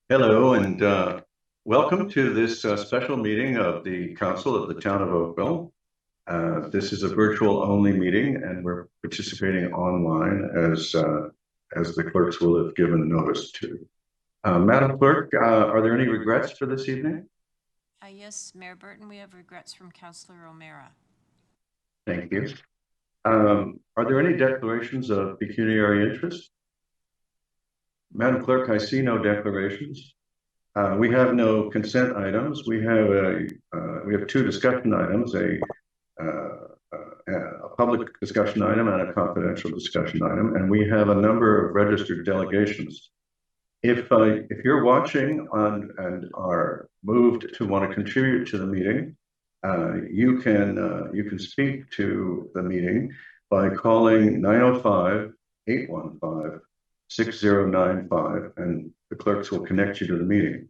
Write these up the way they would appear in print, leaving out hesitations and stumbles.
Hello, and welcome to this special meeting of the Council of the Town of Oakville. This is a virtual-only meeting, and we're participating online as the clerks will have given notice to. Madam Clerk, are there any regrets for this evening? Yes, Mayor Burton, we have regrets from Councillor O'Meara. Thank you. Are there any declarations of pecuniary interest? Madam Clerk, I see no declarations. We have no consent items. We have two discussion items, a public discussion item and a confidential discussion item, and we have a number of registered delegations. If you're watching and are moved to want to contribute to the meeting, you can speak to the meeting by calling 905-815-6095, and the clerks will connect you to the meeting,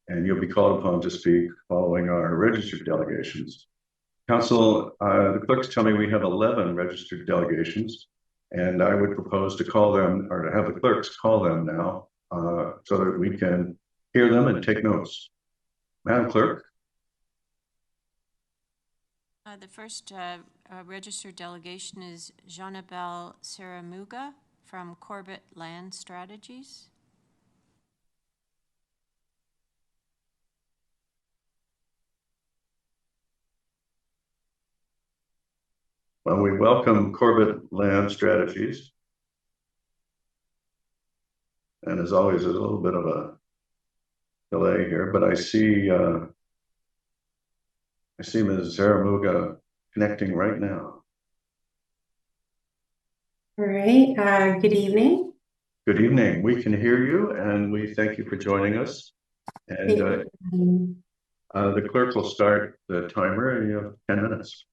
and you'll be called upon to speak following our registered delegations. Council, the clerks tell me we have 11 registered delegations, and I would propose to call them, or to have the clerks call them now, so that we can hear them and take notes. Madam Clerk? The first registered delegation is Jeanabel Saramuga from Corbett Land Strategies. Well, we welcome Corbett Land Strategies. And as always, there's a little bit of a delay here, but I see Ms. Zaramuga connecting right now. All right, good evening. Good evening. We can hear you, and we thank you for joining us. And the clerk will start the timer, and you have 10 minutes.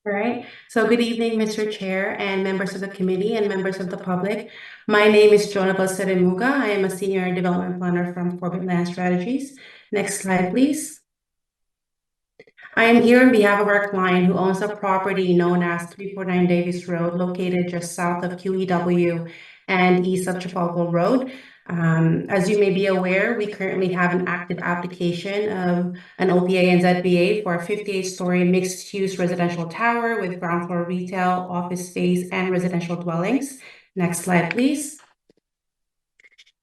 All right, so good evening, Mr. Chair and members of the committee and members of the public. My name is Jeanabel Saramuga. I am a senior development planner from Corbett Land Strategies. Next slide, please. I am here on behalf of our client who owns a property known as 349 Davis Road, located just south of QEW and east of Trafalgar Road. As you may be aware, we currently have an active application of an OPA and ZBA for a 58-story mixed-use residential tower with ground floor retail, office space, and residential dwellings. Next slide, please.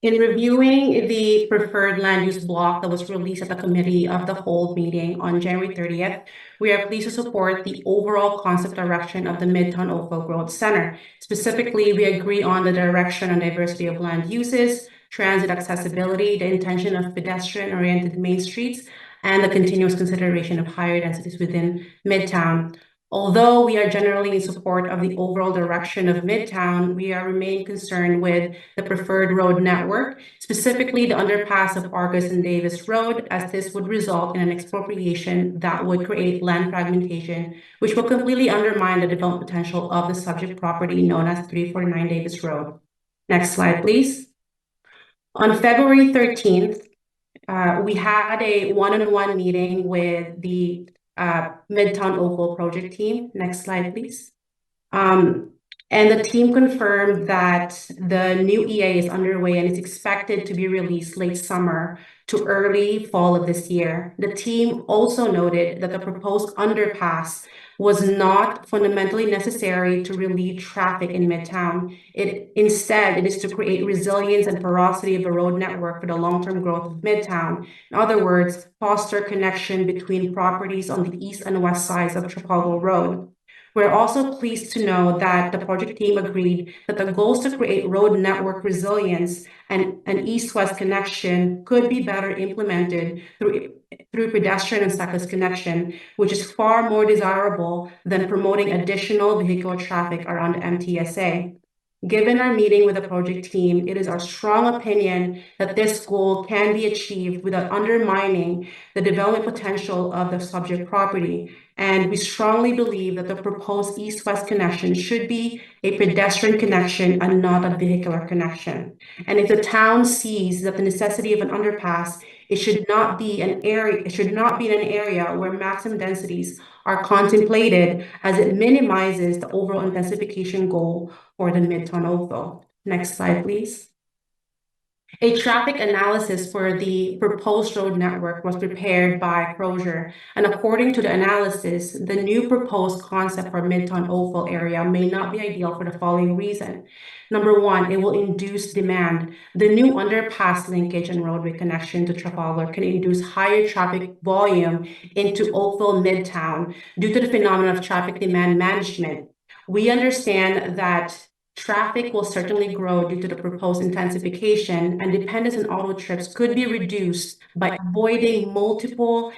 In reviewing the preferred land use block that was released at the committee of the whole meeting on January 30th, we are pleased to support the overall concept direction of the Midtown Oakville Growth Center. Specifically, we agree on the direction and diversity of land uses, transit accessibility, the intention of pedestrian-oriented main streets, and the continuous consideration of higher densities within Midtown. Although we are generally in support of the overall direction of Midtown, we remain concerned with the preferred road network, specifically the underpass of Argus and Davis Road, as this would result in an expropriation that would create land fragmentation, which will completely undermine the development potential of the subject property known as 349 Davis Road. Next slide, please. On February 13th, we had a one-on-one meeting with the Midtown Oakville project team. Next slide, please. And the team confirmed that the new EA is underway and is expected to be released late summer to early fall of this year. The team also noted that the proposed underpass was not fundamentally necessary to relieve traffic in Midtown. Instead, it is to create resilience and porosity of the road network for the long-term growth of Midtown. In other words, foster connection between properties on the east and west sides of Trafalgar Road. We're also pleased to know that the project team agreed that the goals to create road network resilience and an east-west connection could be better implemented through pedestrian and cyclist connection, which is far more desirable than promoting additional vehicular traffic around MTSA. Given our meeting with the project team, it is our strong opinion that this goal can be achieved without undermining the development potential of the subject property. And we strongly believe that the proposed east-west connection should be a pedestrian connection and not a vehicular connection. And if the town sees that the necessity of an underpass, it should not be in an area where maximum densities are contemplated, as it minimizes the overall intensification goal for the Midtown Oakville. Next slide, please. A traffic analysis for the proposed road network was prepared by Crozier, and according to the analysis, the new proposed concept for Midtown Oakville area may not be ideal for the following reason. Number one, it will induce demand. The new underpass linkage and roadway connection to Trafalgar can induce higher traffic volume into Oakville Midtown due to the phenomenon of traffic demand management. We understand that traffic will certainly grow due to the proposed intensification, and dependence on auto trips could be reduced by avoiding multiple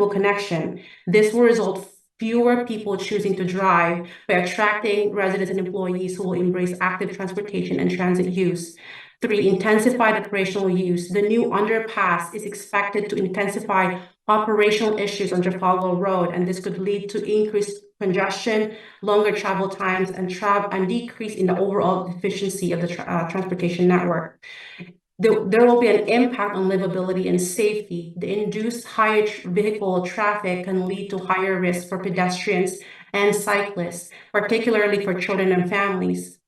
connection. This will result fewer people choosing to drive by attracting residents and employees who will embrace active transportation and transit use. 3, intensified operational use. The new underpass is expected to intensify operational issues on Trafalgar Road, and this could lead to increased congestion, longer travel times, and decrease in the overall efficiency of the transportation network. There will be an impact on livability and safety. The induced higher vehicle traffic can lead to higher risk for pedestrians and cyclists, particularly for children and families.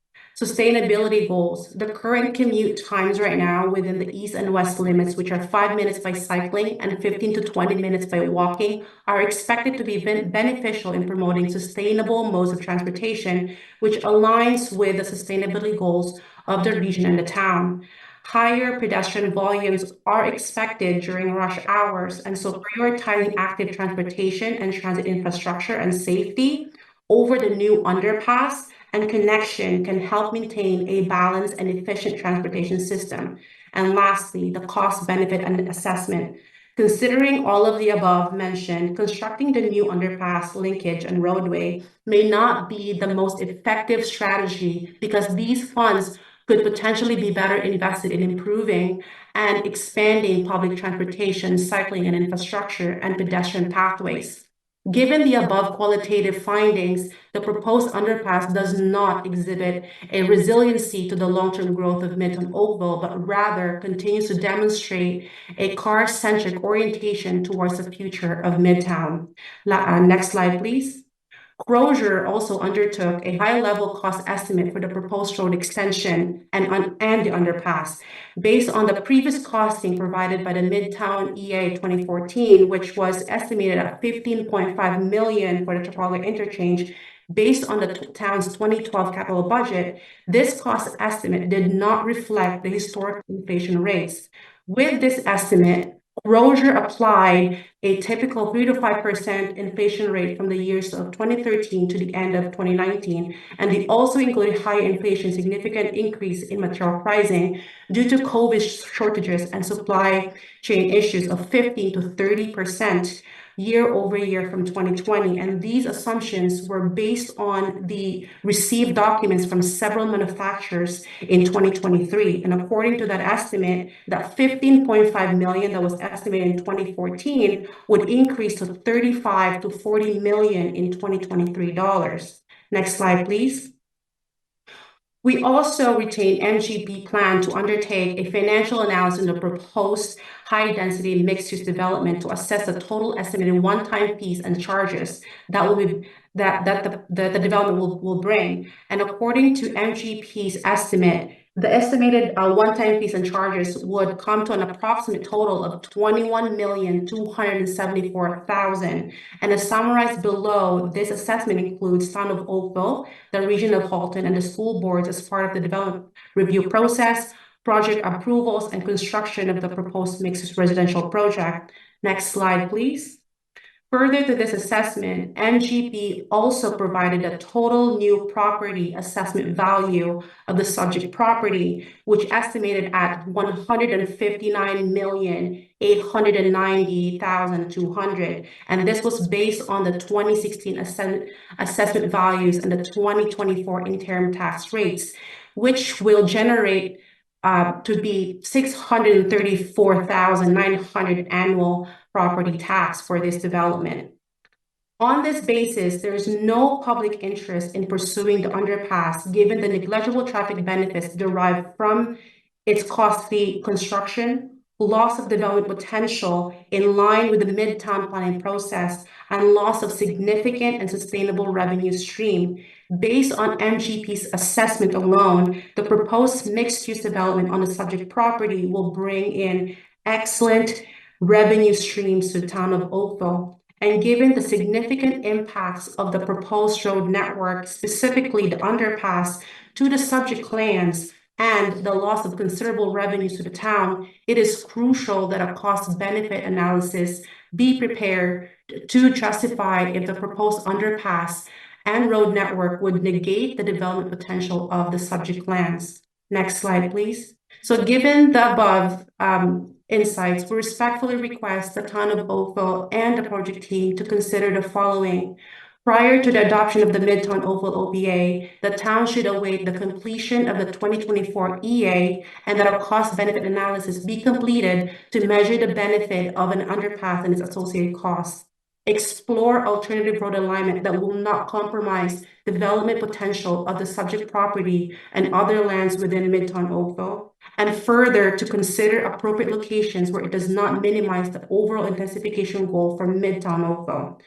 Sustainability goals. The current commute times right now within the east and west limits, which are 5 minutes by cycling and 15 to 20 minutes by walking, are expected to be beneficial in promoting sustainable modes of transportation, which aligns with the sustainability goals of the region and the town. Higher pedestrian volumes are expected during rush hours, and so prioritizing active transportation and transit infrastructure and safety over the new underpass and connection can help maintain a balanced and efficient transportation system. And lastly, the cost benefit and assessment. Considering all of the above mentioned, constructing the new underpass linkage and roadway may not be the most effective strategy because these funds could potentially be better invested in improving and expanding public transportation, cycling and infrastructure, and pedestrian pathways. Given the above qualitative findings, the proposed underpass does not exhibit a resiliency to the long-term growth of Midtown Oakville, but rather continues to demonstrate a car-centric orientation towards the future of Midtown. Next slide, please. Crozier also undertook a high-level cost estimate for the proposed road extension and the underpass. Based on the previous costing provided by the Midtown EA 2014, which was estimated at $15.5 million for the Trafalgar interchange, based on the town's 2012 capital budget, this cost estimate did not reflect the historic inflation rates. With this estimate, Crozier applied a typical 3 to 5% inflation rate from the years of 2013 to the end of 2019, and they also included higher inflation, significant increase in material pricing due to COVID shortages and supply chain issues of 15 to 30% year over year from 2020. And these assumptions were based on the received documents from several manufacturers in 2023. And according to that estimate, that $15.5 million that was estimated in 2014 would increase to $35 to $40 million in 2023 dollars. Next slide, please. We also retain MGP plan to undertake a financial analysis of proposed high-density mixed-use development to assess the total estimated one-time fees and charges that will be the development will bring. And according to MGP's estimate, the estimated one-time fees and charges would come to an approximate total of $21,274,000. And as summarized below, this assessment includes Town of Oakville, the Region of Halton, and the school boards as part of the development review process, project approvals, and construction of the proposed mixed-use residential project. Next slide, please. Further to this assessment, MGP also provided a total new property assessment value of the subject property, which estimated at $159,890,200. And this was based on the 2016 assessment values and the 2024 interim tax rates, which will generate to be $634,900 annual property tax for this development. On this basis, there is no public interest in pursuing the underpass given the negligible traffic benefits derived from its costly construction, loss of development potential in line with the Midtown planning process, and loss of significant and sustainable revenue stream. Based on MGP's assessment alone, the proposed mixed-use development on the subject property will bring in excellent revenue streams to the town of Oakville. And given the significant impacts of the proposed road network, specifically the underpass to the subject lands and the loss of considerable revenues to the town, it is crucial that a cost-benefit analysis be prepared to justify if the proposed underpass and road network would negate the development potential of the subject lands. Next slide, please. So given the above insights, we respectfully request the town of Oakville and the project team to consider the following. Prior to the adoption of the Midtown Oakville OBA, the town should await the completion of the 2024 EA and that a cost-benefit analysis be completed to measure the benefit of an underpass and its associated costs. Explore alternative road alignment that will not compromise development potential of the subject property and other lands within Midtown Oakville, and further to consider appropriate locations where it does not minimize the overall intensification goal for Midtown Oakville.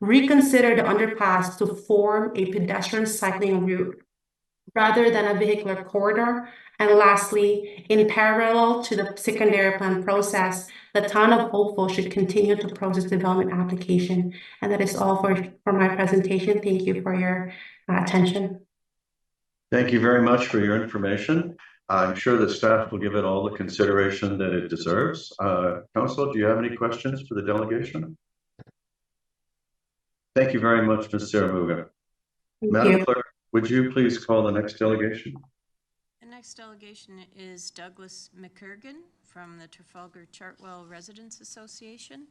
Reconsider the underpass to form a pedestrian cycling route rather than a vehicular corridor. And lastly, in parallel to the secondary plan process, the town of Oakville should continue to process development application. And that is all for my presentation. Thank you for your attention. Thank you very much for your information. I'm sure the staff will give it all the consideration that it deserves. Council, do you have any questions for the delegation? Thank you very much, Ms. Saramuga. Madam Clerk, would you please call the next delegation? The next delegation is Douglas McCurgan from the Trafalgar Chartwell Residents Association.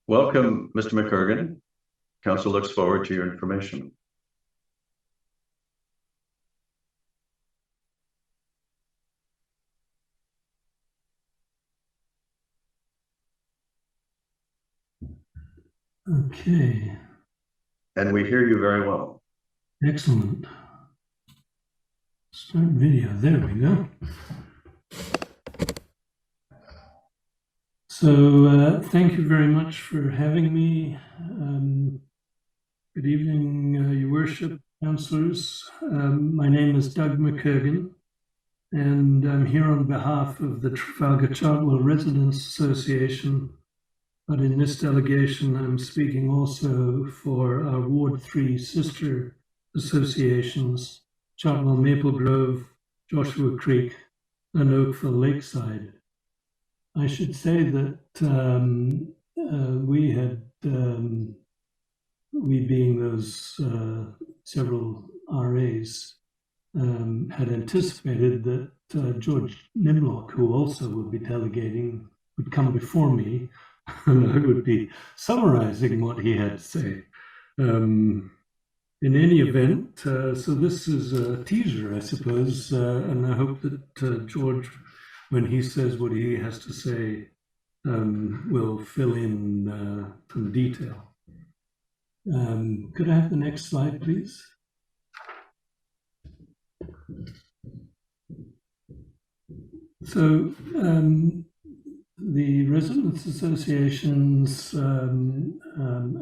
Welcome, Mr. McCurgan. Council looks forward to your information. Okay. And we hear you very well. Excellent. Start video. There we go. So thank you very much for having me. Good evening, Your Worship, councillors. My name is Doug McCurgan, and I'm here on behalf of the Trafalgar Chartwell Residents Association. But in this delegation, I'm speaking also for our Ward 3 sister associations, Chartwell Maple Grove, Joshua Creek, and Oakville Lakeside. I should say that we being those several RAs, had anticipated that George Nimlock, who also would be delegating, would come before me, and I would be summarizing what he had to say. In any event, so this is a teaser, I suppose, and I hope that George, when he says what he has to say, will fill in some detail. Could I have the next slide, please? So the residents associations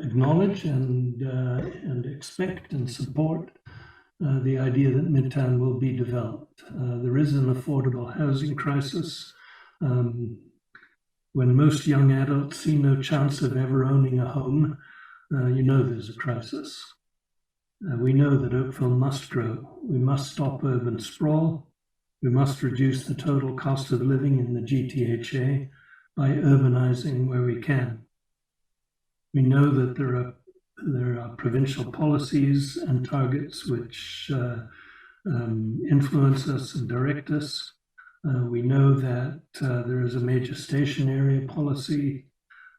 acknowledge and expect and support the idea that Midtown will be developed. There is an affordable housing crisis. When most young adults see no chance of ever owning a home, you know there's a crisis. We know that Oakville must grow. We must stop urban sprawl. We must reduce the total cost of living in the GTHA by urbanizing where we can. We know that there are provincial policies and targets which influence us and direct us. We know that there is a major station area policy,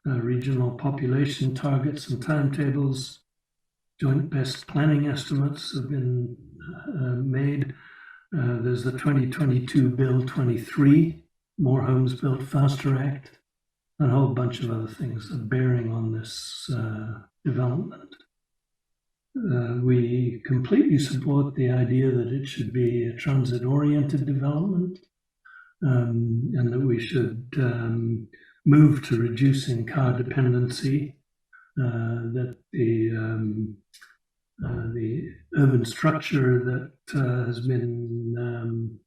regional population targets and timetables. Joint best planning estimates have been made. There's the 2022 Bill 23, More Homes Built Faster Act, and a whole bunch of other things that are bearing on this development. We completely support the idea that it should be a transit-oriented development, and that we should move to reducing car dependency, that the urban structure that has been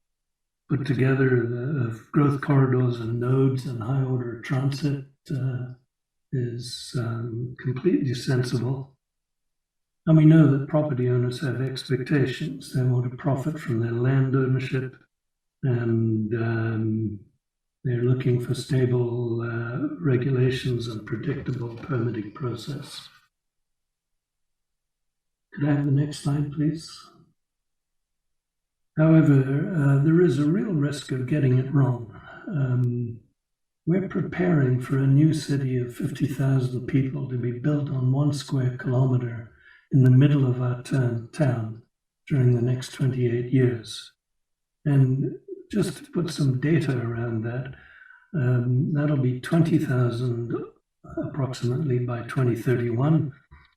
put together of growth corridors and nodes and high order transit is completely sensible. And we know that property owners have expectations. They want to profit from their land ownership, and they're looking for stable regulations and predictable permitting process. Could I have the next slide, please? However, there is a real risk of getting it wrong. We're preparing for a new city of 50,000 people to be built on 1 square kilometer in the middle of our town during the next 28 years. And just to put some data around that, that'll be 20,000 approximately by 2031,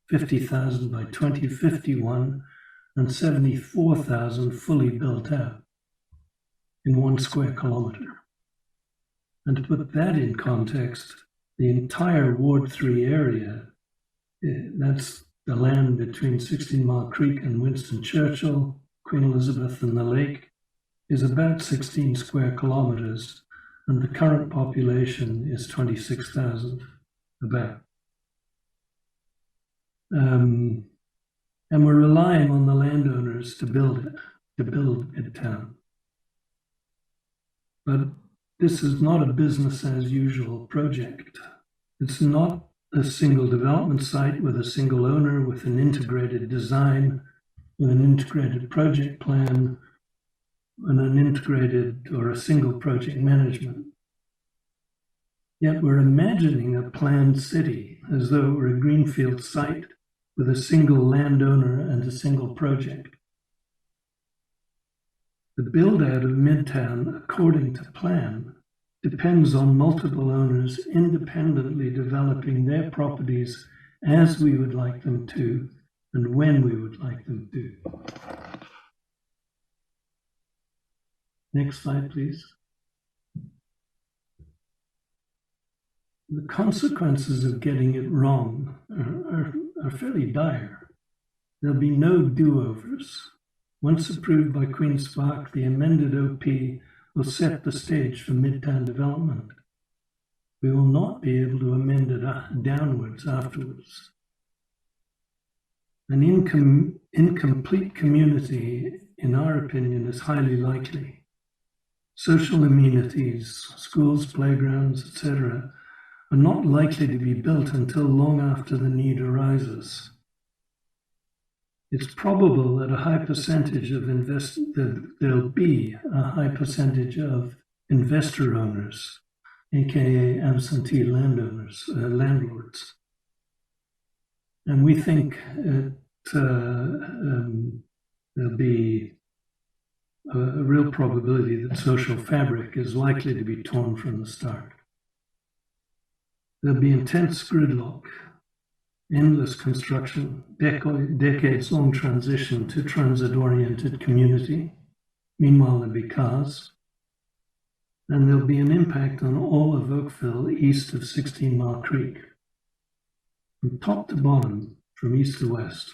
50,000 by 2051, and 74,000 fully built out in 1 square kilometer. And to put that in context, the entire Ward 3 area, that's the land between 16 Mile Creek and Winston Churchill, Queen Elizabeth and the lake, is about 16 square kilometers, and the current population is 26,000, about. And we're relying on the landowners to build Midtown. But this is not a business as usual project. It's not a single development site with a single owner, with an integrated design, with an integrated project plan, and an integrated or a single project management. Yet we're imagining a planned city as though it were a greenfield site with a single landowner and a single project. The build-out of Midtown, according to plan, depends on multiple owners independently developing their properties as we would like them to and when we would like them to. Next slide, please. The consequences of getting it wrong are fairly dire. There'll be no do-overs. Once approved by Queen's Park, the amended OP will set the stage for Midtown development. We will not be able to amend it downwards afterwards. An incomplete community, in our opinion, is highly likely. Social amenities, schools, playgrounds, etc., are not likely to be built until long after the need arises. It's probable that there'll be a high percentage of investor owners, aka absentee landlords. And we think there'll be a real probability that social fabric is likely to be torn from the start. There'll be intense gridlock, endless construction, decades-long transition to transit-oriented community. Meanwhile, there'll be cars. And there'll be an impact on all of Oakville east of 16 Mile Creek, from top to bottom, from east to west.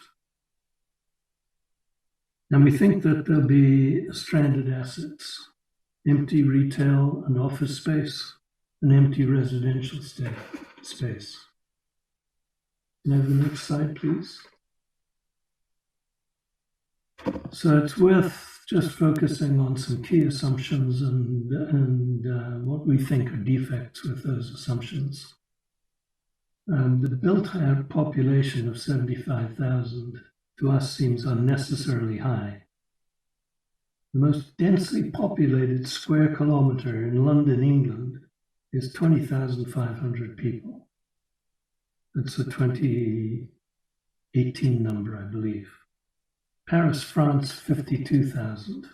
And we think that there'll be stranded assets, empty retail and office space, and empty residential space. Can I have the next slide, please? So it's worth just focusing on some key assumptions and what we think are defects with those assumptions. The built-out population of 75,000 to us seems unnecessarily high. The most densely populated square kilometre in London, England, is 20,500 people. That's a 2018 number, I believe. Paris, France, 52,000.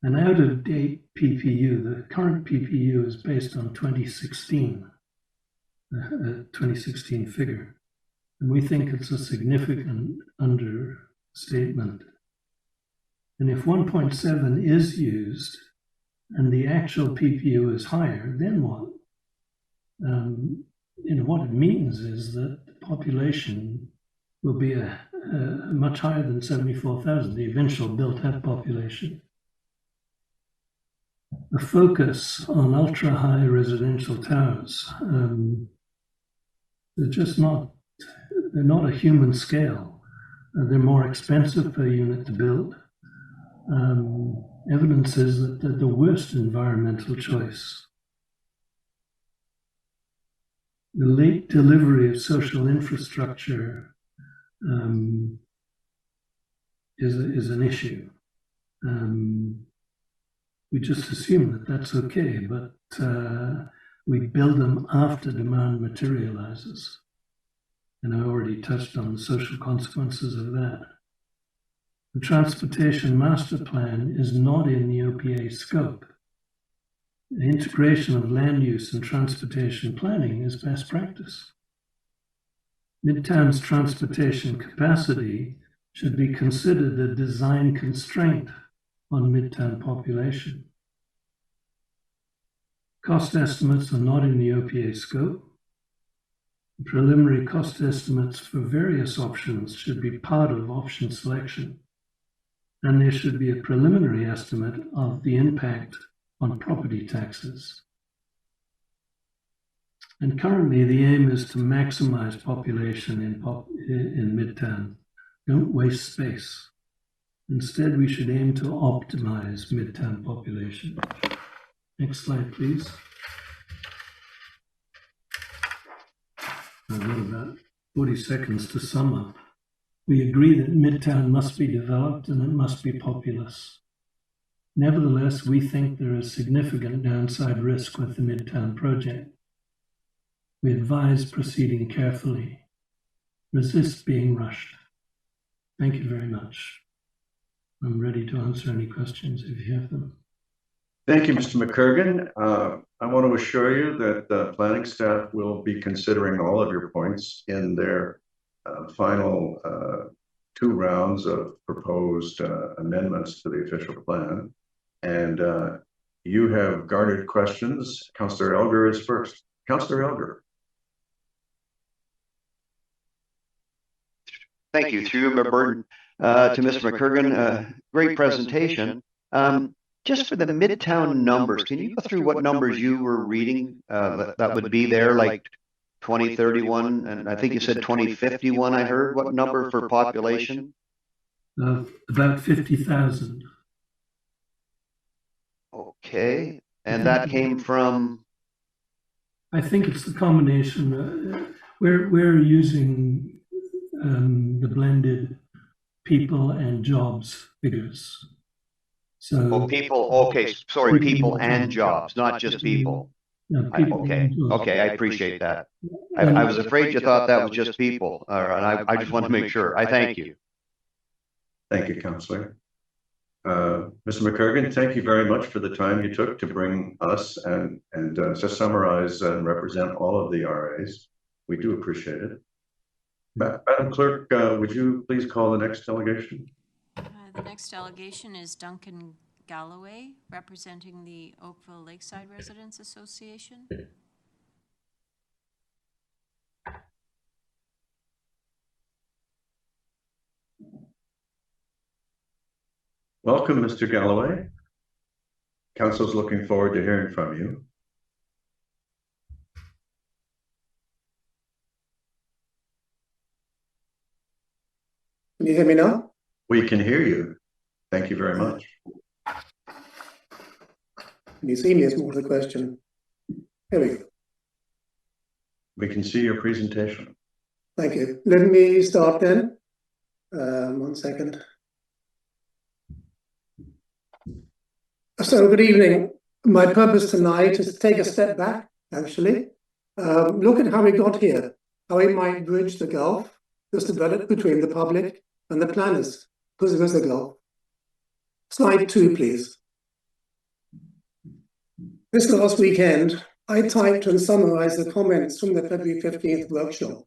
An out-of-date PPU, the current PPU is based on 2016, a 2016 figure. And we think it's a significant understatement. And if 1.7 is used and the actual PPU is higher, then what? What it means is that the population will be much higher than 74,000, the eventual built-up population. The focus on ultra-high residential towers, they're not a human scale. They're more expensive per unit to build. Evidence is that they're the worst environmental choice. The late delivery of social infrastructure is an issue. We just assume that that's okay, but we build them after demand materializes. And I already touched on the social consequences of that. The Transportation Master Plan is not in the OPA scope. The integration of land use and transportation planning is best practice. Midtown's transportation capacity should be considered a design constraint on Midtown population. Cost estimates are not in the OPA scope. Preliminary cost estimates for various options should be part of option selection, and there should be a preliminary estimate of the impact on property taxes. And currently the aim is to maximize population in Midtown. Don't waste space. Instead, we should aim to optimize Midtown population. Next slide, please. I've got about 40 seconds to sum up. We agree that Midtown must be developed and it must be populous. Nevertheless, we think there is significant downside risk with the Midtown project. We advise proceeding carefully. Resist being rushed. Thank you very much. I'm ready to answer any questions if you have them. Thank you, Mr. McCurgan. I want to assure you that the planning staff will be considering all of your points in their final 2 rounds of proposed amendments to the official plan. And you have garnered questions. Councillor Elger is first. Councillor Elger. Thank you. Through Member Burton to Mr. McCurgan, great presentation. Just for the Midtown numbers, can you go through what numbers you were reading that would be there, like 2031, and I think you said 2051, I heard. What number for population? About 50,000. Okay, and that came from? I think it's the combination. We're using the blended people and jobs figures. So people, okay, sorry, people and jobs, not just people. No, Okay, I appreciate that. I was afraid you thought that was just people, and I just want to make sure. I thank you. Thank you, Councillor. Mr. McCurgan, thank you very much for the time you took to bring us and to summarize and represent all of the RAs. We do appreciate it. Madam Clerk, would you please call the next delegation? The next delegation is Duncan Galloway, representing the Oakville Lakeside Residents Association. Welcome, Mr. Galloway. Council's looking forward to hearing from you. Can you hear me now? We can hear you. Thank you very much. Can you see me is more the question. Here we go. We can see your presentation. Thank you. Let me start then. 1 second. So good evening. My purpose tonight is to take a step back, actually. Look at how we got here, how we might bridge the gulf that's developed between the public and the planners, because there is a gulf. Slide 2, please. This last weekend, I typed and summarized the comments from the February 15th workshop.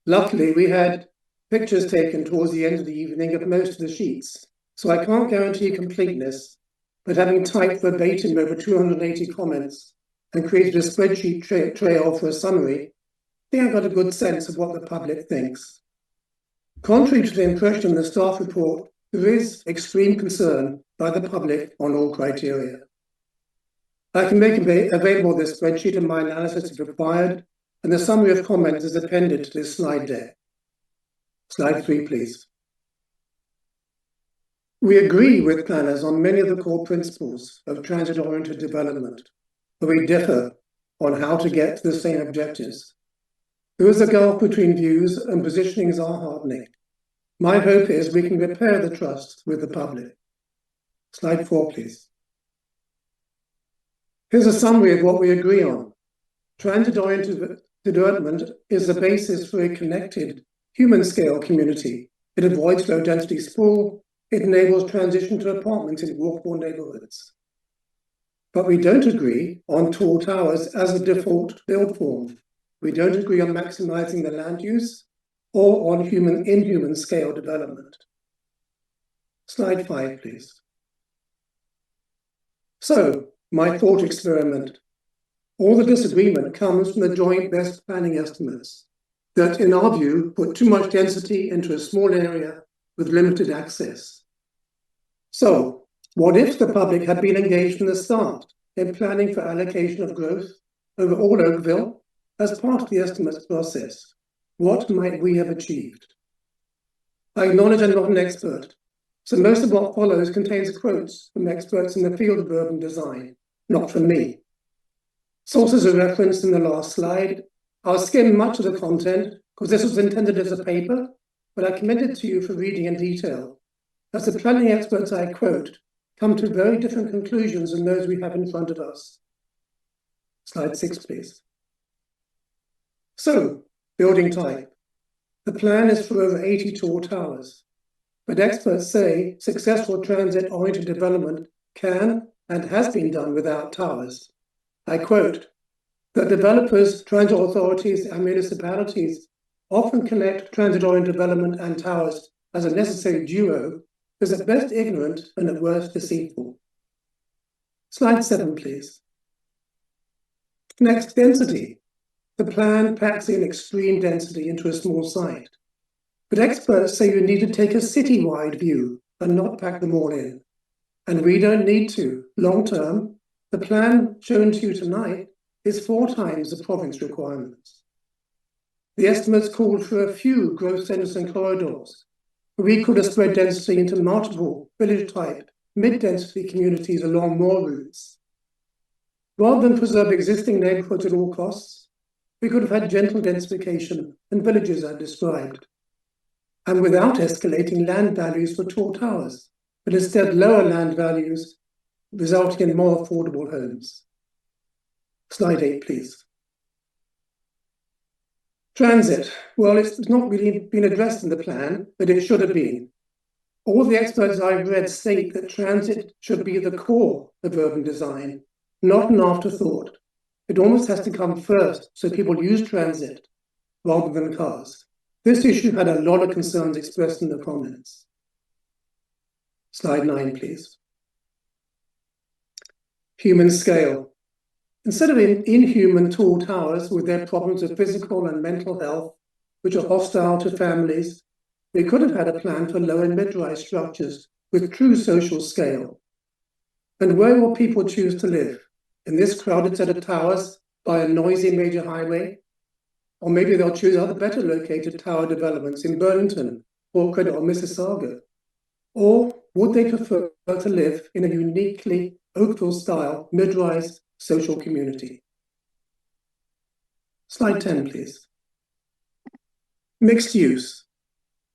Luckily, we had pictures taken towards the end of the evening of most of the sheets, so I can't guarantee completeness, but having typed verbatim over 280 comments and created a spreadsheet trail for a summary, I think I've got a good sense of what the public thinks. Contrary to the impression in the staff report, there is extreme concern by the public on all criteria. I can make available this spreadsheet and my analysis if required, and the summary of comments is appended to this slide deck. Slide 3, please. We agree with planners on many of the core principles of transit-oriented development, but we differ on how to get to the same objectives. There is a gulf between views and positionings are hardening. My hope is we can repair the trust with the public. Slide 4, please. Here's a summary of what we agree on. Transit-oriented development is the basis for a connected human-scale community. It avoids low-density sprawl. It enables transition to apartments in walkable neighborhoods. But we don't agree on tall towers as a default build form. We don't agree on maximizing the land use or on inhuman scale development. Slide 5, please. So, my thought experiment. All the disagreement comes from the joint best planning estimates that, in our view, put too much density into a small area with limited access. So, what if the public had been engaged from the start in planning for allocation of growth over all Oakville as part of the estimates process? What might we have achieved? I acknowledge I'm not an expert, so most of what follows contains quotes from experts in the field of urban design, not from me. Sources are referenced in the last slide. I'll skim much of the content because this was intended as a paper, but I commend it to you for reading in detail, as the planning experts I quote come to very different conclusions than those we have in front of us. Slide 6, please. So, building type. The plan is for over 80 tall towers, but experts say successful transit-oriented development can and has been done without towers. I quote, that developers, transit authorities, and municipalities often connect transit-oriented development and towers as a necessary duo is at best ignorant and at worst deceitful. Slide 7, please. Next, density. The plan packs in extreme density into a small site, but experts say you need to take a city-wide view and not pack them all in. And we don't need to. Long-term, the plan shown to you tonight is 4 times the province requirements. The estimates called for a few growth centers and corridors. We could have spread density into multiple village-type, mid-density communities along more routes. Rather than preserve existing neighborhoods at all costs, we could have had gentle densification and villages as described, and without escalating land values for tall towers, but instead lower land values, resulting in more affordable homes. Slide 8, please. Transit. Well, it's not really been addressed in the plan, but it should have been. All the experts I've read state that transit should be the core of urban design, not an afterthought. It almost has to come first so people use transit rather than cars. This issue had a lot of concerns expressed in the comments. Slide 9, please. Human scale. Instead of inhuman tall towers with their problems of physical and mental health, which are hostile to families, we could have had a plan for low and mid-rise structures with true social scale. And where will people choose to live? In this crowded set of towers by a noisy major highway? Or maybe they'll choose other better located tower developments in Burlington, Auckland, or Mississauga. Or would they prefer to live in a uniquely Oakville-style mid-rise social community? Slide 10, please. Mixed use.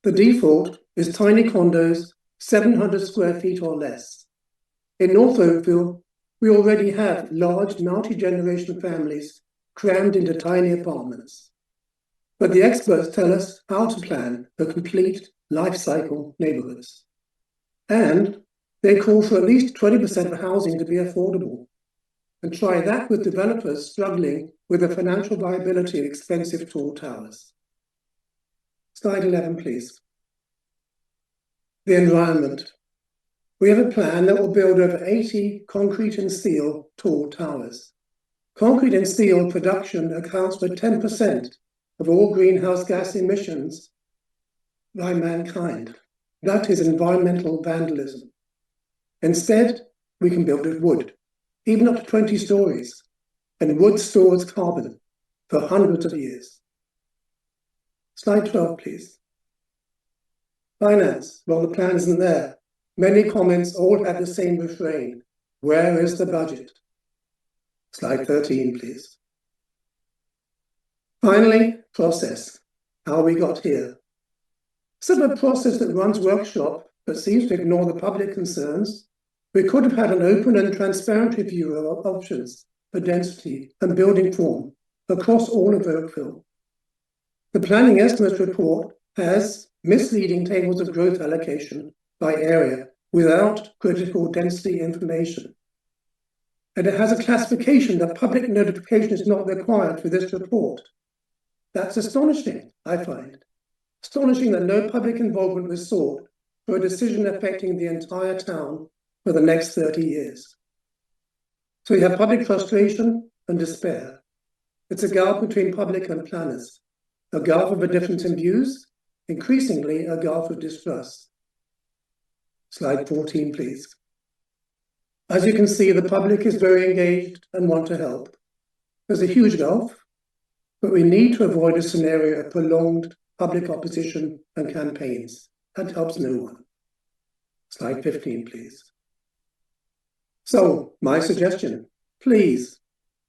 The default is tiny condos, 700 square feet or less. In North Oakville, we already have large multi-generation families crammed into tiny apartments. But the experts tell us how to plan for complete life cycle neighborhoods. And they call for at least 20% of housing to be affordable. And try that with developers struggling with the financial viability of expensive tall towers. Slide 11, please. The environment. We have a plan that will build over 80 concrete and steel tall towers. Concrete and steel production accounts for 10% of all greenhouse gas emissions by mankind. That is environmental vandalism. Instead, we can build with wood, even up to 20 stories, and wood stores carbon for hundreds of years. Slide 12, please. Finance. Well, the plan isn't there. Many comments all have the same refrain. Where is the budget? Slide 13, please. Finally, process. How we got here. Instead of a process that runs workshop but seems to ignore the public concerns, we could have had an open and transparent review of options for density and building form across all of Oakville. The planning estimates report has misleading tables of growth allocation by area without critical density information. And it has a classification that public notification is not required for this report. That's astonishing, I find. Astonishing that no public involvement was sought for a decision affecting the entire town for the next 30 years. So we have public frustration and despair. It's a gulf between public and planners, a gulf of a difference in views, increasingly a gulf of distrust. Slide 14, please. As you can see, the public is very engaged and want to help. There's a huge gulf, but we need to avoid a scenario of prolonged public opposition and campaigns. That helps no one. Slide 15, please. So, my suggestion, please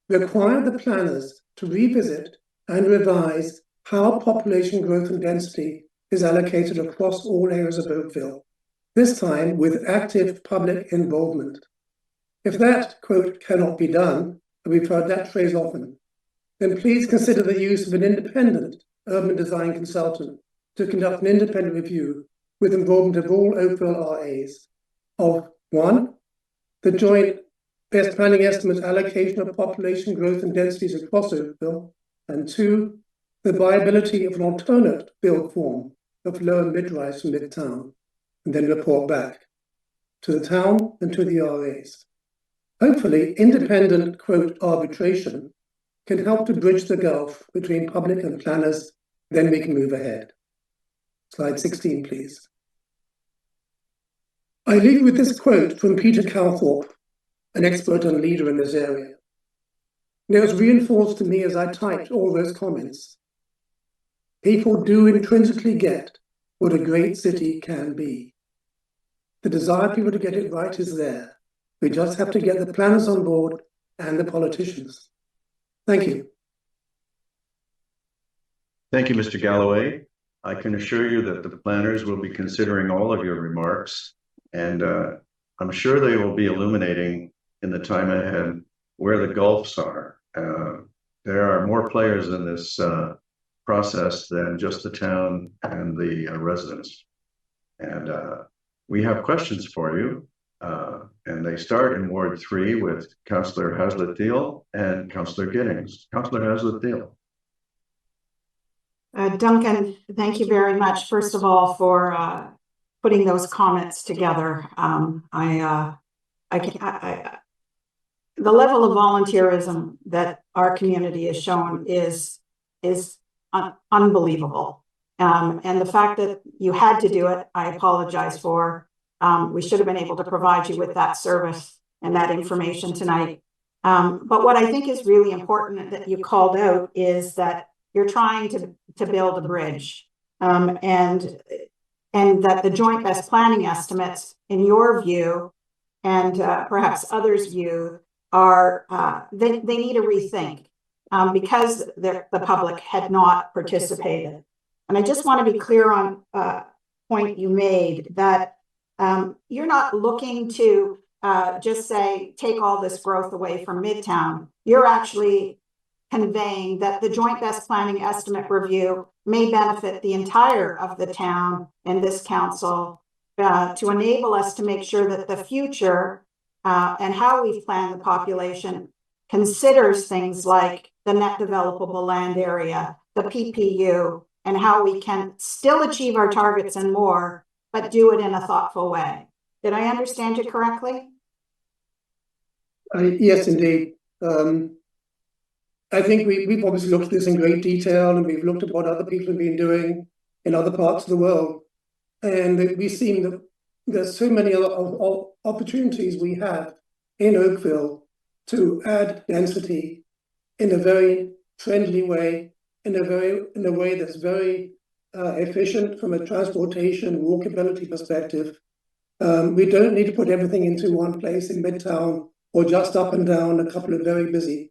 require the planners to revisit and revise how population growth and density is allocated across all areas of Oakville, this time with active public involvement. If that, quote, cannot be done, and we've heard that phrase often, then please consider the use of an independent urban design consultant to conduct an independent review with involvement of all Oakville RAs of 1, the joint best planning estimates allocation of population growth and densities across Oakville, and 2, the viability of an alternate build form of low and mid-rise from Midtown, and then report back to the town and to the RAs. Hopefully, independent, quote, arbitration can help to bridge the gulf between public and planners, then we can move ahead. Slide 16, please. I leave with this quote from Peter Calthorpe, an expert and leader in this area. And it was reinforced to me as I typed all those comments. People do intrinsically get what a great city can be. The desire of people to get it right is there. We just have to get the planners on board and the politicians. Thank you. Thank you, Mr. Galloway. I can assure you that the planners will be considering all of your remarks, and I'm sure they will be illuminating in the time ahead where the gulfs are. There are more players in this process than just the town and the residents. And we have questions for you. And they start in Ward 3 with Councillor Hazlitt-Thiel and Councillor Giddings. Councillor Hazlitt-Thiel. Duncan, thank you very much, first of all, for putting those comments together. The level of volunteerism that our community has shown is unbelievable. And the fact that you had to do it, I apologize for. We should have been able to provide you with that service and that information tonight. But what I think is really important that you called out is that you're trying to build a bridge, and that the joint best planning estimates, in your view, and perhaps others' view, are they need a rethink because the public had not participated. And I just want to be clear on a point you made that you're not looking to just say, take all this growth away from Midtown. You're actually conveying that the joint best planning estimate review may benefit the entire of the town and this council to enable us to make sure that the future and how we plan the population considers things like the net developable land area, the PPU, and how we can still achieve our targets and more, but do it in a thoughtful way. Did I understand you correctly? Yes, indeed. I think we've obviously looked at this in great detail, and we've looked at what other people have been doing in other parts of the world. And we've seen that there's so many other opportunities we have in Oakville to add density in a very friendly way, in a way that's very efficient from a transportation walkability perspective. We don't need to put everything into one place in Midtown or just up and down a couple of very busy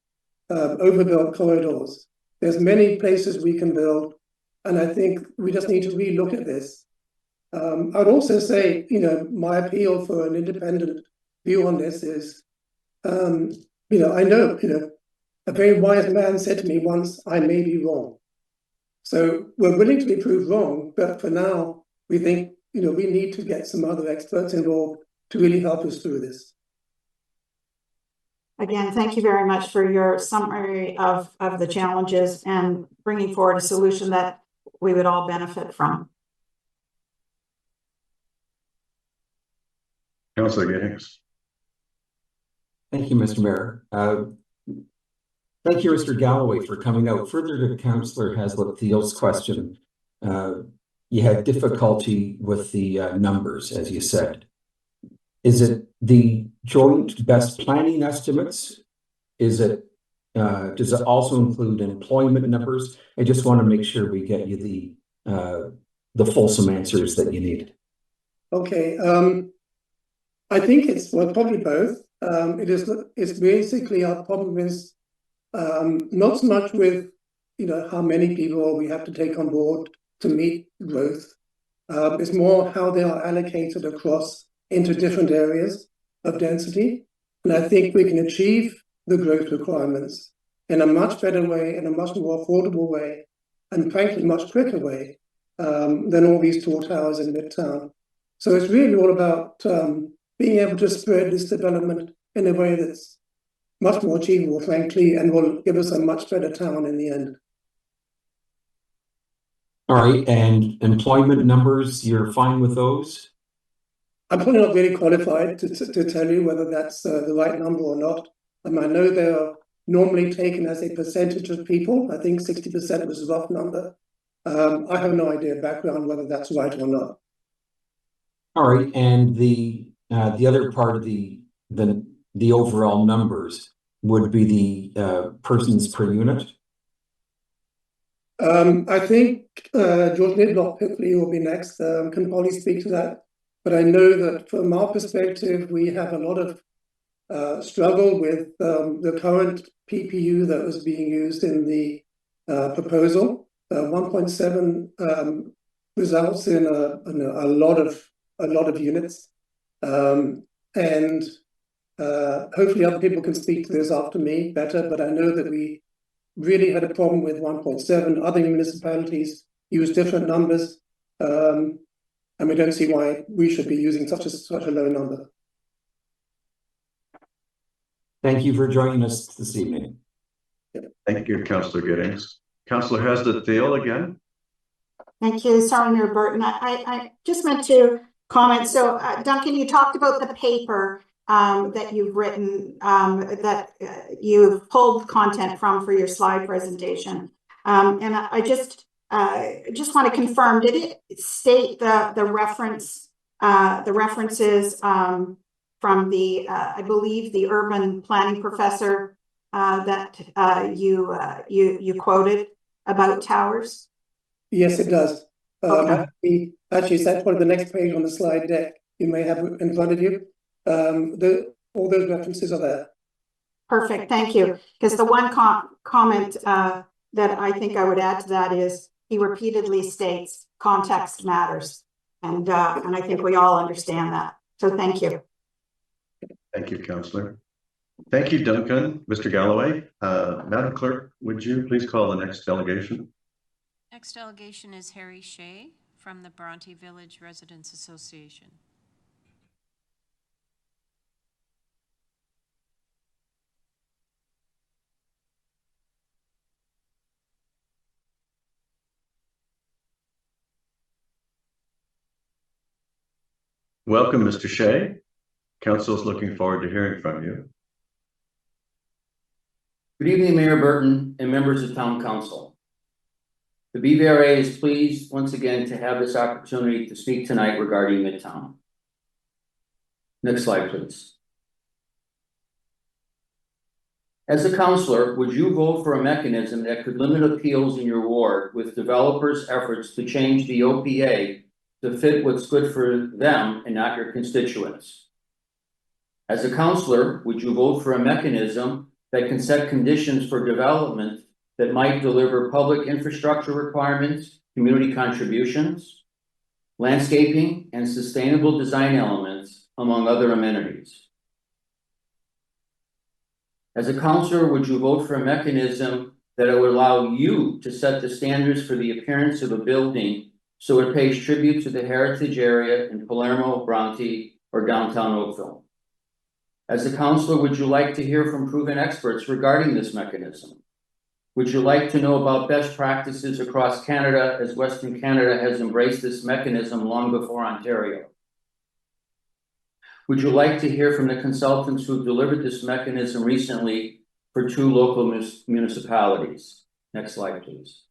overbuilt corridors. There's many places we can build, and I think we just need to relook at this. I'd also say, my appeal for an independent view on this is, I know, a very wise man said to me once, I may be wrong. So we're willing to be proved wrong, but for now, we think, we need to get some other experts involved to really help us through this. Again, thank you very much for your summary of the challenges and bringing forward a solution that we would all benefit from. Councillor Giddings. Thank you, Mr. Mayor. Thank you, Mr. Galloway, for coming out. Further to Councillor Haslett Thiel's question, you had difficulty with the numbers, as you said. Is it the joint best planning estimates? Is it, does it also include employment numbers? I just want to make sure we get you the fulsome answers that you need. Okay, I think it's probably both. It's basically our problem is not so much with how many people we have to take on board to meet growth. It's more how they are allocated across into different areas of density. And I think we can achieve the growth requirements in a much better way, in a much more affordable way, and frankly, much quicker way than all these tall towers in Midtown. So it's really all about being able to spread this development in a way that's much more achievable, frankly, and will give us a much better town in the end. All right, and employment numbers, you're fine with those? I'm probably not really qualified to tell you whether that's the right number or not. I know they are normally taken as a percentage of people. I think 60% was a rough number. I have no idea background whether that's right or not. All right, and the other part of the overall numbers would be the persons per unit. I think George Nidlock hopefully will be next. Can probably speak to that. But I know that from our perspective, we have a lot of struggle with the current PPU that was being used in the proposal. 1.7 results in a lot of units, and hopefully other people can speak to this after me better. But I know that we really had a problem with 1.7. Other municipalities use different numbers. And we don't see why we should be using such a low number. Thank you for joining us this evening. Thank you, Councillor Giddings. Councillor Haslett Thiel again. Thank you, sorry, Mayor Burton. I just meant to comment. So, Duncan, you talked about the paper that you've written, that you've pulled content from for your slide presentation, and I just want to confirm, did it state the references from the I believe the urban planning professor that you quoted about towers? Yes, it does. Okay. Actually, that's one of the next page on the slide deck you may have in front of you. All those references are there. Perfect, thank you. Because the one comment that I think I would add to that is he repeatedly states context matters, and I think we all understand that. So thank you. Thank you, Councillor. Thank you, Duncan. Mr. Galloway, Madam Clerk, would you please call the next delegation? Next delegation is Harry Shea from the Bronte Village Residents Association. Welcome, Mr. Shea. Council is looking forward to hearing from you. Good evening, Mayor Burton and members of Town Council. The BVRA is pleased once again to have this opportunity to speak tonight regarding Midtown. Next slide, please. As a councilor, would you vote for a mechanism that could limit appeals in your ward with developers' efforts to change the OPA to fit what's good for them and not your constituents? As a councilor, would you vote for a mechanism that can set conditions for development that might deliver public infrastructure requirements, community contributions, landscaping, and sustainable design elements, among other amenities? As a councilor, would you vote for a mechanism that would allow you to set the standards for the appearance of a building so it pays tribute to the heritage area in Palermo, Bronte, or downtown Oakville? As a councilor, would you like to hear from proven experts regarding this mechanism? Would you like to know about best practices across Canada, as Western Canada has embraced this mechanism long before Ontario? Would you like to hear from the consultants who delivered this mechanism recently for 2 local municipalities? Next slide, please.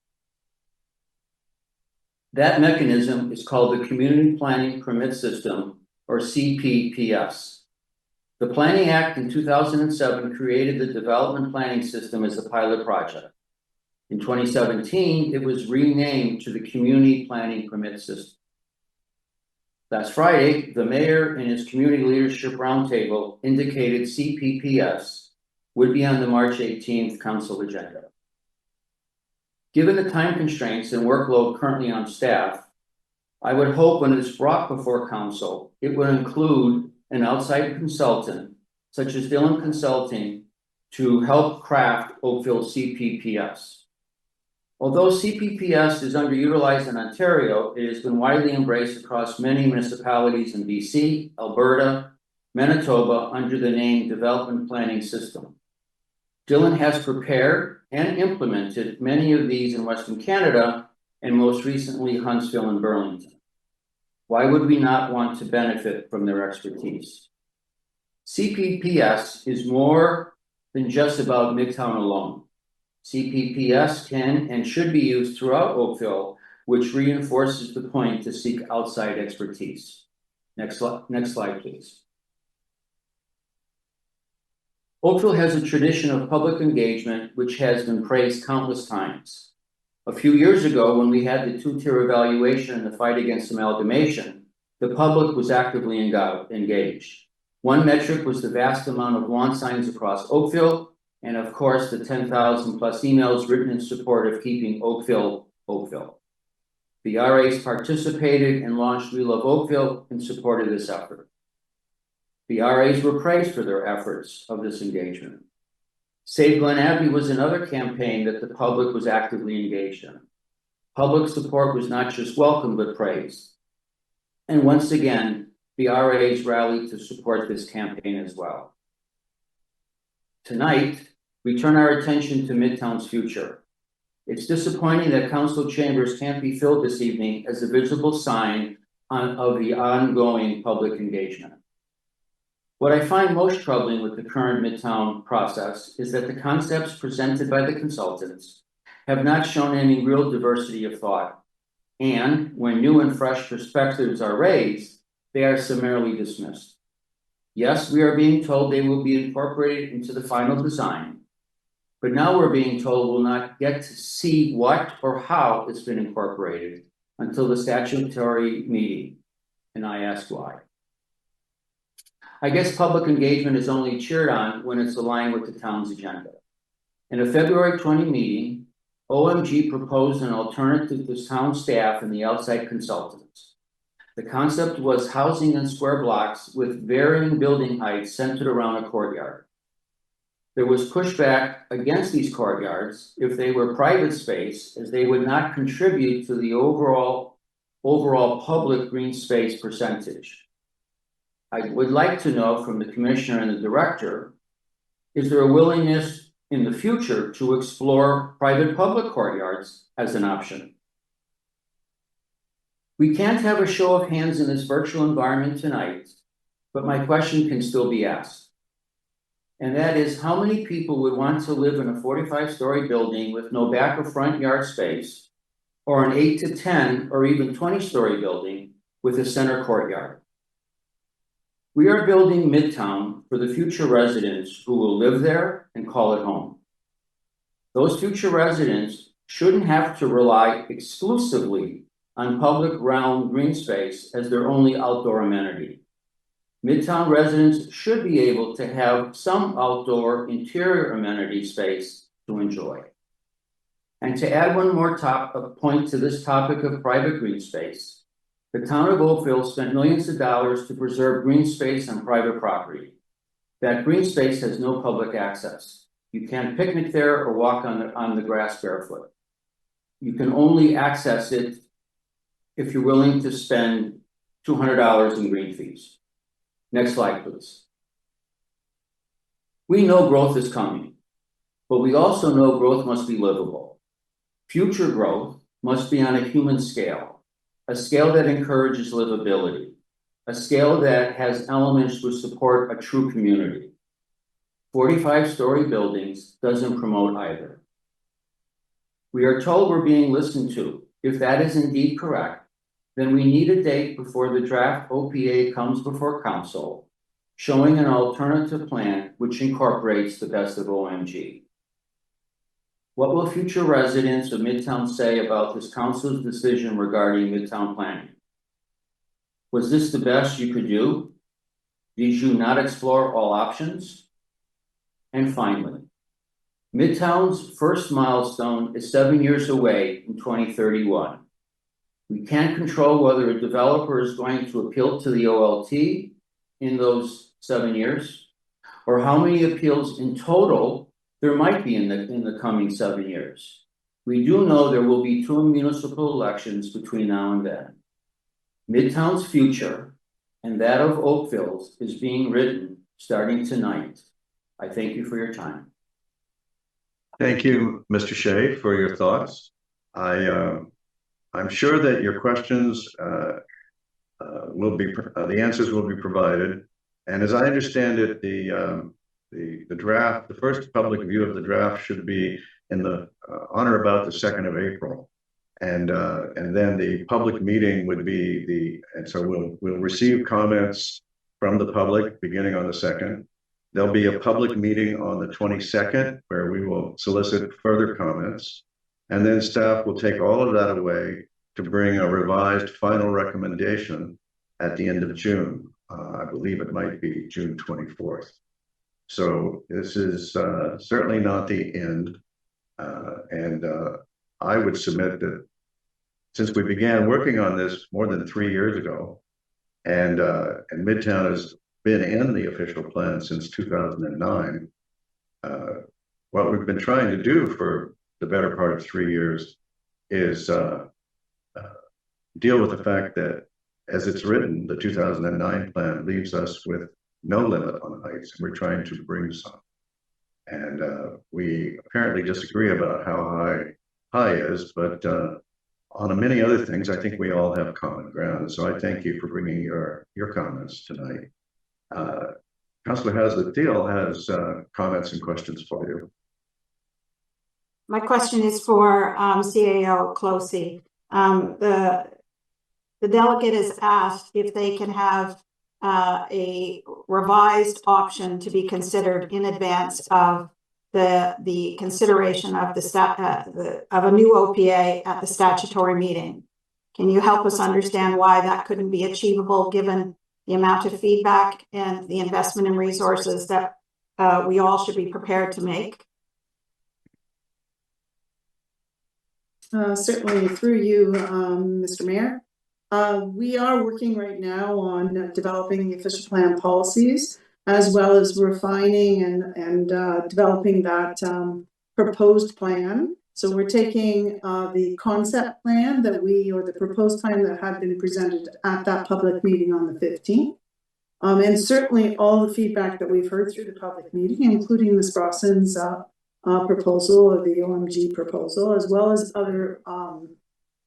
That mechanism is called the Community Planning Permit System, or CPPS. The Planning Act in 2007 created the Development Planning System as a pilot project. In 2017, it was renamed to the Community Planning Permit System. Last Friday, the mayor in his Community Leadership Roundtable indicated CPPS would be on the March 18th council agenda. Given the time constraints and workload currently on staff, I would hope when it's brought before council, it would include an outside consultant, such as Dillon Consulting, to help craft Oakville CPPS. Although CPPS is underutilized in Ontario, it has been widely embraced across many municipalities in BC, Alberta, Manitoba under the name Development Planning System. Dillon has prepared and implemented many of these in Western Canada and most recently Huntsville and Burlington. Why would we not want to benefit from their expertise? CPPS is more than just about Midtown alone. CPPS can and should be used throughout Oakville, which reinforces the point to seek outside expertise. Next slide, please. Oakville has a tradition of public engagement, which has been praised countless times. A few years ago, when we had the 2-tier evaluation in the fight against amalgamation, the public was actively engaged. One metric was the vast amount of lawn signs across Oakville, and of course, the 10,000 plus emails written in support of keeping Oakville, Oakville. The RAs participated and launched We Love Oakville in support of this effort. The RAs were praised for their efforts of this engagement. Save Glen Abbey was another campaign that the public was actively engaged in. Public support was not just welcome, but praised. And once again, the RAs rallied to support this campaign as well. Tonight, we turn our attention to Midtown's future. It's disappointing that council chambers can't be filled this evening as a visible sign of the ongoing public engagement. What I find most troubling with the current Midtown process is that the concepts presented by the consultants have not shown any real diversity of thought. And when new and fresh perspectives are raised, they are summarily dismissed. Yes, we are being told they will be incorporated into the final design, but now we're being told we'll not get to see what or how it's been incorporated until the statutory meeting, and I ask why. I guess public engagement is only cheered on when it's aligned with the town's agenda. In a February 20 meeting, OMG proposed an alternative to town staff and the outside consultants. The concept was housing in square blocks with varying building heights centered around a courtyard. There was pushback against these courtyards if they were private space, as they would not contribute to the overall public green space percentage. I would like to know from the commissioner and the director, is there a willingness in the future to explore private public courtyards as an option? We can't have a show of hands in this virtual environment tonight, but my question can still be asked. And that is, how many people would want to live in a 45-story building with no back or front yard space, or an 8 to 10 or even 20-story building with a center courtyard? We are building Midtown for the future residents who will live there and call it home. Those future residents shouldn't have to rely exclusively on public realm green space as their only outdoor amenity. Midtown residents should be able to have some outdoor interior amenity space to enjoy. And to add one more point to this topic of private green space, the town of Oakville spent millions of dollars to preserve green space on private property. That green space has no public access. You can't picnic there or walk on the grass barefoot. You can only access it if you're willing to spend $200 in green fees. Next slide, please. We know growth is coming, but we also know growth must be livable. Future growth must be on a human scale, a scale that encourages livability, a scale that has elements which support a true community. 45-story buildings doesn't promote either. We are told we're being listened to. If that is indeed correct, then we need a date before the draft OPA comes before council, showing an alternative plan which incorporates the best of OMG. What will future residents of Midtown say about this council's decision regarding Midtown planning? Was this the best you could do? Did you not explore all options? And finally, Midtown's first milestone is 7 years away in 2031. We can't control whether a developer is going to appeal to the OLT in those 7 years, or how many appeals in total there might be in the coming 7 years. We do know there will be 2 municipal elections between now and then. Midtown's future and that of Oakville's is being written starting tonight. I thank you for your time. Thank you, Mr. Shea, for your thoughts. I'm sure that your questions the answers will be provided. And as I understand it, the draft, the first public view of the draft should be in the on or about the 2nd of April. And then the public meeting would be and so we'll receive comments from the public beginning on the 2nd. There'll be a public meeting on the 22nd where we will solicit further comments. And then staff will take all of that away to bring a revised final recommendation at the end of June. I believe it might be June 24th. So this is certainly not the end. I would submit that since we began working on this more than 3 years ago, and Midtown has been in the official plan since 2009, what we've been trying to do for the better part of 3 years is deal with the fact that as it's written, the 2009 plan leaves us with no limit on heights. We're trying to bring some. And we apparently disagree about how high is, but on many other things, I think we all have common ground. So I thank you for bringing your comments tonight. Councilor Hazlitt-Thiel has comments and questions for you. My question is for CAO Closey. The delegate is asked if they can have a revised option to be considered in advance of the consideration of of a new OPA at the statutory meeting. Can you help us understand why that couldn't be achievable given the amount of feedback and the investment in resources that we all should be prepared to make? Certainly through you, Mr. Mayor. We are working right now on developing the official plan policies, as well as refining and developing that proposed plan. So we're taking the concept plan that or the proposed plan that had been presented at that public meeting on the 15th. And certainly all the feedback that we've heard through the public meeting, including Ms. Brossen's proposal or the OMG proposal, as well as other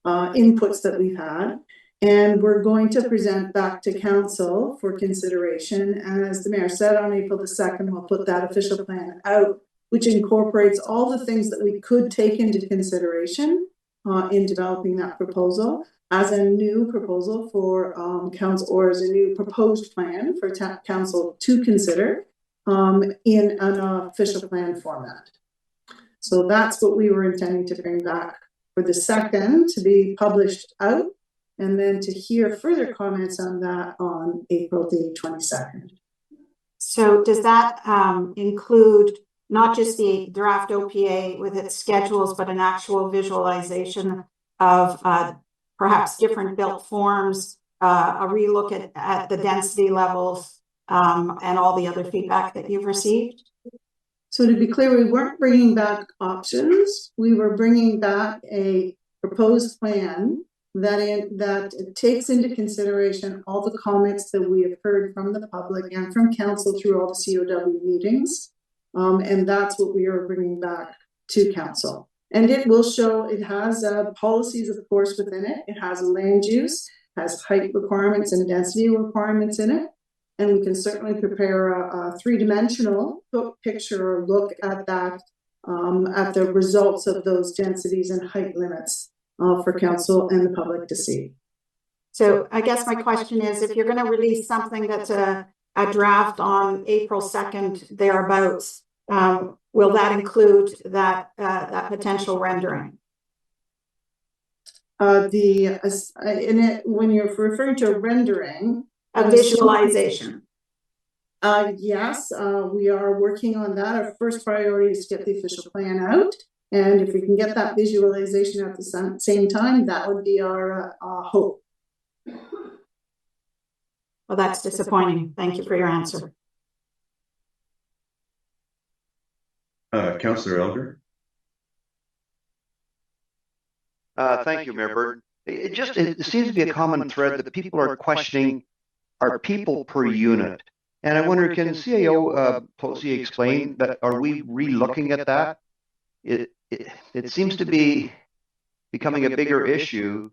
inputs that we've had. And we're going to present back to council for consideration. And as the mayor said, on April the 2nd, we'll put that official plan out, which incorporates all the things that we could take into consideration in developing that proposal as a new proposal for council, or as a new proposed plan for council to consider in an official plan format. So that's what we were intending to bring back for the 2nd to be published out, and then to hear further comments on that on April the 22nd. So does that include not just the draft OPA with its schedules, but an actual visualization of perhaps different built forms, a relook at the density levels, and all the other feedback that you've received? So to be clear, we weren't bringing back options. We were bringing back a proposed plan that takes into consideration all the comments that we have heard from the public and from council through all the COW meetings. And that's what we are bringing back to council. And it will show, it has policies, of course, within it. It has land use, has height requirements and density requirements in it. And we can certainly prepare a three-dimensional picture or look at that, at the results of those densities and height limits for council and the public to see. So I guess my question is, if you're going to release something that's a draft on April 2nd, thereabouts, will that include that potential rendering? When you're referring to a rendering, a visualization. Yes, we are working on that. Our first priority is to get the official plan out. And if we can get that visualization at the same time, that would be our hope. Well, that's disappointing. Thank you for your answer. Councillor Elder. Thank you, Mayor Burton. It seems to be a common thread that people are questioning our people per unit. And I wonder, can CAO Posey explain that? Are we re-looking at that? It seems to be becoming a bigger issue.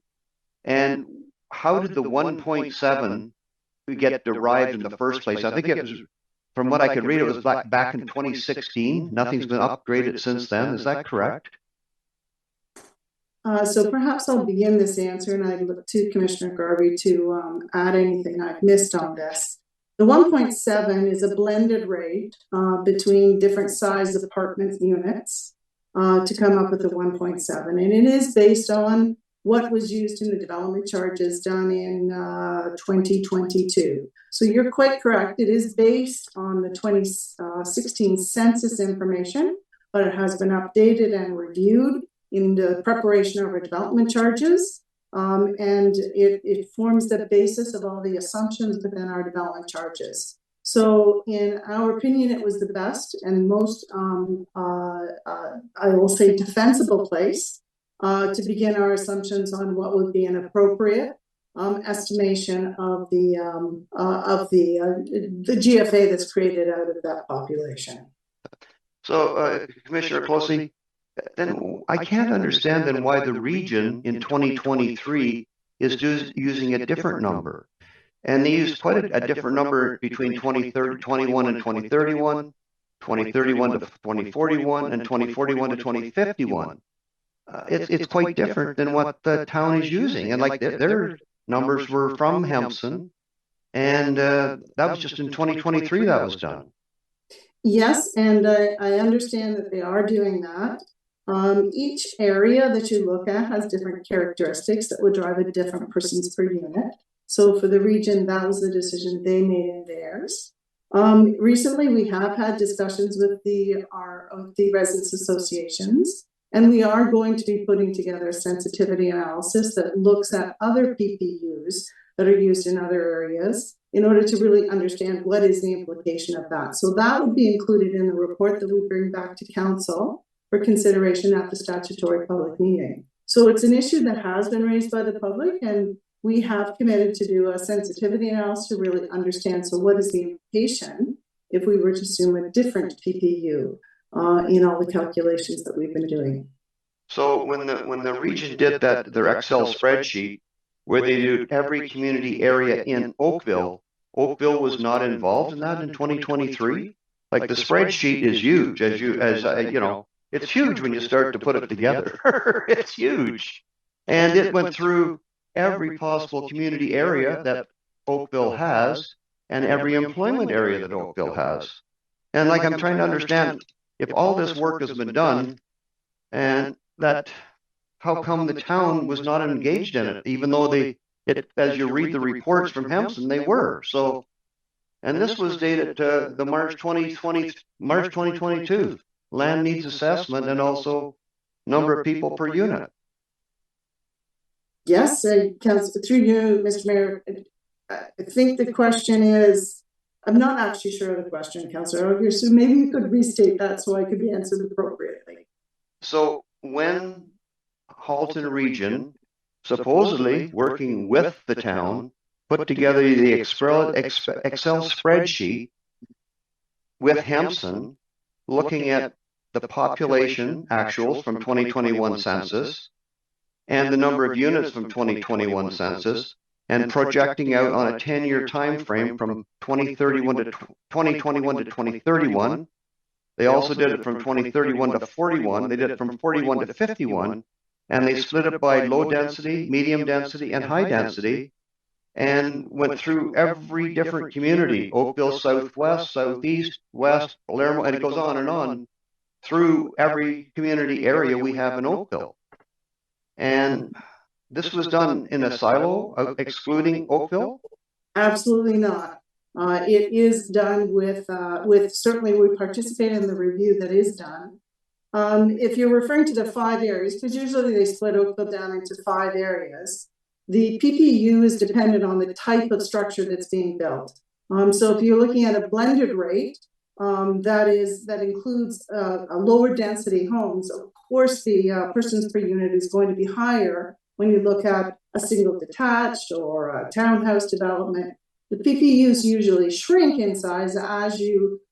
And how did the 1.7 get derived in the first place? I think it was, from what I could read, it was back in 2016. Nothing's been upgraded since then. Is that correct? So perhaps I'll begin this answer, and I'd look to Commissioner Garvey to add anything I've missed on this. The 1.7 is a blended rate between different size apartment units to come up with the 1.7. And it is based on what was used in the development charges done in 2022. So you're quite correct. It is based on the 2016 census information, but it has been updated and reviewed in the preparation of our development charges. And it forms the basis of all the assumptions within our development charges. So in our opinion, it was the best and most, I will say, defensible place to begin our assumptions on what would be an appropriate estimation of the GFA that's created out of that population. So, Commissioner Posey, then I can't understand then why the region in 2023 is using a different number. And they used quite a different number between 2021 and 2031, 2031 to 2041, and 2041 to 2051. It's quite different than what the town is using. And like their numbers were from Hempson, and that was just in 2023 that was done. Yes, and I understand that they are doing that. Each area that you look at has different characteristics that would drive a different persons per unit. So for the region, that was the decision they made in theirs. Recently, we have had discussions with the residents associations, and we are going to be putting together a sensitivity analysis that looks at other PPUs that are used in other areas in order to really understand what is the implication of that. So that would be included in the report that we bring back to council for consideration at the statutory public meeting. So it's an issue that has been raised by the public, and we have committed to do a sensitivity analysis to really understand, so what is the implication if we were to assume a different PPU in all the calculations that we've been doing. So when the region did that, their Excel spreadsheet, where they do every community area in Oakville. Oakville was not involved in that in 2023. Like the spreadsheet is huge, it's huge when you start to put it together. It's huge. And it went through every possible community area that Oakville has and every employment area that Oakville has. And like, I'm trying to understand, if all this work has been done, and that, how come the town was not engaged in it, even though as you read the reports from Hampson, they were. So, and this was dated the March 2022, land needs assessment and also number of people per unit. Yes, Council, through you, Mr. Mayor, I think the question is, I'm not actually sure of the question, Councillor Auger, so maybe you could restate that so I could be answered appropriately. So when Halton Region, supposedly working with the town, put together the Excel spreadsheet with Hampson, looking at the population actuals from 2021 census and the number of units from 2021 census, and projecting out on a 10-year time frame from 2021 to 2031. They also did it from 2031 to 41. They did it from 41 to 51, and they split it by low density, medium density, and high density, and went through every different community: Oakville, Southwest, Southeast, West, Palermo, and it goes on through every community area we have in Oakville. And this was done in a silo, excluding Oakville? Absolutely not. It is done with certainly we participate in the review that is done. If you're referring to the 5 areas, because usually they split Oakville down into 5 areas, the PPU is dependent on the type of structure that's being built. So if you're looking at a blended rate, that includes a lower density homes, of course the persons per unit is going to be higher when you look at a single detached or a townhouse development. The PPUs usually shrink in size as you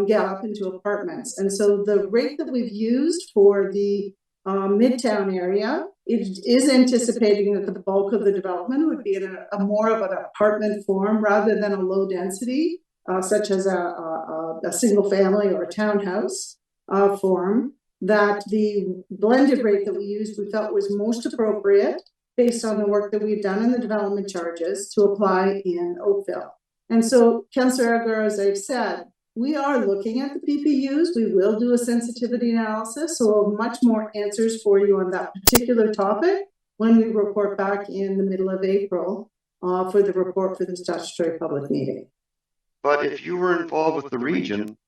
get up into apartments. And so the rate that we've used for the Midtown area, it is anticipating that the bulk of the development would be in a more of an apartment form rather than a low density, such as a single family or a townhouse form. That the blended rate that we used, we felt was most appropriate based on the work that we've done in the development charges to apply in Oakville. And so, Councillor Auger, as I've said, we are looking at the PPUs. We will do a sensitivity analysis, so we'll have much more answers for you on that particular topic when we report back in the middle of April for the report for the statutory public meeting. But if you were involved with the region,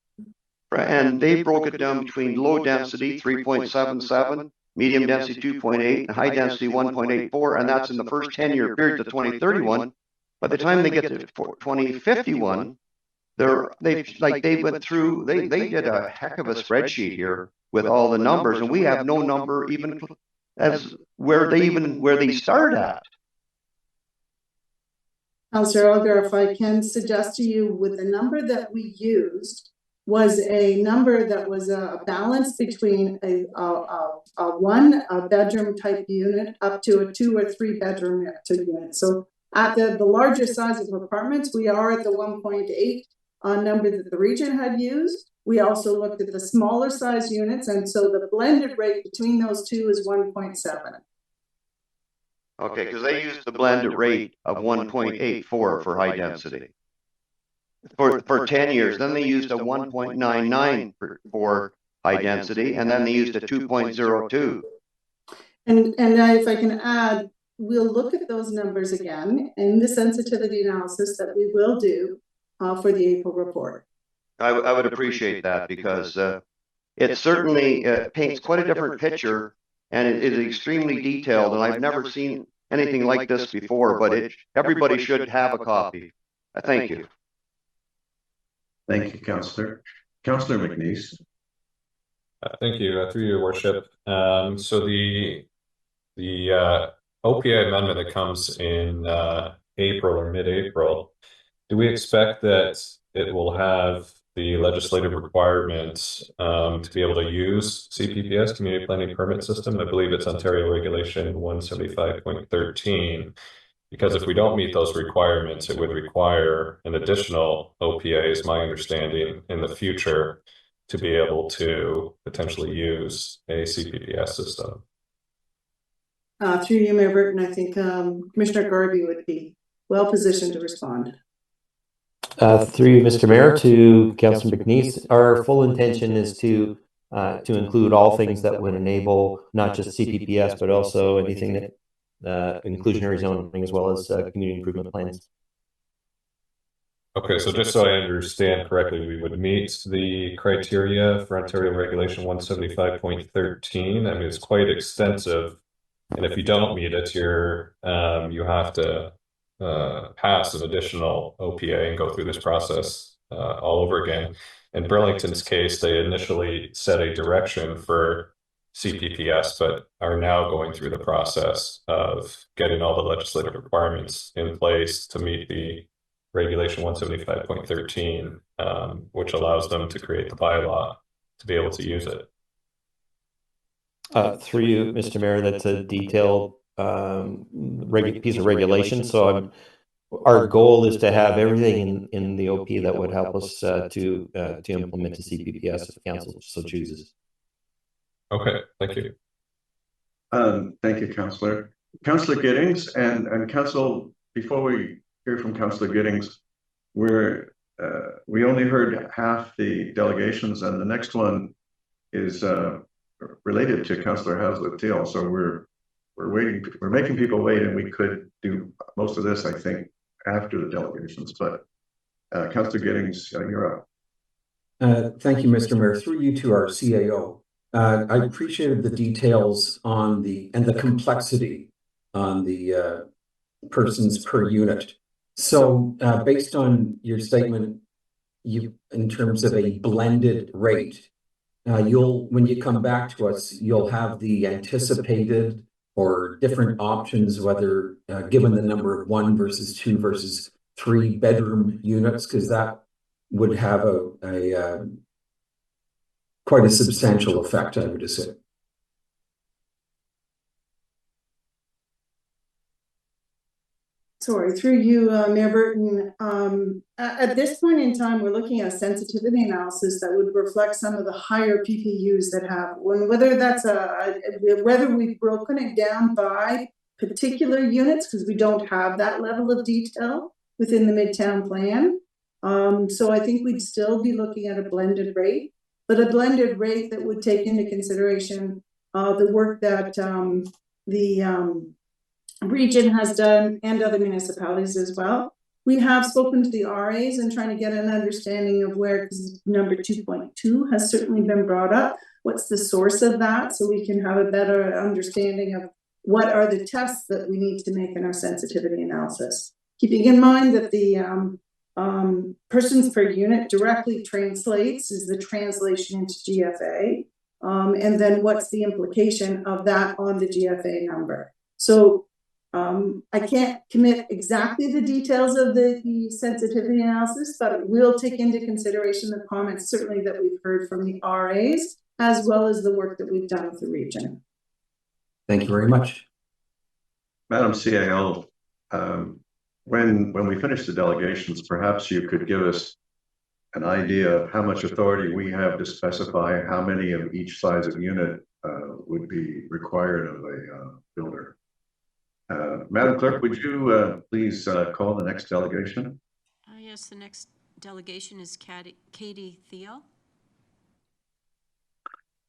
and they broke it down between low density 3.77, medium density 2.8, and high density 1.84, and that's in the first 10-year period to 2031. By the time they get to 2051, they went through, they did a heck of a spreadsheet here with all the numbers, and we have no number even as where they start at. Councillor Auger, if I can suggest to you, with the number that we used was a number that was a balance between a one bedroom type unit up to a 2 or 3 bedroom unit. So at the larger size of apartments, we are at the 1.8 number that the region had used. We also looked at the smaller size units, and so the blended rate between those two is 1.7. Okay, because they used the blended rate of 1.84 for high density for 10 years. Then they used a 1.99 for high density, and then they used a 2.02. And if I can add, we'll look at those numbers again in the sensitivity analysis that we will do for the April report. I would appreciate that, because it certainly paints quite a different picture, and it is extremely detailed, and I've never seen anything like this before, but everybody should have a copy. Thank you. Thank you, Councillor. Councillor McNeice. Thank you, through your worship. So the OPA amendment that comes in April or mid-April, do we expect that it will have the legislative requirements to be able to use CPPS, Community Planning Permit System? I believe it's Ontario Regulation 175.13. Because if we don't meet those requirements, it would require an additional OPA, is my understanding, in the future to be able to potentially use a CPPS system. Through you, Mayor Burton, I think Commissioner Garvey would be well positioned to respond. Through you, Mr. Mayor, to Councilor McNeese, our full intention is to include all things that would enable not just CPPS, but also anything that inclusionary zoning, as well as community improvement plans. Okay, so just so I understand correctly, we would meet the criteria for Ontario Regulation 175.13. I mean, it's quite extensive. And if you don't meet it, you have to pass an additional OPA and go through this process all over again. In Burlington's case, they initially set a direction for CPPS, but are now going through the process of getting all the legislative requirements in place to meet the Regulation 175.13, which allows them to create the bylaw to be able to use it. Through you, Mr. Mayor, that's a detailed piece of regulation. So our goal is to have everything in the OP that would help us to implement the CPPS if council so chooses. Okay, thank you. Thank you, Councillor. Councillor Giddings and Council, before we hear from Councillor Giddings, we only heard half the delegations, and the next one is related to Councillor Hazlitt-Thiel. So we're making people wait, and we could do most of this, I think, after the delegations. But Councillor Giddings, you're up. Thank you, Mr. Mayor. Through you to our CAO. I appreciated the details on the complexity on the persons per unit. So based on your statement, in terms of a blended rate, when you come back to us, you'll have the anticipated or different options, whether given the number of 1 versus 2 versus 3 bedroom units, because that would have a quite a substantial effect, I would assume. Sorry, through you, Mayor Burton. At this point in time, we're looking at a sensitivity analysis that would reflect some of the higher PPUs that have, whether we've broken it down by particular units, because we don't have that level of detail within the Midtown plan. So I think we'd still be looking at a blended rate, but a blended rate that would take into consideration the work that the region has done and other municipalities as well. We have spoken to the RAs and trying to get an understanding of where, because number 2.2 has certainly been brought up. What's the source of that, so we can have a better understanding of what are the tests that we need to make in our sensitivity analysis. Keeping in mind that the persons per unit directly translates is the translation into GFA, and then what's the implication of that on the GFA number. So I can't commit exactly the details of the sensitivity analysis, but it will take into consideration the comments certainly that we've heard from the RAs, as well as the work that we've done with the region. Thank you very much. Madam CAO, when we finish the delegations, perhaps you could give us an idea of how much authority we have to specify how many of each size of unit would be required of a builder. Madam Clerk, would you please call the next delegation? Yes, the next delegation is Katie Thiel.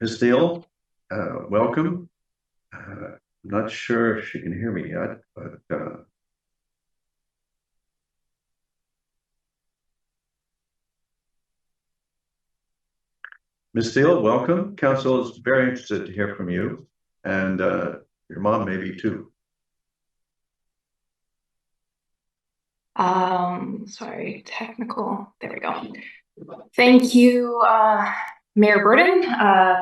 Ms. Thiel, welcome. I'm not sure if she can hear me yet, but Ms. Thiel, welcome. Council is very interested to hear from you, and your mom maybe too. Sorry, technical. There we go. Thank you, Mayor Burton,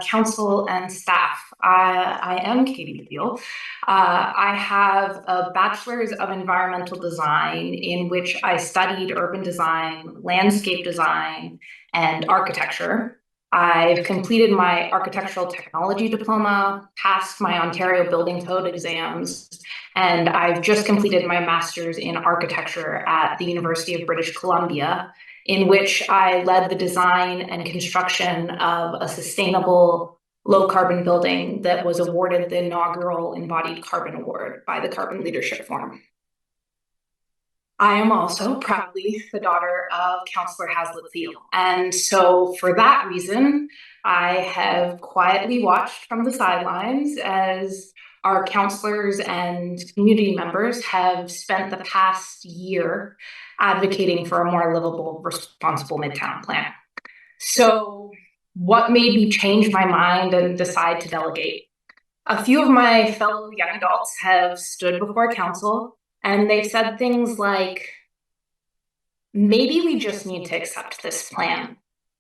council and staff. I am Katie Thiel. I have a bachelor's of environmental design in which I studied urban design, landscape design, and architecture. I've completed my architectural technology diploma, passed my Ontario Building Code exams, and I've just completed my master's in architecture at the University of British Columbia, in which I led the design and construction of a sustainable low carbon building that was awarded the inaugural Embodied Carbon Award by the Carbon Leadership Forum. I am also proudly the daughter of Councillor Hazlitt Thiel. And so for that reason, I have quietly watched from the sidelines as our councillors and community members have spent the past year advocating for a more livable, responsible Midtown plan. So what made me change my mind and decide to delegate? A few of my fellow young adults have stood before council and they've said things like, maybe we just need to accept this plan.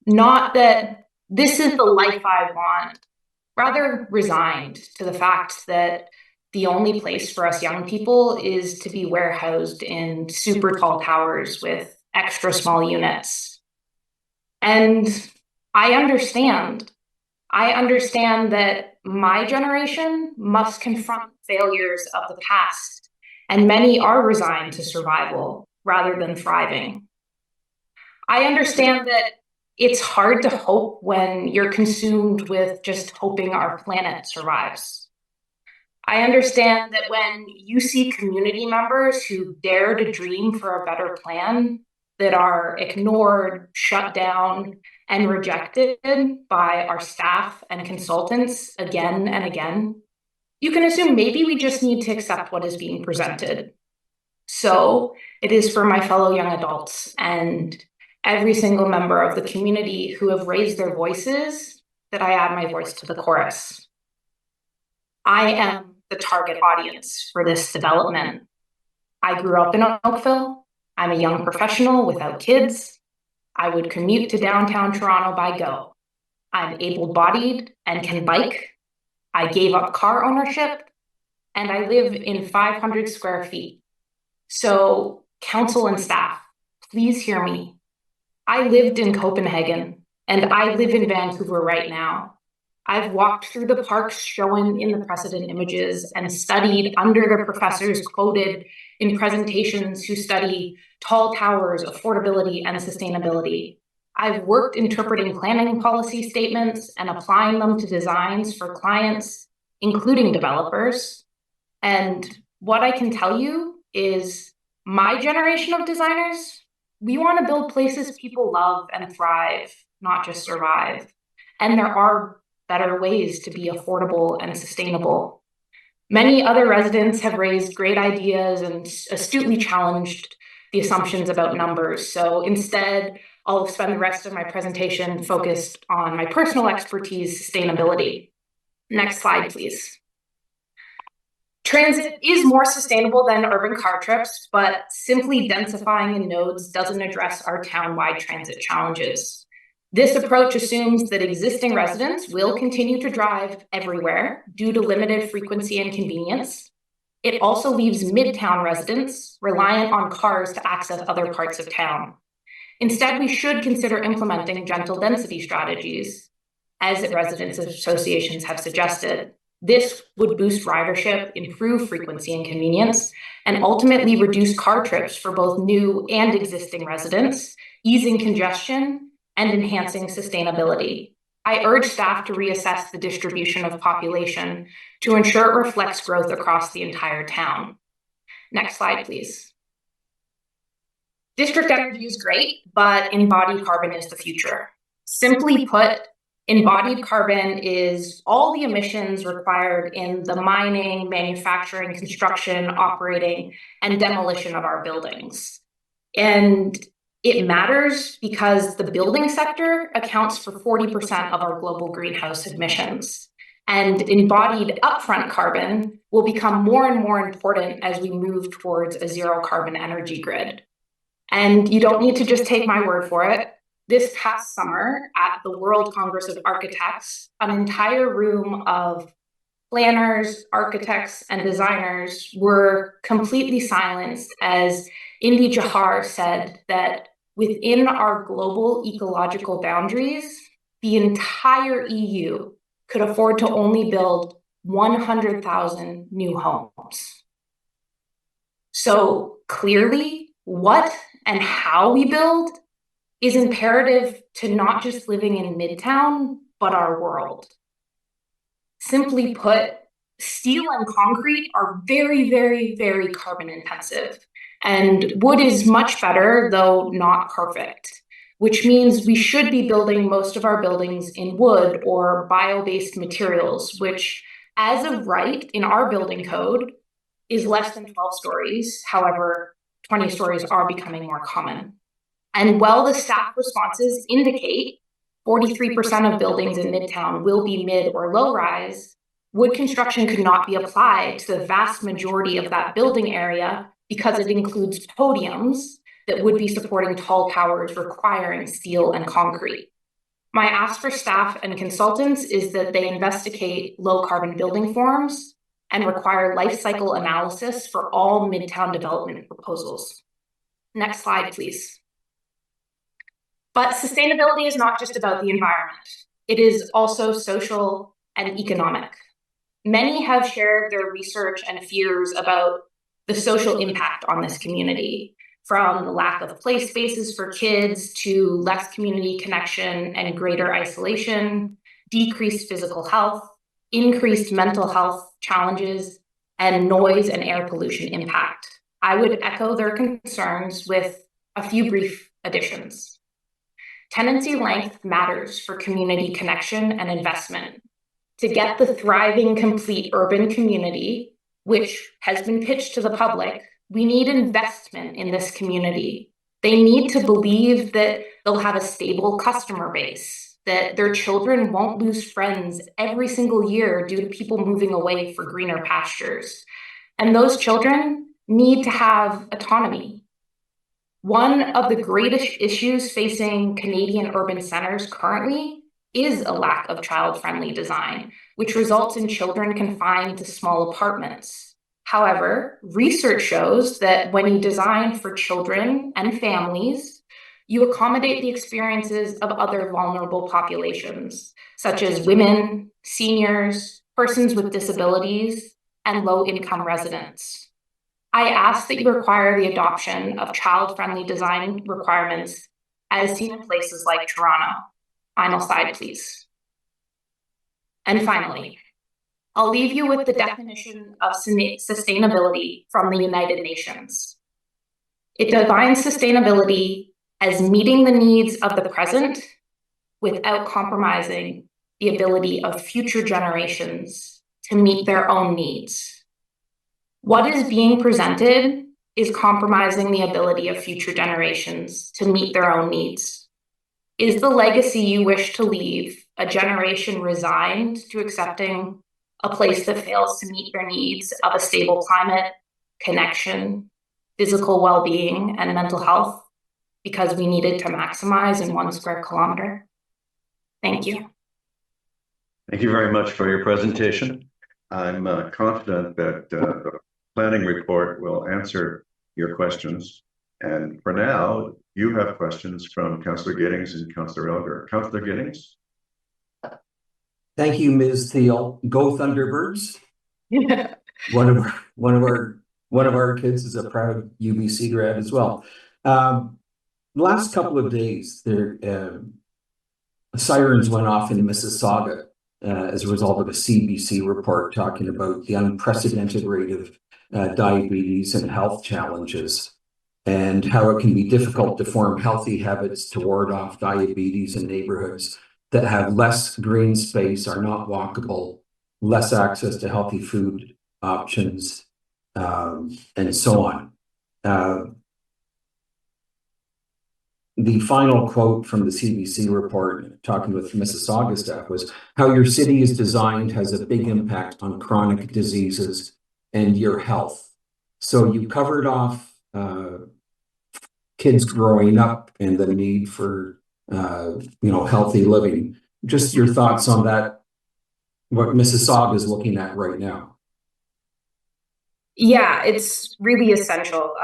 Not that this is the life I want, rather resigned to the fact that the only place for us young people is to be warehoused in super tall towers with extra small units. And I understand that my generation must confront failures of the past, and many are resigned to survival rather than thriving. I understand that it's hard to hope when you're consumed with just hoping our planet survives. I understand that when you see community members who dare to dream for a better plan that are ignored, shut down, and rejected by our staff and consultants again and again, you can assume maybe we just need to accept what is being presented. So it is for my fellow young adults and every single member of the community who have raised their voices that I add my voice to the chorus. I am the target audience for this development. I grew up in Oakville. I'm a young professional without kids. I would commute to downtown Toronto by GO. I'm able-bodied and can bike. I gave up car ownership, and I live in 500 square feet. So, council and staff, please hear me. I lived in Copenhagen, and I live in Vancouver right now. I've walked through the parks shown in the precedent images and studied under the professors quoted in presentations who study tall towers, affordability, and sustainability. I've worked interpreting planning policy statements and applying them to designs for clients, including developers. And what I can tell you is my generation of designers, we want to build places people love and thrive, not just survive. And there are better ways to be affordable and sustainable. Many other residents have raised great ideas and astutely challenged the assumptions about numbers. So instead, I'll spend the rest of my presentation focused on my personal expertise, sustainability. Next slide, please. Transit is more sustainable than urban car trips, but simply densifying in nodes doesn't address our town-wide transit challenges. This approach assumes that existing residents will continue to drive everywhere due to limited frequency and convenience. It also leaves Midtown residents reliant on cars to access other parts of town. Instead, we should consider implementing gentle density strategies, as residents associations have suggested. This would boost ridership, improve frequency and convenience, and ultimately reduce car trips for both new and existing residents, easing congestion and enhancing sustainability. I urge staff to reassess the distribution of population to ensure it reflects growth across the entire town. Next slide, please. District energy is great, but embodied carbon is the future. Simply put, embodied carbon is all the emissions required in the mining, manufacturing, construction, operating, and demolition of our buildings. And it matters because the building sector accounts for 40% of our global greenhouse emissions. And embodied upfront carbon will become more and more important as we move towards a zero carbon energy grid. And you don't need to just take my word for it. This past summer at the World Congress of Architects, an entire room of planners, architects, and designers were completely silenced as Indy Jahar said that within our global ecological boundaries, the entire EU could afford to only build 100,000 new homes. So clearly, what and how we build is imperative to not just living in Midtown, but our world. Simply put, steel and concrete are very, very, very carbon intensive, and wood is much better, though not perfect, which means we should be building most of our buildings in wood or bio-based materials, which, as of right in our building code, is less than 12 stories. However, 20 stories are becoming more common. And while the staff responses indicate 43% of buildings in Midtown will be mid or low rise, wood construction could not be applied to the vast majority of that building area because it includes podiums that would be supporting tall towers requiring steel and concrete. My ask for staff and consultants is that they investigate low carbon building forms and require life cycle analysis for all Midtown development proposals. Next slide, please. But sustainability is not just about the environment. It is also social and economic. Many have shared their research and fears about the social impact on this community, from the lack of play spaces for kids to less community connection and greater isolation, decreased physical health, increased mental health challenges, and noise and air pollution impact. I would echo their concerns with a few brief additions. Tenancy length matters for community connection and investment. To get the thriving, complete urban community, which has been pitched to the public, we need investment in this community. They need to believe that they'll have a stable customer base, that their children won't lose friends every single year due to people moving away for greener pastures. And those children need to have autonomy. One of the greatest issues facing Canadian urban centers currently is a lack of child-friendly design, which results in children confined to small apartments. However, research shows that when you design for children and families, you accommodate the experiences of other vulnerable populations, such as women, seniors, persons with disabilities, and low-income residents. I ask that you require the adoption of child-friendly design requirements as seen in places like Toronto. Final slide, please. And finally, I'll leave you with the definition of sustainability from the United Nations. It defines sustainability as meeting the needs of the present without compromising the ability of future generations to meet their own needs. What is being presented is compromising the ability of future generations to meet their own needs. Is the legacy you wish to leave a generation resigned to accepting a place that fails to meet their needs of a stable climate, connection, physical well-being, and mental health because we needed to maximize in 1 square kilometer? Thank you. Thank you very much for your presentation. I'm confident that the planning report will answer your questions. And for now, you have questions from Councillor Giddings and Councillor Elgar. Councillor Giddings? Thank you, Ms. Thiel. Go Thunderbirds. One of our kids is a proud UBC grad as well. Last couple of days, sirens went off in Mississauga as a result of a CBC report talking about the unprecedented rate of diabetes and health challenges, and how it can be difficult to form healthy habits to ward off diabetes in neighborhoods that have less green space, are not walkable, less access to healthy food options, and so on. The final quote from the CBC report, talking with Mississauga staff, was how your city is designed has a big impact on chronic diseases and your health. So you covered off kids growing up and the need for healthy living. Just your thoughts on that, what Mississauga is looking at right now. Yeah, it's really essential.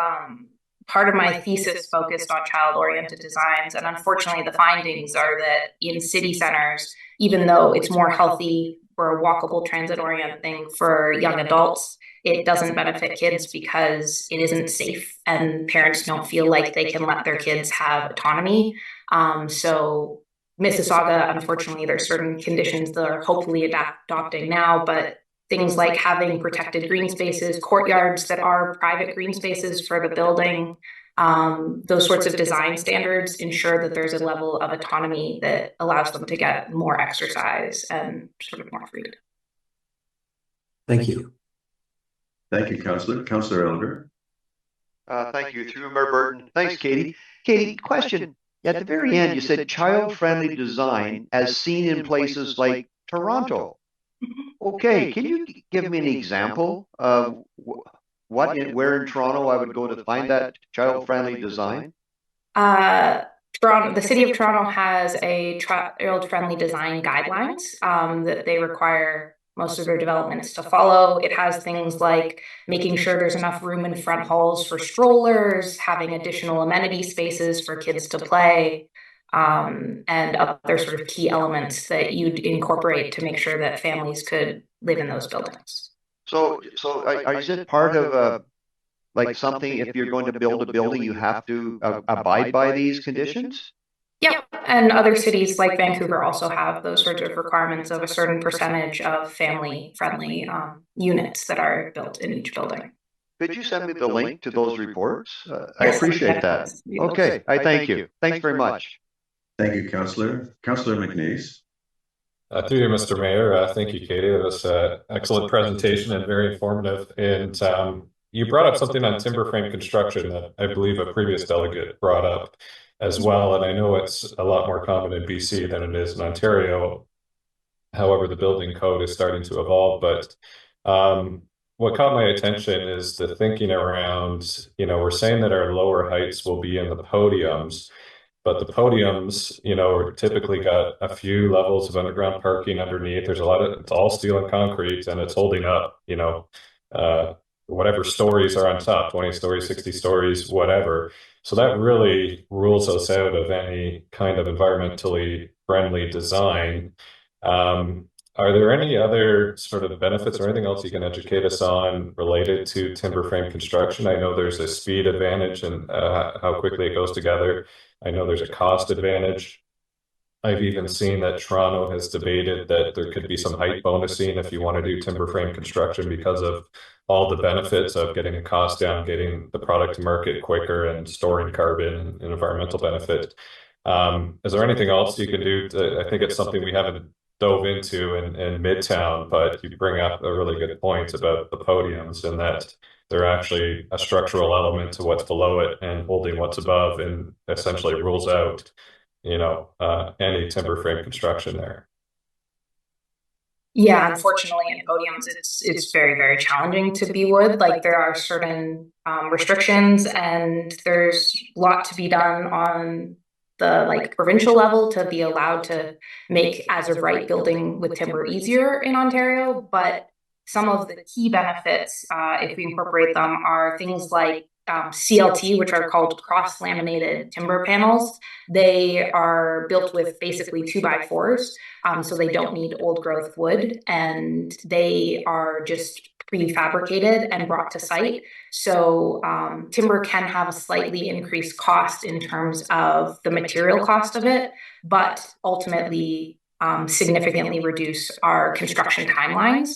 part of my thesis focused on child-oriented designs, and unfortunately the findings are that in city centers, even though it's more healthy for a walkable transit-oriented thing for young adults, it doesn't benefit kids because it isn't safe and parents don't feel like they can let their kids have autonomy. So Mississauga, unfortunately, there's certain conditions that are hopefully adopting now, but things like having protected green spaces, courtyards that are private green spaces for the building, those sorts of design standards ensure that there's a level of autonomy that allows them to get more exercise and sort of more freedom. Thank you. Thank you, Councillor. Councillor Elder. Thank you, through Mayor Burton. Thanks, Katie. Katie, question. At the very end, you said child-friendly design as seen in places like Toronto. Okay, can you give me an example of where in Toronto I would go to find that child-friendly design? Toronto, the city of Toronto has a child-friendly design guidelines that they require most of their developments to follow. It has things like making sure there's enough room in front halls for strollers, having additional amenity spaces for kids to play, and other sort of key elements that you'd incorporate to make sure that families could live in those buildings. So is it part of like something, if you're going to build a building, you have to abide by these conditions? Yep, and other cities like Vancouver also have those sorts of requirements of a certain percentage of family-friendly units that are built in each building. Could you send me the link to those reports? I Yes, appreciate that. Okay, I thank you. Thanks very much. Thank you, Councillor. Councillor McNeese. Through you, Mr. Mayor. Thank you, Katie. It was an excellent presentation and very informative. And you brought up something on timber frame construction that I believe a previous delegate brought up as well. And I know it's a lot more common in BC than it is in Ontario. However, the building code is starting to evolve. But what caught my attention is the thinking around, we're saying that our lower heights will be in the podiums, but the podiums, typically got a few levels of underground parking underneath. There's it's all steel and concrete, and it's holding up, whatever stories are on top, 20 stories, 60 stories, whatever. So that really rules us out of any kind of environmentally friendly design. Are there any other sort of benefits or anything else you can educate us on related to timber frame construction? I know there's a speed advantage and how quickly it goes together. I know there's a cost advantage. I've even seen that Toronto has debated that there could be some height bonusing if you want to do timber frame construction because of all the benefits of getting the cost down, getting the product to market quicker, and storing carbon and environmental benefit. Is there anything else you can do? I think it's something we haven't dove into in Midtown, but you bring up a really good point about the podiums and that they're actually a structural element to what's below it and holding what's above, and essentially rules out, any timber frame construction there. Yeah, unfortunately, in podiums, it's very, very challenging to be wood. Like there are certain restrictions, and there's a lot to be done on the provincial level to be allowed to make as of right building with timber easier in Ontario. But some of the key benefits, if we incorporate them, are things like CLT, which are called cross-laminated timber panels. They are built with basically 2x4s, so they don't need old growth wood, and they are just prefabricated and brought to site. So timber can have a slightly increased cost in terms of the material cost of it, but ultimately significantly reduce our construction timelines,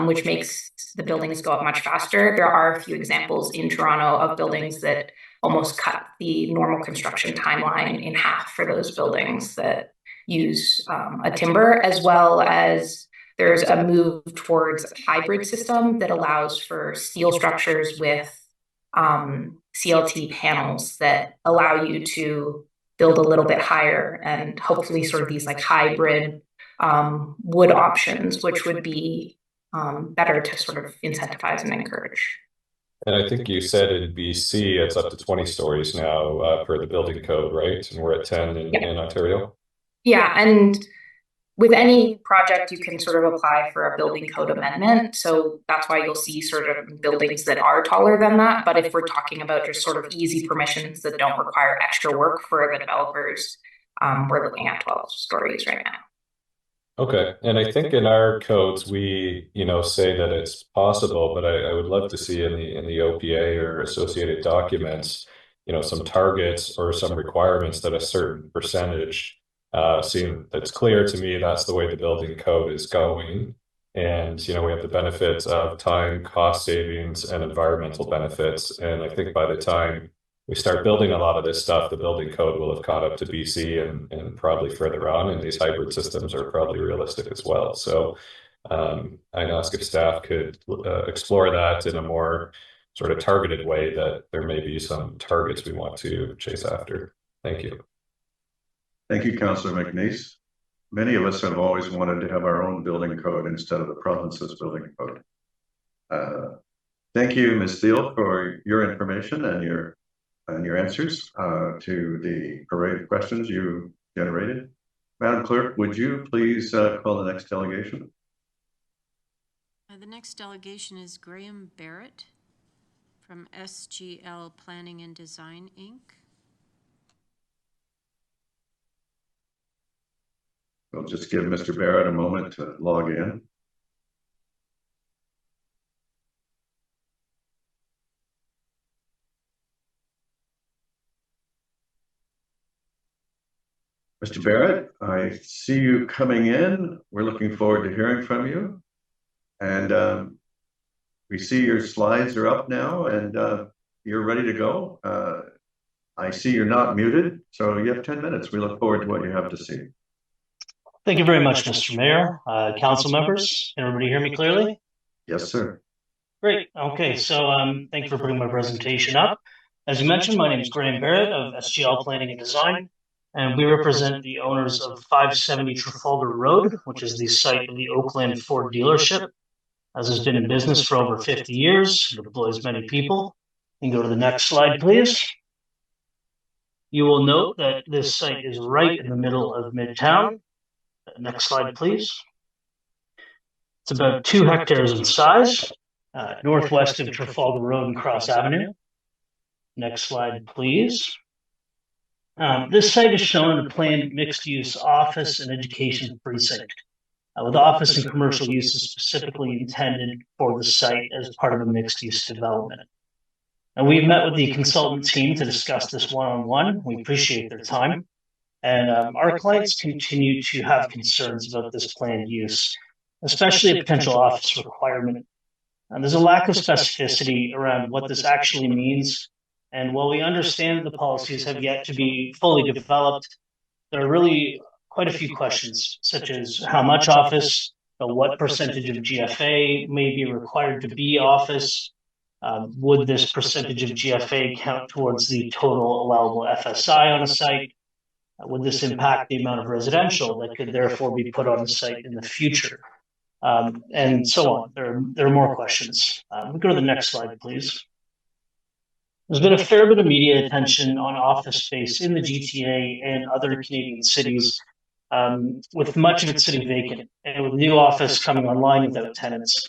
which makes the buildings go up much faster. There are a few examples in Toronto of buildings that almost cut the normal construction timeline in half for those buildings that use a timber, as well as there's a move towards a hybrid system that allows for steel structures with CLT panels that allow you to build a little bit higher, and hopefully sort of these like hybrid wood options, which would be better to sort of incentivize and encourage. And I think you said in BC it's up to 20 stories now per the building code, right? And we're at 10 in Ontario. Yeah, and with any project, you can sort of apply for a building code amendment. So that's why you'll see sort of buildings that are taller than that. But if we're talking about just sort of easy permissions that don't require extra work for the developers, we're looking at 12 stories right now. Okay, and I think in our codes we, say that it's possible, but I would love to see in the OPA or associated documents, some targets or some requirements that a certain percentage that's clear to me that's the way the building code is going. And we have the benefits of time, cost savings, and environmental benefits. And I think by the time we start building a lot of this stuff, the building code will have caught up to BC and probably further on, and these hybrid systems are probably realistic as well. So I'd ask if staff could explore that in a more sort of targeted way, that there may be some targets we want to chase after. Thank you. Thank you, Councillor McNeice. Many of us have always wanted to have our own building code instead of the province's building code. Thank you, Ms. Thiel, for your information and your answers to the array of questions you generated. Madam Clerk, would you please call the next delegation? The next delegation is Graham Barrett from SGL Planning and Design, Inc. We'll just give Mr. Barrett a moment to log in. Mr. Barrett, I see you coming in. We're looking forward to hearing from you. And we see your slides are up now and you're ready to go. I see you're not muted, so you have 10 minutes. We look forward to what you have to see. Thank you very much, Mr. Mayor, council members. Can everybody hear me clearly? Yes, sir. Great. Okay, so thank you for putting my presentation up. As you mentioned, my name is Graham Barrett of SGL Planning and Design, and we represent the owners of 570 Trafalgar Road, which is the site of the Oakland Ford dealership. As has been in business for over 50 years, it employs many people. You can go to the next slide, please. You will note that this site is right in the middle of Midtown. Next slide, please. It's about 2 hectares in size, northwest of Trafalgar Road and Cross Avenue. Next slide, please. This site is shown in a planned mixed-use office and education precinct, with office and commercial uses specifically intended for the site as part of a mixed-use development. And we've met with the consultant team to discuss this one-on-one. We appreciate their time. And our clients continue to have concerns about this planned use, especially a potential office requirement. And there's a lack of specificity around what this actually means. And while we understand that the policies have yet to be fully developed, there are really quite a few questions, such as how much office, what percentage of GFA may be required to be office, would this percentage of GFA count towards the total allowable FSI on a site? Would this impact the amount of residential that could therefore be put on the site in the future? And so on. There are more questions. We go to the next slide, please. There's been a fair bit of media attention on office space in the GTA and other Canadian cities, with much of it sitting vacant, and with new office coming online without tenants.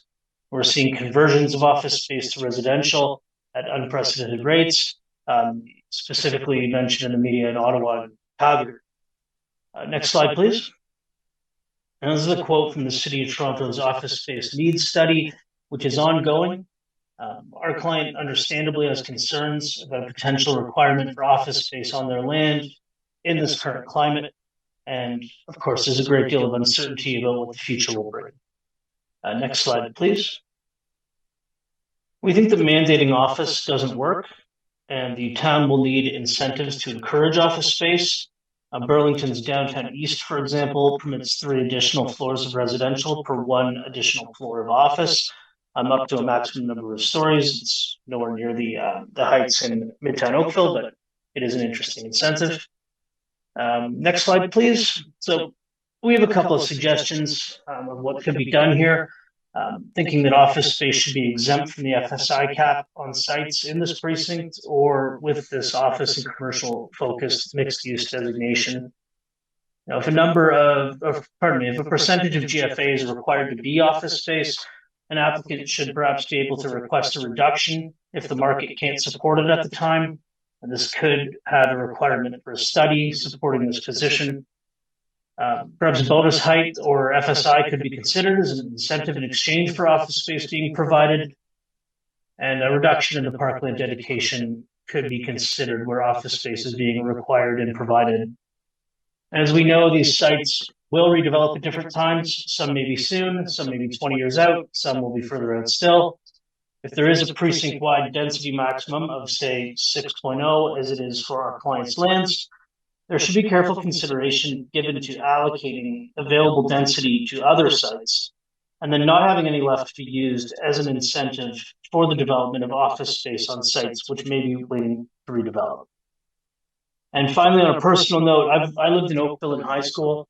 We're seeing conversions of office space to residential at unprecedented rates, specifically mentioned in the media in Ottawa and Calgary. Next slide, please. And this is a quote from the City of Toronto's office space needs study, which is ongoing. Our client understandably has concerns about a potential requirement for office space on their land in this current climate. And of course, there's a great deal of uncertainty about what the future will bring. Next slide, please. We think that mandating office doesn't work, and the town will need incentives to encourage office space. Burlington's downtown east, for example, permits 3 additional floors of residential per 1 additional floor of office, up to a maximum number of stories. It's nowhere near the heights in Midtown Oakville, but it is an interesting incentive. Next slide, please. So we have a couple of suggestions of what could be done here. Thinking that office space should be exempt from the FSI cap on sites in this precinct, or with this office and commercial focused mixed use designation. Now, if if a percentage of GFA is required to be office space, an applicant should perhaps be able to request a reduction if the market can't support it at the time. And this could have a requirement for a study supporting this position. Perhaps bonus height or FSI could be considered as an incentive in exchange for office space being provided. And a reduction in the parkland dedication could be considered where office space is being required and provided. As we know, these sites will redevelop at different times. Some may be soon, some may be 20 years out, some will be further out still. If there is a precinct-wide density maximum of, say, 6.0, as it is for our clients' lands, there should be careful consideration given to allocating available density to other sites, and then not having any left to be used as an incentive for the development of office space on sites which may be waiting to redevelop. And finally, on a personal note, I lived in Oakville in high school,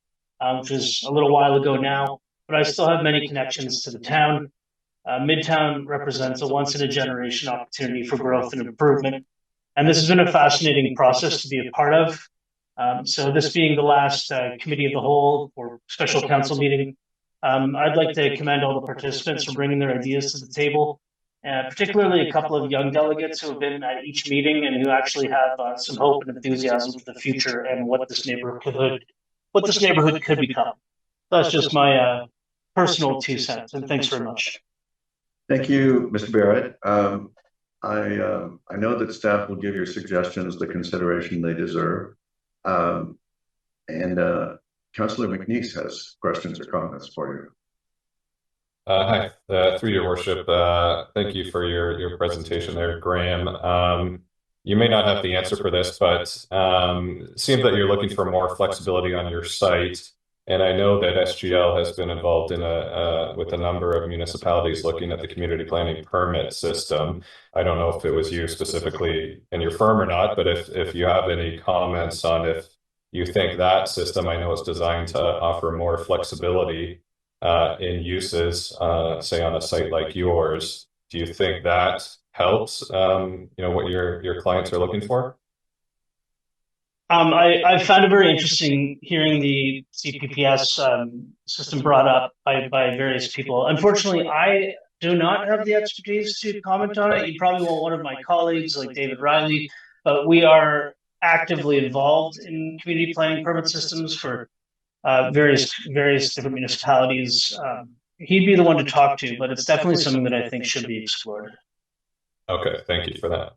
which was a little while ago now, but I still have many connections to the town. Midtown represents a once-in-a-generation opportunity for growth and improvement, and this has been a fascinating process to be a part of. So this being the last committee of the whole or special council meeting, I'd like to commend all the participants for bringing their ideas to the table, and particularly a couple of young delegates who have been at each meeting and who actually have some hope and enthusiasm for the future and what this neighborhood could become. That's just my personal 2 cents, and thanks very much. Thank you, Mr. Barrett. I know that staff will give your suggestions the consideration they deserve. Councillor McNeese has questions or comments for you. Hi, through your worship, thank you for your presentation there, Graham. You may not have the answer for this, but it seems that you're looking for more flexibility on your site. And I know that SGL has been involved in with a number of municipalities looking at the community planning permit system. I don't know if it was you specifically in your firm or not, but if you have any comments on if you think that system, I know it's designed to offer more flexibility in uses, say on a site like yours. Do you think that helps, what your clients are looking for? I found it very interesting hearing the CPPS system brought up by various people. Unfortunately, I do not have the expertise to comment on it. You probably want one of my colleagues like David Riley, but we are actively involved in community planning permit systems for various different municipalities. He'd be the one to talk to, but it's definitely something that I think should be explored. Okay, thank you for that.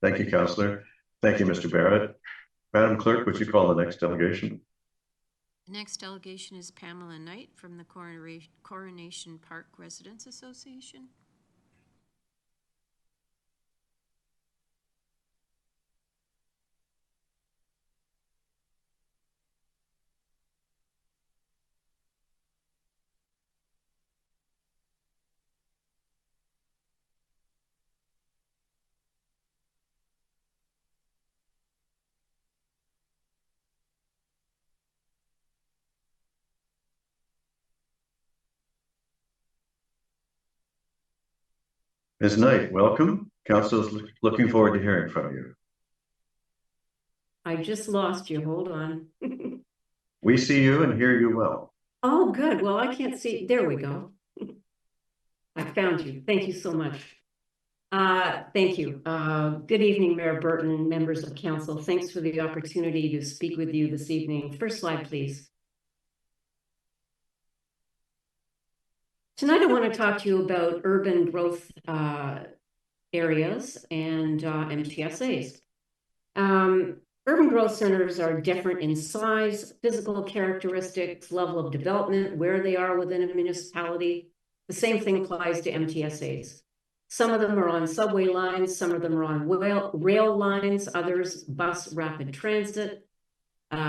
Thank you, Councillor. Thank you, Mr. Barrett. Madam Clerk, would you call the next delegation? The next delegation is Pamela Knight from the Coronation Park Residents Association. Ms. Knight, welcome. Council is looking forward to hearing from you. I just lost you. Hold on. We see you and hear you well. Oh, good. Well, I can't see. There we go. I found you. Thank you so much. Thank you. Good evening, Mayor Burton, members of council. Thanks for the opportunity to speak with you this evening. First slide, please. Tonight, I want to talk to you about urban growth areas and MTSAs. Urban growth centers are different in size, physical characteristics, level of development, where they are within a municipality. The same thing applies to MTSAs. Some of them are on subway lines, some of them are on rail lines, others bus rapid transit.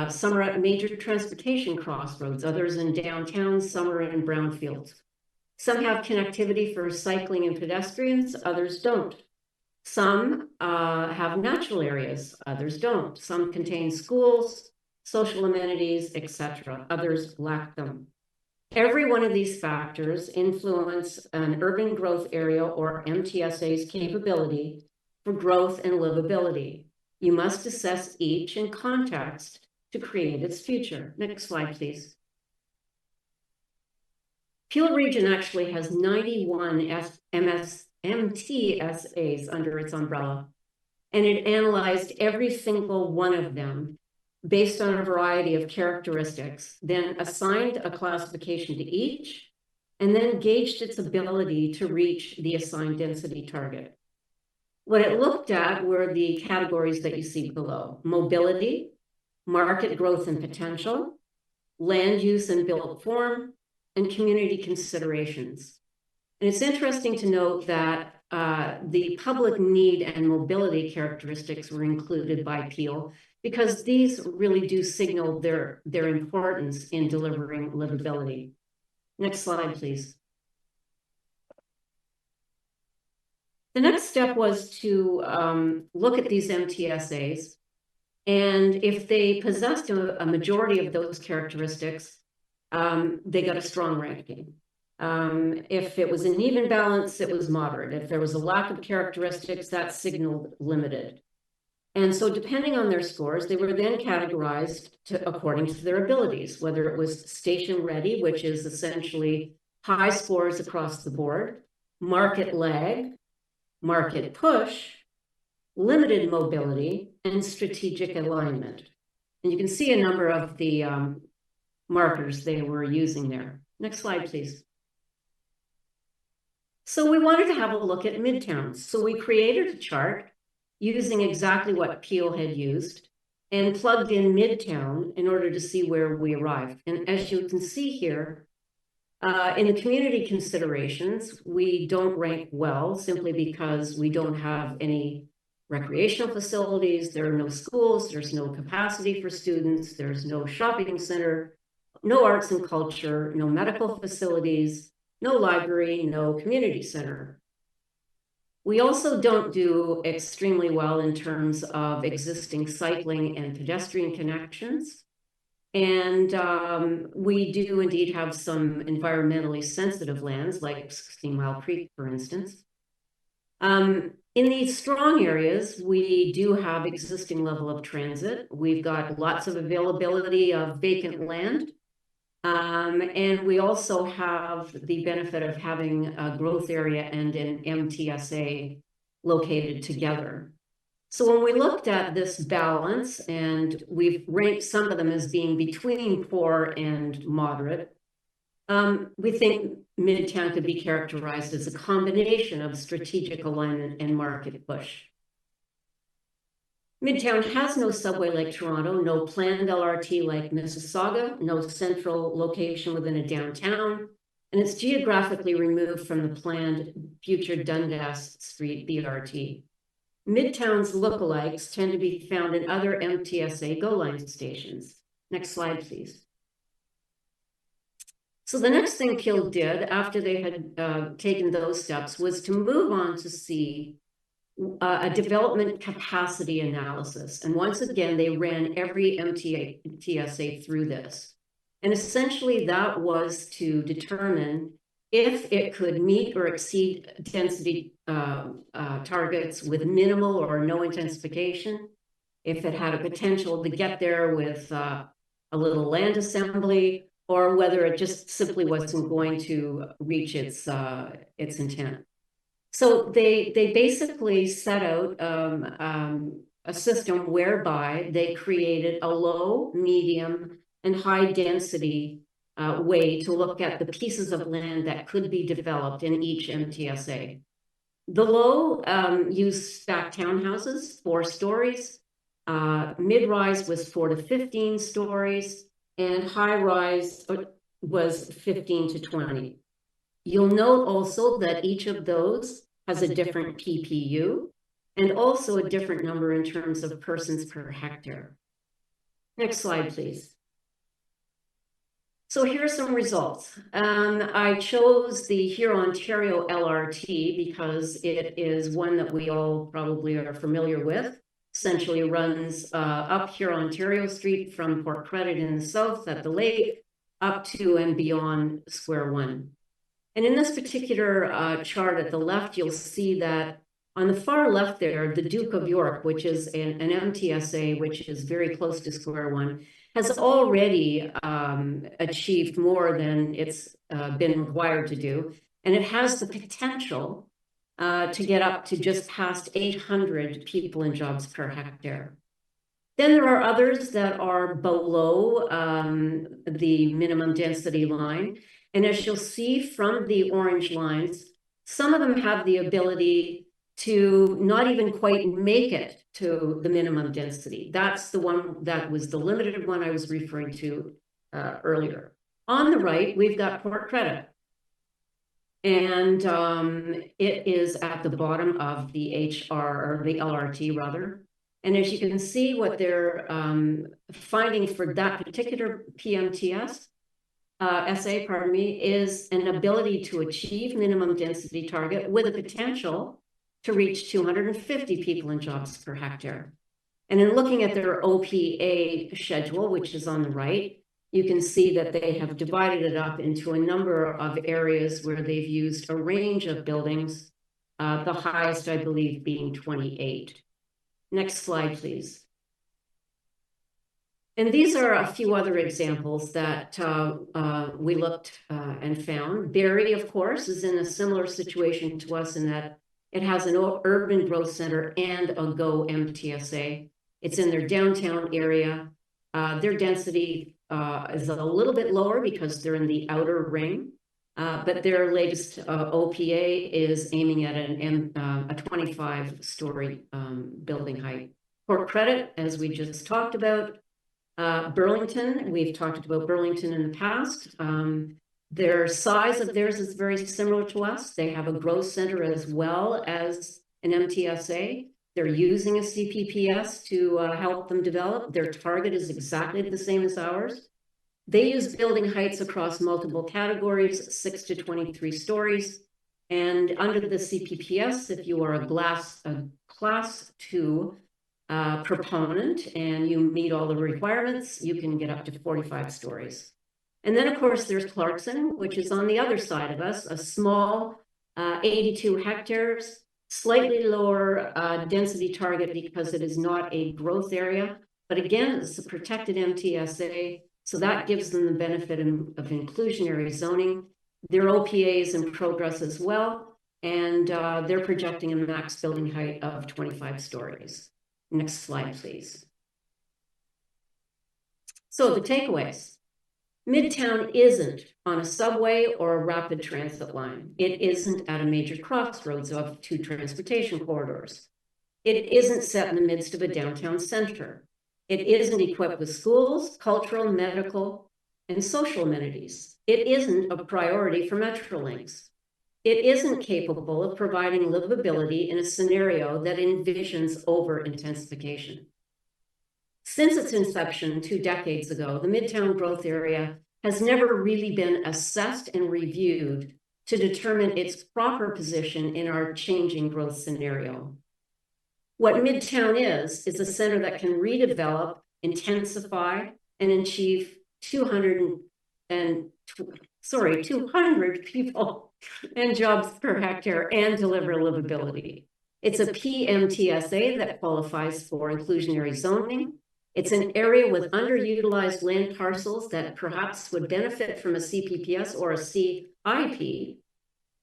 Some are at major transportation crossroads, others in downtown, some are in brownfields. Some have connectivity for cycling and pedestrians, others don't. Some have natural areas, others don't. Some contain schools, social amenities, etc. Others lack them. Every one of these factors influence an urban growth area or MTSA's capability for growth and livability. You must assess each in context to create its future. Next slide, please. Peel Region actually has 91 MTSAs under its umbrella, and it analyzed every single one of them based on a variety of characteristics, then assigned a classification to each, and then gauged its ability to reach the assigned density target. What it looked at were the categories that you see below: mobility, market growth and potential, land use and built form, and community considerations. And it's interesting to note that the public need and mobility characteristics were included by Peel because these really do signal their importance in delivering livability. Next slide, please. The next step was to look at these MTSAs, and if they possessed a majority of those characteristics, they got a strong ranking. If it was an even balance, it was moderate. If there was a lack of characteristics, that signaled limited. And so depending on their scores, they were then categorized according to their abilities, whether it was station ready, which is essentially high scores across the board, market lag, market push, limited mobility, and strategic alignment. And you can see a number of the markers they were using there. Next slide, please. So we wanted to have a look at Midtowns. So we created a chart using exactly what Peel had used and plugged in Midtown in order to see where we arrived. And as you can see here, in the community considerations, we don't rank well simply because we don't have any recreational facilities, there are no schools, there's no capacity for students, there's no shopping center, no arts and culture, no medical facilities, no library, no community center. We also don't do extremely well in terms of existing cycling and pedestrian connections. And we do indeed have some environmentally sensitive lands, like 16 Mile Creek, for instance. In these strong areas, we do have existing level of transit. We've got lots of availability of vacant land. And we also have the benefit of having a growth area and an MTSA located together. So when we looked at this balance, and we've ranked some of them as being between poor and moderate, we think Midtown could be characterized as a combination of strategic alignment and market push. Midtown has no subway like Toronto, no planned LRT like Mississauga, no central location within a downtown, and it's geographically removed from the planned future Dundas Street BRT. Midtown's lookalikes tend to be found in other MTSA GO line stations. Next slide, please. So the next thing Peel did after they had taken those steps was to move on to see a development capacity analysis. And once again, they ran every MTSA through this. And essentially that was to determine if it could meet or exceed density targets with minimal or no intensification, if it had a potential to get there with a little land assembly, or whether it just simply wasn't going to reach its intent. So they basically set out a system whereby they created a low, medium, and high density way to look at the pieces of land that could be developed in each MTSA. The low used stacked townhouses, 4 stories. Mid-rise was 4 to 15 stories, and high-rise was 15 to 20. You'll note also that each of those has a different PPU and also a different number in terms of persons per hectare. Next slide, please. So here are some results. I chose the Hurontario LRT because it is one that we all probably are familiar with. Essentially runs up Hurontario Street from Port Credit in the south at the lake up to and beyond Square One. And in this particular chart at the left, you'll see that on the far left there, the Duke of York, which is an MTSA, which is very close to Square One, has already achieved more than it's been required to do. And it has the potential to get up to just past 800 people and jobs per hectare. Then there are others that are below the minimum density line. And as you'll see from the orange lines, some of them have the ability to not even quite make it to the minimum density. That's the one that was the limited one I was referring to earlier. On the right, we've got Port Credit. And it is at the bottom of the HR, or the LRT rather. And as you can see, what they're finding for that particular PMTS, SA, pardon me, is an ability to achieve minimum density target with a potential to reach 250 people and jobs per hectare. And in looking at their OPA schedule, which is on the right, you can see that they have divided it up into a number of areas where they've used a range of buildings, the highest, I believe, being 28. Next slide, please. And these are a few other examples that we looked and found. Barrie, of course, is in a similar situation to us in that it has an urban growth center and a GO MTSA. It's in their downtown area. Their density is a little bit lower because they're in the outer ring, but their latest OPA is aiming at a 25-story building height. Port Credit, as we just talked about. Burlington, we've talked about Burlington in the past. Their size of theirs is very similar to us. They have a growth center as well as an MTSA. They're using a CPPS to help them develop. Their target is exactly the same as ours. They use building heights across multiple categories, 6 to 23 stories. And under the CPPS, if you are a class 2 proponent and you meet all the requirements, you can get up to 45 stories. And then, of course, there's Clarkson, which is on the other side of us, a small 82 hectares, slightly lower density target because it is not a growth area. But again, it's a protected MTSA, so that gives them the benefit of inclusionary zoning. Their OPA is in progress as well, and they're projecting a max building height of 25 stories. Next slide, please. So the takeaways. Midtown isn't on a subway or a rapid transit line. It isn't at a major crossroads of 2 transportation corridors. It isn't set in the midst of a downtown center. It isn't equipped with schools, cultural, medical, and social amenities. It isn't a priority for Metrolinx. It isn't capable of providing livability in a scenario that envisions over-intensification. Since its inception 2 decades ago, the Midtown growth area has never really been assessed and reviewed to determine its proper position in our changing growth scenario. What Midtown is a center that can redevelop, intensify, and achieve 200 people and jobs per hectare and deliver livability. It's a PMTSA that qualifies for inclusionary zoning. It's an area with underutilized land parcels that perhaps would benefit from a CPPS or a CIP.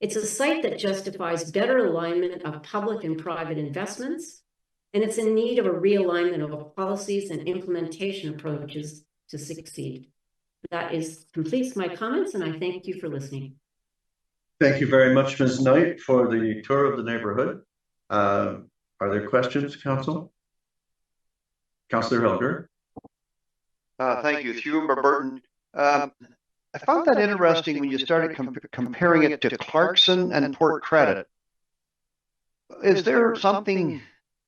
It's a site that justifies better alignment of public and private investments, and it's in need of a realignment of policies and implementation approaches to succeed. That completes my comments, and I thank you for listening. Thank you very much, Ms. Knight, for the tour of the neighborhood. Are there questions, Council? Councillor Helger. Thank you. Hugh Burton. I found that interesting when you started comparing it to Clarkson and Port Credit. Is there something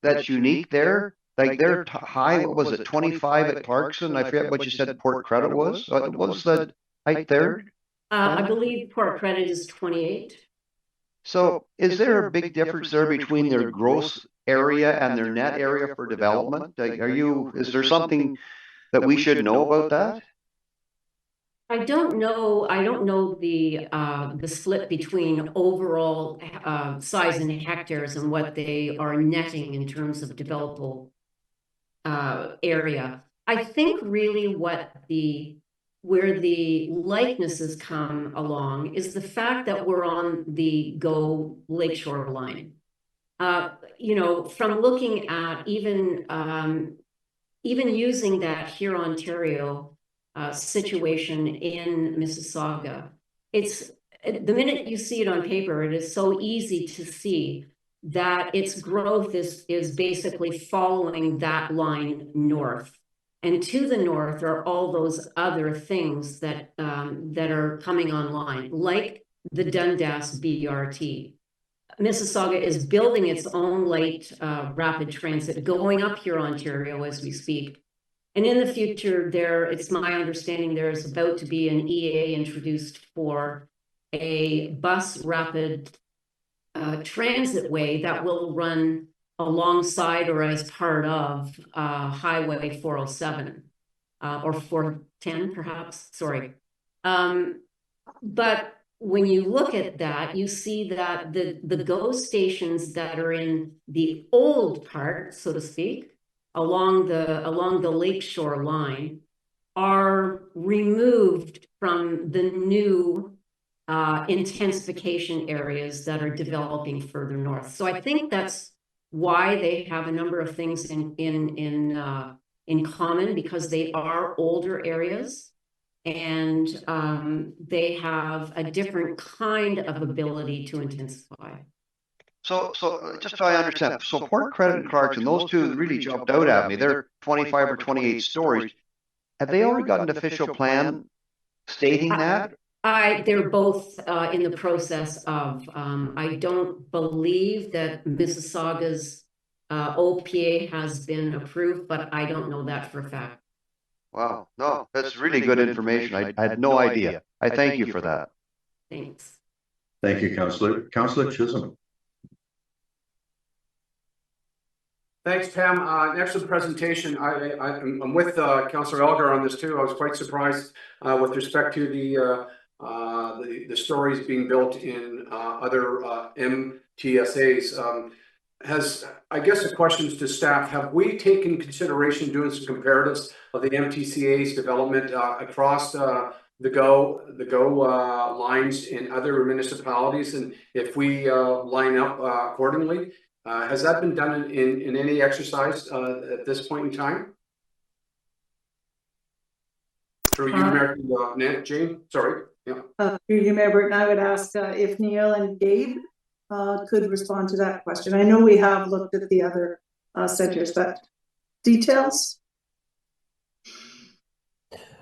that's unique there? Like they're high, what was it, 25 at Clarkson? I forget what you said Port Credit was. What was the height there? I believe Port Credit is 28. So is there a big difference there between their gross area and their net area for development? Is there something that we should know about that? I don't know the split between overall size in hectares and what they are netting in terms of developable area. I think really where the likenesses come along is the fact that we're on the GO Lakeshore line. You know, from looking at even using that here Ontario situation in Mississauga, it's the minute you see it on paper, it is so easy to see that its growth is basically following that line north. And to the north are all those other things that are coming online, like the Dundas BRT. Mississauga is building its own light rapid transit going up here Ontario as we speak. And in the future, it's my understanding there's about to be an EA introduced for a bus rapid transit way that will run alongside or as part of Highway 407 or 410, perhaps. Sorry. But when you look at that, you see that the GO stations that are in the old part, so to speak, along the lakeshore line, are removed from the new intensification areas that are developing further north. So I think that's why they have a number of things in common, because they are older areas. And they have a different kind of ability to intensify. So just so I understand, so Port Credit and Clarkson, those two really jumped out at me. They're 25 or 28 stories. Have they already got an official plan stating that? They're both in the process of. I don't believe that Mississauga's OPA has been approved, but I don't know that for a fact. Wow, no, that's really good information. I had no idea. I thank you for that. Thanks. Thank you, Councillor. Councillor Chisholm. Thanks, Pam. Excellent presentation. I'm with Councillor Elgar on this too. I was quite surprised with respect to the stories being built in other MTSAs. I guess the questions to staff, have we taken consideration doing some comparatives of the MTCA's development across the GO lines in other municipalities, and if we line up accordingly? Has that been done in any exercise at this point in time? Through you, Mayor Jane? Sorry. Yeah. Through you, Mayor Burton, I would ask if Neil and Gabe could respond to that question. I know we have looked at the other centers, but details?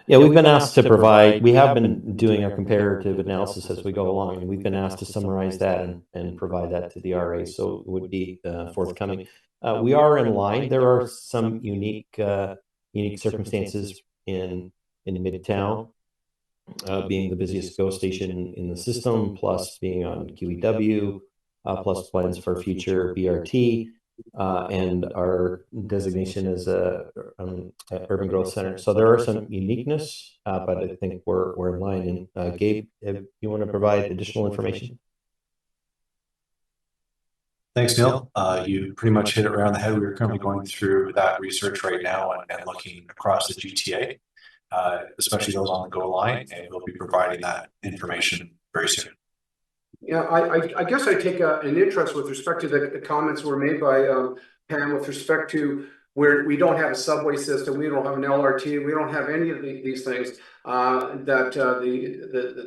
Yeah, we've been asked to provide, we have been doing our comparative analysis as we go along, and we've been asked to summarize that and provide that to the RA, so it would be forthcoming. We are in line. There are some unique circumstances in Midtown, being the busiest GO station in the system, plus being on QEW, plus plans for future BRT, and our designation as a urban growth center. So there are some uniqueness, but I think we're in line. And Gabe, if you want to provide additional information. Thanks, Neil. You pretty much hit it right on the head. We're currently going through that research right now and looking across the GTA, especially those on the GO line, and we'll be providing that information very soon. Yeah, I guess I take an interest with respect to the comments were made by Pam with respect to where we don't have a subway system, we don't have an LRT, we don't have any of these things that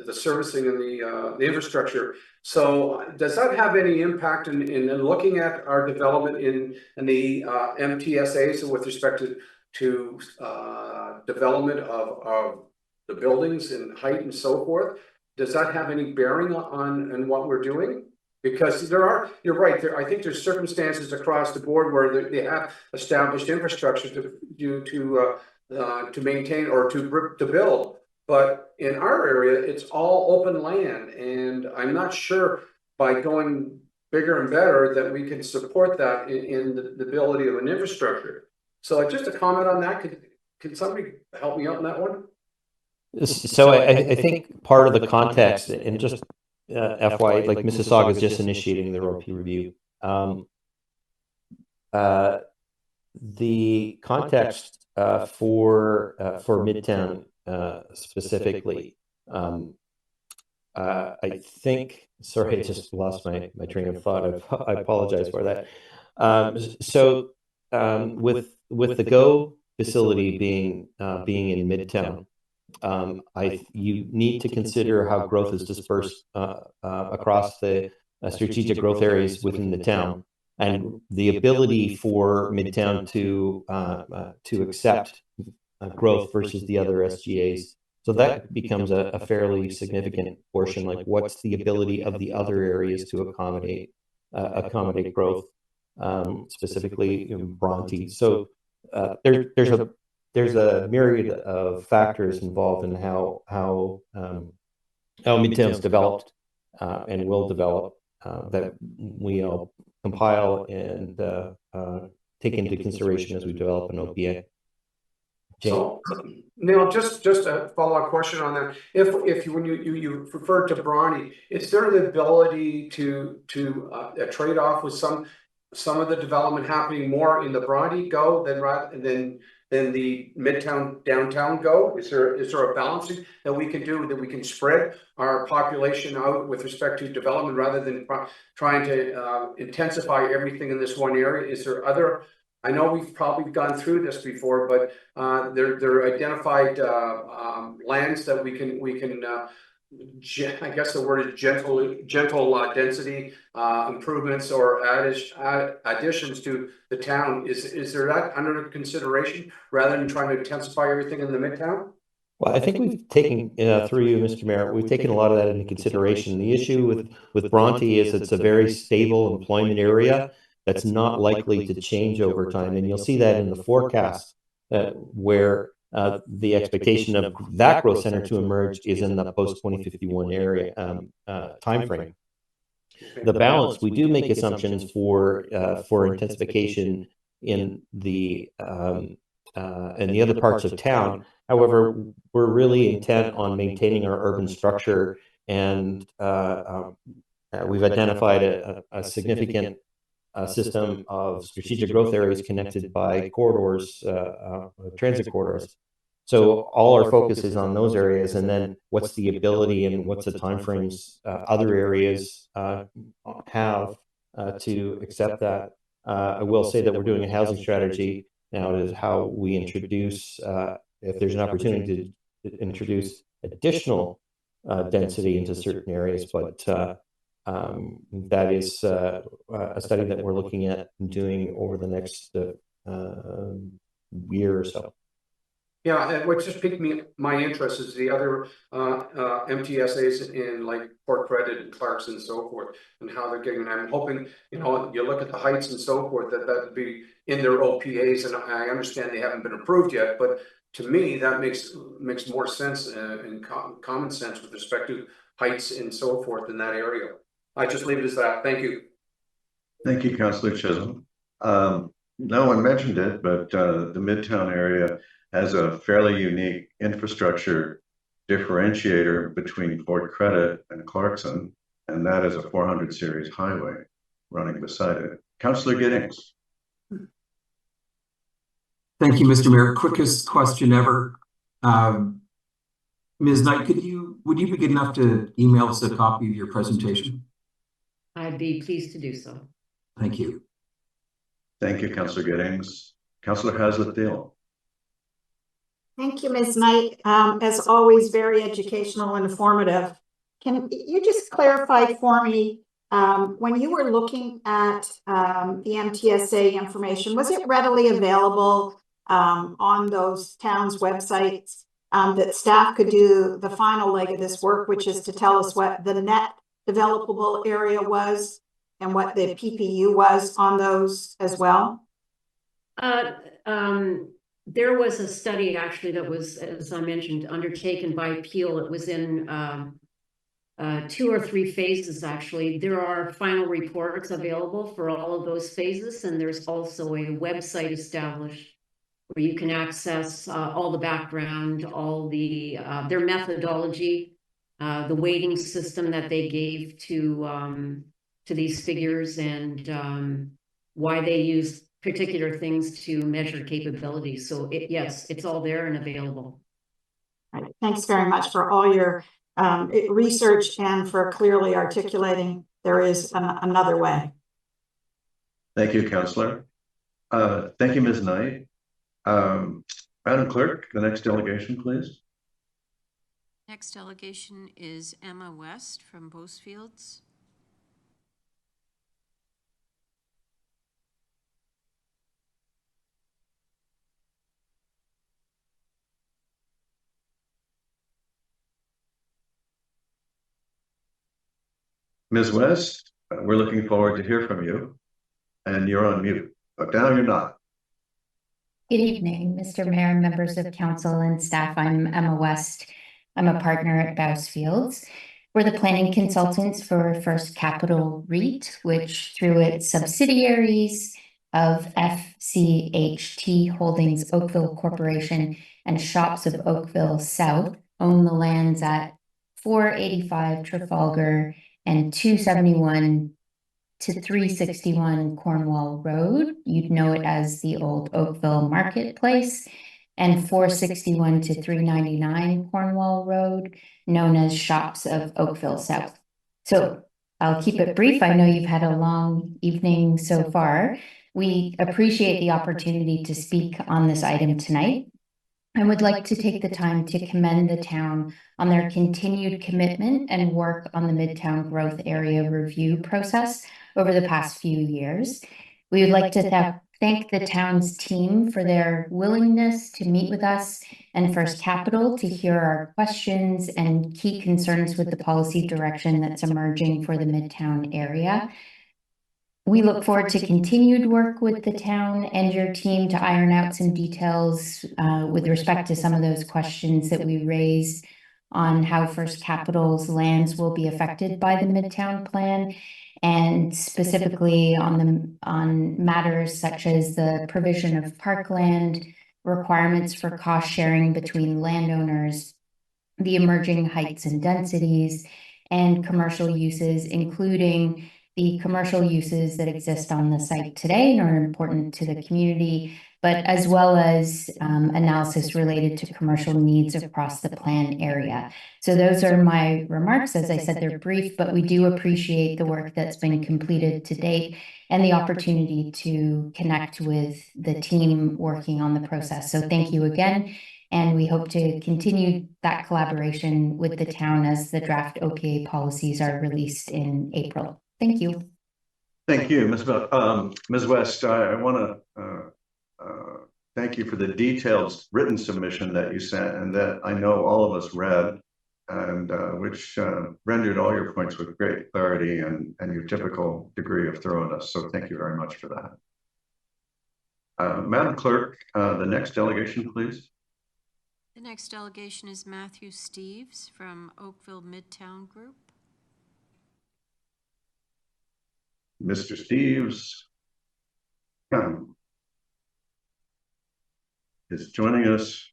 the servicing and the infrastructure. So does that have any impact in looking at our development in the MTSA? So with respect to development of the buildings and height and so forth? Does that have any bearing on what we're doing? Because you're right, I think there's circumstances across the board where they have established infrastructure to maintain or to build. But in our area, it's all open land. And I'm not sure by going bigger and better that we can support that in the ability of an infrastructure. So just a comment on that, can somebody help me out on that one? So I think part of the context, and just FY, like Mississauga is just initiating their OP review. The context for Midtown specifically. I think, sorry, I just lost my train of thought. I apologize for that. With the GO facility being in Midtown, you need to consider how growth is dispersed across the strategic growth areas within the town, and the ability for Midtown to accept growth versus the other SGAs. So that becomes a fairly significant portion. Like, what's the ability of the other areas to accommodate growth, specifically in Bronte. So there's a myriad of factors involved in how Midtown's developed and will develop that we'll compile and take into consideration as we develop an OPA. So, Neil, just a follow-up question on that. If when you referred to Bronte, is there the ability to trade off with some of the development happening more in the Bronte GO than the Midtown downtown GO? Is there a balancing that we can do, that we can spread our population out with respect to development rather than trying to intensify everything in this one area? Is there other? I know we've probably gone through this before, but there are identified lands that we can I guess the word is gentle density improvements or additions to the town. Is there that under consideration rather than trying to intensify everything in the Midtown? Well, I think we've taken, through you, Mr. Mayor, we've taken a lot of that into consideration. The issue with Bronte is it's a very stable employment area that's not likely to change over time. And you'll see that in the forecast where the expectation of that growth center to emerge is in the post-2051 area timeframe. The balance, we do make assumptions for intensification in the other parts of town. However, we're really intent on maintaining our urban structure, and we've identified a significant system of strategic growth areas connected by corridors, transit corridors. So all our focus is on those areas, and then what's the ability and what's the timeframes other areas have to accept that. I will say that we're doing a housing strategy now to how we introduce, if there's an opportunity to introduce additional density into certain areas, but that is a study that we're looking at doing over the next year or so. Yeah, and what just piqued my interest is the other MTSAs in like Port Credit and Clarkson and so forth, and how they're getting. I'm hoping, you look at the Heights and so forth, that would be in their OPAs, and I understand they haven't been approved yet, but to me that makes more sense and common sense with respect to Heights and so forth in that area. I just leave it as that. Thank you. Thank you, Councillor Chisholm. No one mentioned it, but the Midtown area has a fairly unique infrastructure differentiator between Port Credit and Clarkson, and that is a 400 series highway running beside it. Councillor Giddings. Thank you, Mr. Mayor. Quickest question ever. Ms. Knight, would you be good enough to email us a copy of your presentation? I'd be pleased to do so. Thank you. Thank you, Councillor Giddings. Councillor Haslett-Deal. Thank you, Ms. Knight. As always, very educational and informative. Can you just clarify for me, when you were looking at the MTSA information, was it readily available on those towns' websites that staff could do the final leg of this work, which is to tell us what the net developable area was and what the PPU was on those as well? There was a study actually that was, as I mentioned, undertaken by Peel. It was in 2 or 3 phases, actually. There are final reports available for all of those phases, and there's also a website established where you can access all the background, all the their methodology, the weighting system that they gave to these figures, and why they used particular things to measure capability. So yes, it's all there and available. Right. Thanks very much for all your research and for clearly articulating there is another way. Thank you, Councillor. Thank you, Ms. Knight. Madam Clerk, the next delegation, please. Next delegation is Emma West from Bosefields. Ms. West, we're looking forward to hear from you, and you're on mute. But now you're not. Good evening, Mr. Mayor, members of council and staff. I'm Emma West. I'm a partner at Bosefields. We're the planning consultants for First Capital REIT, which through its subsidiaries of FCHT Holdings Oakville Corporation and Shops of Oakville South own the lands at 485 Trafalgar and 271 to 361 Cornwall Road. You'd know it as the old Oakville Marketplace, and 461 to 399 Cornwall Road, known as Shops of Oakville South. So I'll keep it brief. I know you've had a long evening so far. We appreciate the opportunity to speak on this item tonight. I would like to take the time to commend the town on their continued commitment and work on the Midtown Growth Area Review process over the past few years. We would like to thank the town's team for their willingness to meet with us and First Capital to hear our questions and key concerns with the policy direction that's emerging for the Midtown area. We look forward to continued work with the town and your team to iron out some details with respect to some of those questions that we raised on how First Capital's lands will be affected by the Midtown plan, and specifically on matters such as the provision of parkland, requirements for cost sharing between landowners, the emerging heights and densities, and commercial uses, including the commercial uses that exist on the site today and are important to the community, but as well as analysis related to commercial needs across the plan area. So those are my remarks. As I said, they're brief, but we do appreciate the work that's been completed to date and the opportunity to connect with the team working on the process. So thank you again. And we hope to continue that collaboration with the town as the draft OPA policies are released in April. Thank you. Thank you, Ms. West. I want to thank you for the detailed written submission that you sent and that I know all of us read, and which rendered all your points with great clarity and your typical degree of thoroughness. So thank you very much for that. Madam Clerk, the next delegation, please. The next delegation is Matthew Steeves from Oakville Midtown Group. Mr. Steeves is joining us.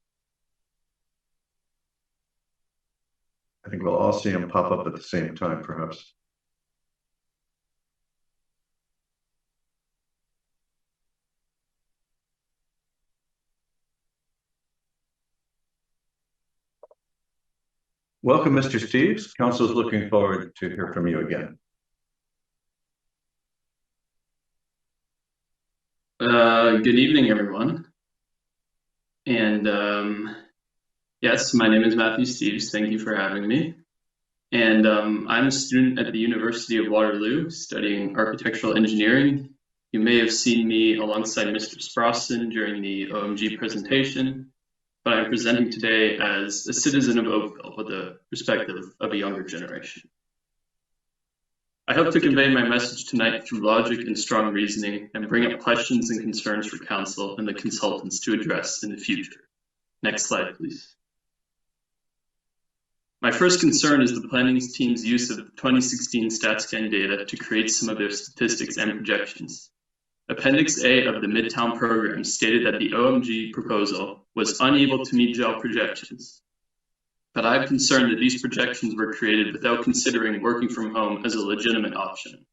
I think we'll all see him pop up at the same time, perhaps. Welcome, Mr. Steeves. Council is looking forward to hear from you again. Good evening, everyone. And yes, my name is Matthew Steeves. Thank you for having me. And I'm a student at the University of Waterloo studying architectural engineering. You may have seen me alongside Mr. Sproston during the OMG presentation, but I'm presenting today as a citizen of Oakville with the perspective of a younger generation. I hope to convey my message tonight through logic and strong reasoning and bring up questions and concerns for council and the consultants to address in the future. Next slide, please. My first concern is the planning team's use of the 2016 StatsCan data to create some of their statistics and projections. Appendix A of the Midtown program stated that the OMG proposal was unable to meet GEL projections. But I'm concerned that these projections were created without considering working from home as a legitimate option.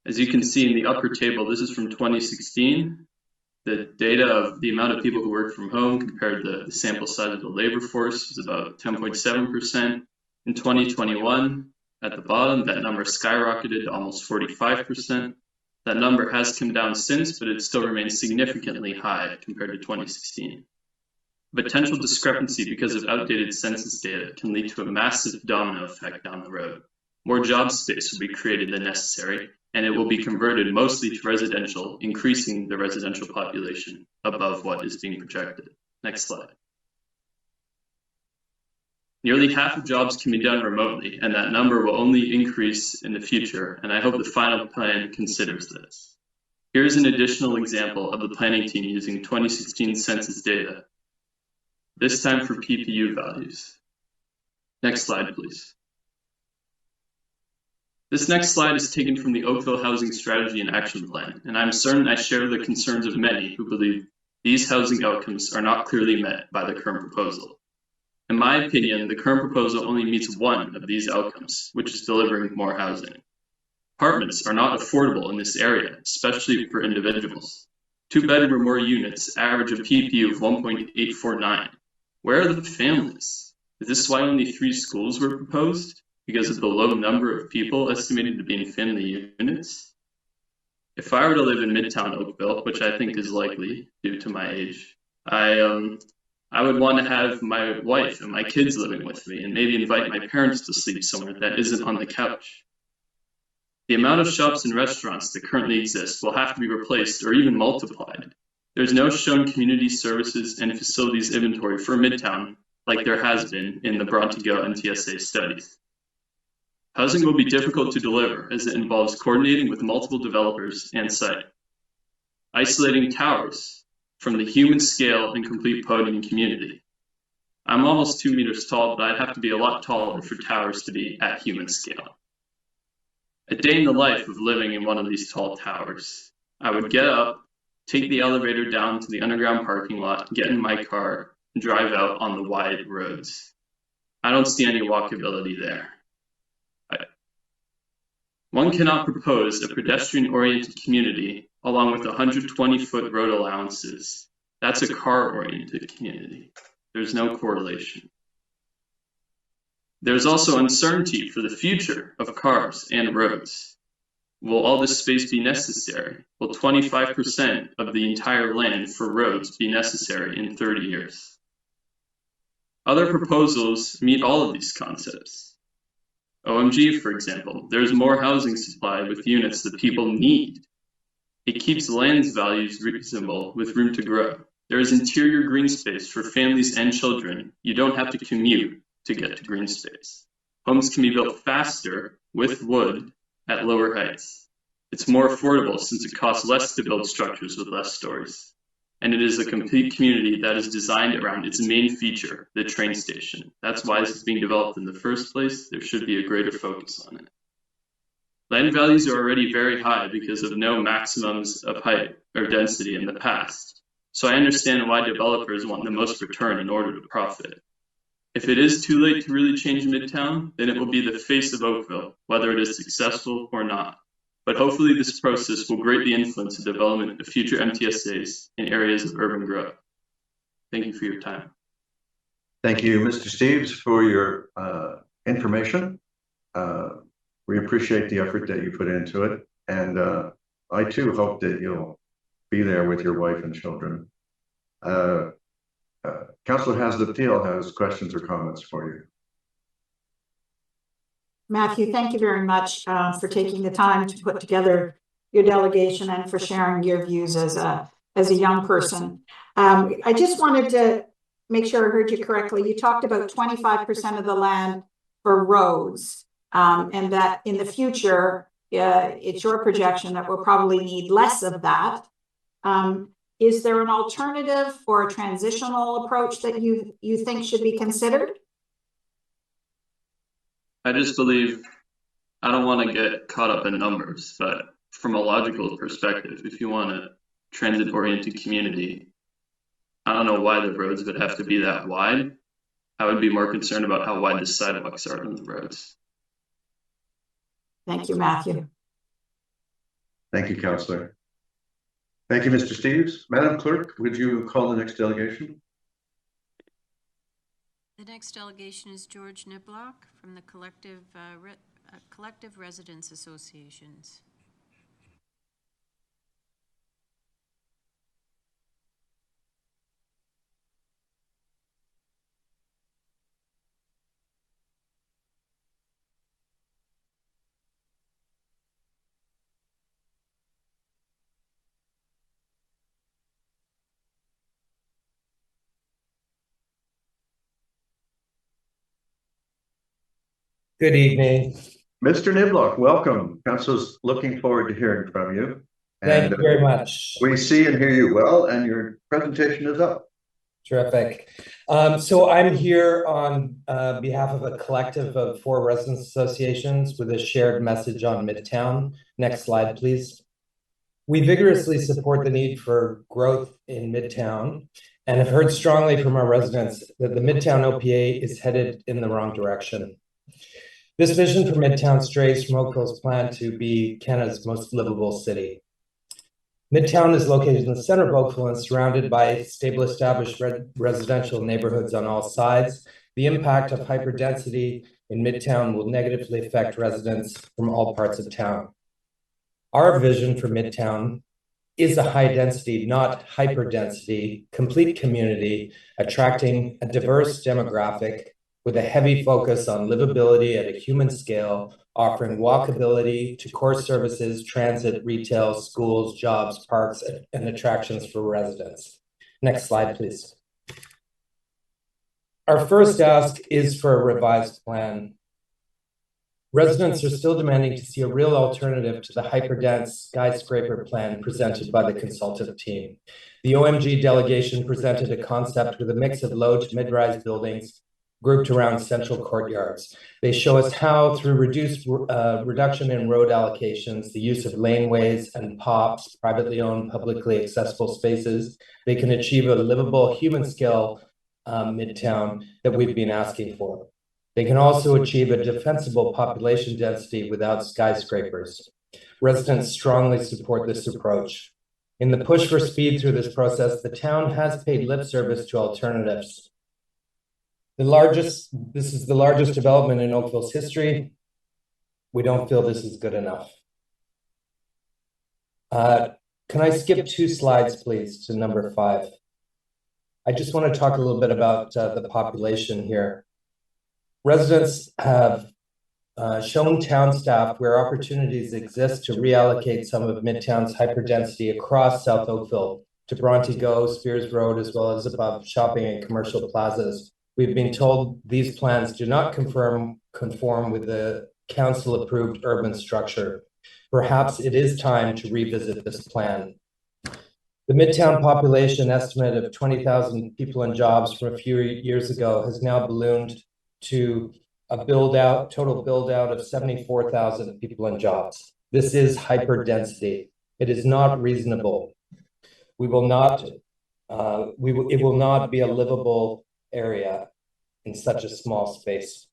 As you can see in the upper table, this is from 2016. The data of the amount of people who work from home compared to the sample size of the labor force is about 10.7%. In 2021, at the bottom, that number skyrocketed to almost 45%. That number has come down since, but it still remains significantly high compared to 2016. A potential discrepancy because of outdated census data can lead to a massive domino effect down the road. More job space will be created than necessary, and it will be converted mostly to residential, increasing the residential population above what is being projected. Next slide. Nearly half of jobs can be done remotely, and that number will only increase in the future, and I hope the final plan considers this. Here's an additional example of the planning team using 2016 census data, this time for PPU values. Next slide, please. This next slide is taken from the Oakville Housing Strategy and Action Plan, and I'm certain I share the concerns of many who believe these housing outcomes are not clearly met by the current proposal. In my opinion, the current proposal only meets one of these outcomes, which is delivering more housing. Apartments are not affordable in this area, especially for individuals. 2-bedroom or more units average a PPU of 1.849. Where are the families? Is this why only 3 schools were proposed? Because of the low number of people estimated to be in family units? If I were to live in Midtown Oakville, which I think is likely due to my age, I would want to have my wife and my kids living with me and maybe invite my parents to sleep somewhere that isn't on the couch. The amount of shops and restaurants that currently exist will have to be replaced or even multiplied. There's no shown community services and facilities inventory for Midtown like there has been in the Bronte-Go NTSA studies. Housing will be difficult to deliver as it involves coordinating with multiple developers and site. Isolating towers from the human scale and complete podium community. I'm almost 2 meters tall, but I'd have to be a lot taller for towers to be at human scale. A day in the life of living in one of these tall towers. I would get up, take the elevator down to the underground parking lot, get in my car, and drive out on the wide roads. I don't see any walkability there. One cannot propose a pedestrian-oriented community along with 120-foot road allowances. That's a car-oriented community. There's no correlation. There's also uncertainty for the future of cars and roads. Will all this space be necessary? Will 25% of the entire land for roads be necessary in 30 years? Other proposals meet all of these concepts. OMG, for example, there's more housing supply with units that people need. It keeps land values reasonable with room to grow. There is interior green space for families and children. You don't have to commute to get to green space. Homes can be built faster with wood at lower heights. It's more affordable since it costs less to build structures with less stories. And it is a complete community that is designed around its main feature, the train station. That's why this is being developed in the first place. There should be a greater focus on it. Land values are already very high because of no maximums of height or density in the past. So I understand why developers want the most return in order to profit. If it is too late to really change Midtown, then it will be the face of Oakville, whether it is successful or not. But hopefully this process will greatly influence the development of future MTSAs in areas of urban growth. Thank you for your time. Thank you, Mr. Steves, for your information. We appreciate the effort that you put into it. And I too hope that you'll be there with your wife and children. Councilor Haslett-Thiel has questions or comments for you. Matthew, thank you very much for taking the time to put together your delegation and for sharing your views as a young person. I just wanted to make sure I heard you correctly. You talked about 25% of the land for roads, and that in the future, it's your projection that we'll probably need less of that. Is there an alternative or a transitional approach that you think should be considered? I just believe, I don't want to get caught up in numbers, but from a logical perspective, if you want a transit-oriented community, I don't know why the roads would have to be that wide. I would be more concerned about how wide the sidewalks are on the roads. Thank you, Matthew. Thank you, Councillor. Thank you, Mr. Steves. Madam Clerk, would you call the next delegation? The next delegation is George Niblock from the Collective Residents Associations. Good evening. Mr. Niblock, welcome. Council's looking forward to hearing from you. Thank you very much. We see and hear you well, and your presentation is up. Terrific. So I'm here on behalf of a collective of 4 residents associations with a shared message on Midtown. Next slide, please. We vigorously support the need for growth in Midtown and have heard strongly from our residents that the Midtown OPA is headed in the wrong direction. This vision for Midtown strays from Oakville's plan to be Canada's most livable city. Midtown is located in the center of Oakville and surrounded by stable established residential neighborhoods on all sides. The impact of hyperdensity in Midtown will negatively affect residents from all parts of town. Our vision for Midtown is a high density, not hyperdensity, complete community, attracting a diverse demographic with a heavy focus on livability at a human scale, offering walkability to core services, transit, retail, schools, jobs, parks, and attractions for residents. Next slide, please. Our first ask is for a revised plan. Residents are still demanding to see a real alternative to the hyperdense skyscraper plan presented by the consultative team. The OMG delegation presented a concept with a mix of low to mid-rise buildings grouped around central courtyards. They show us how, through reduction in road allocations, the use of laneways and POPs, privately owned, publicly accessible spaces, they can achieve a livable human-scale Midtown that we've been asking for. They can also achieve a defensible population density without skyscrapers. Residents strongly support this approach. In the push for speed through this process, the town has paid lip service to alternatives. This is the largest development in Oakville's history. We don't feel this is good enough. Can I skip 2 slides, please, to number 5? I just want to talk a little bit about the population here. Residents have shown town staff where opportunities exist to reallocate some of Midtown's hyperdensity across South Oakville to Bronte Go, Spears Road, as well as above shopping and commercial plazas. We've been told these plans do not conform with the council-approved urban structure. Perhaps it is time to revisit this plan. The Midtown population estimate of 20,000 people and jobs from a few years ago has now ballooned to a total build-out of 74,000 people and jobs. This is hyperdensity. It is not reasonable. It will not be a livable area in such a small space.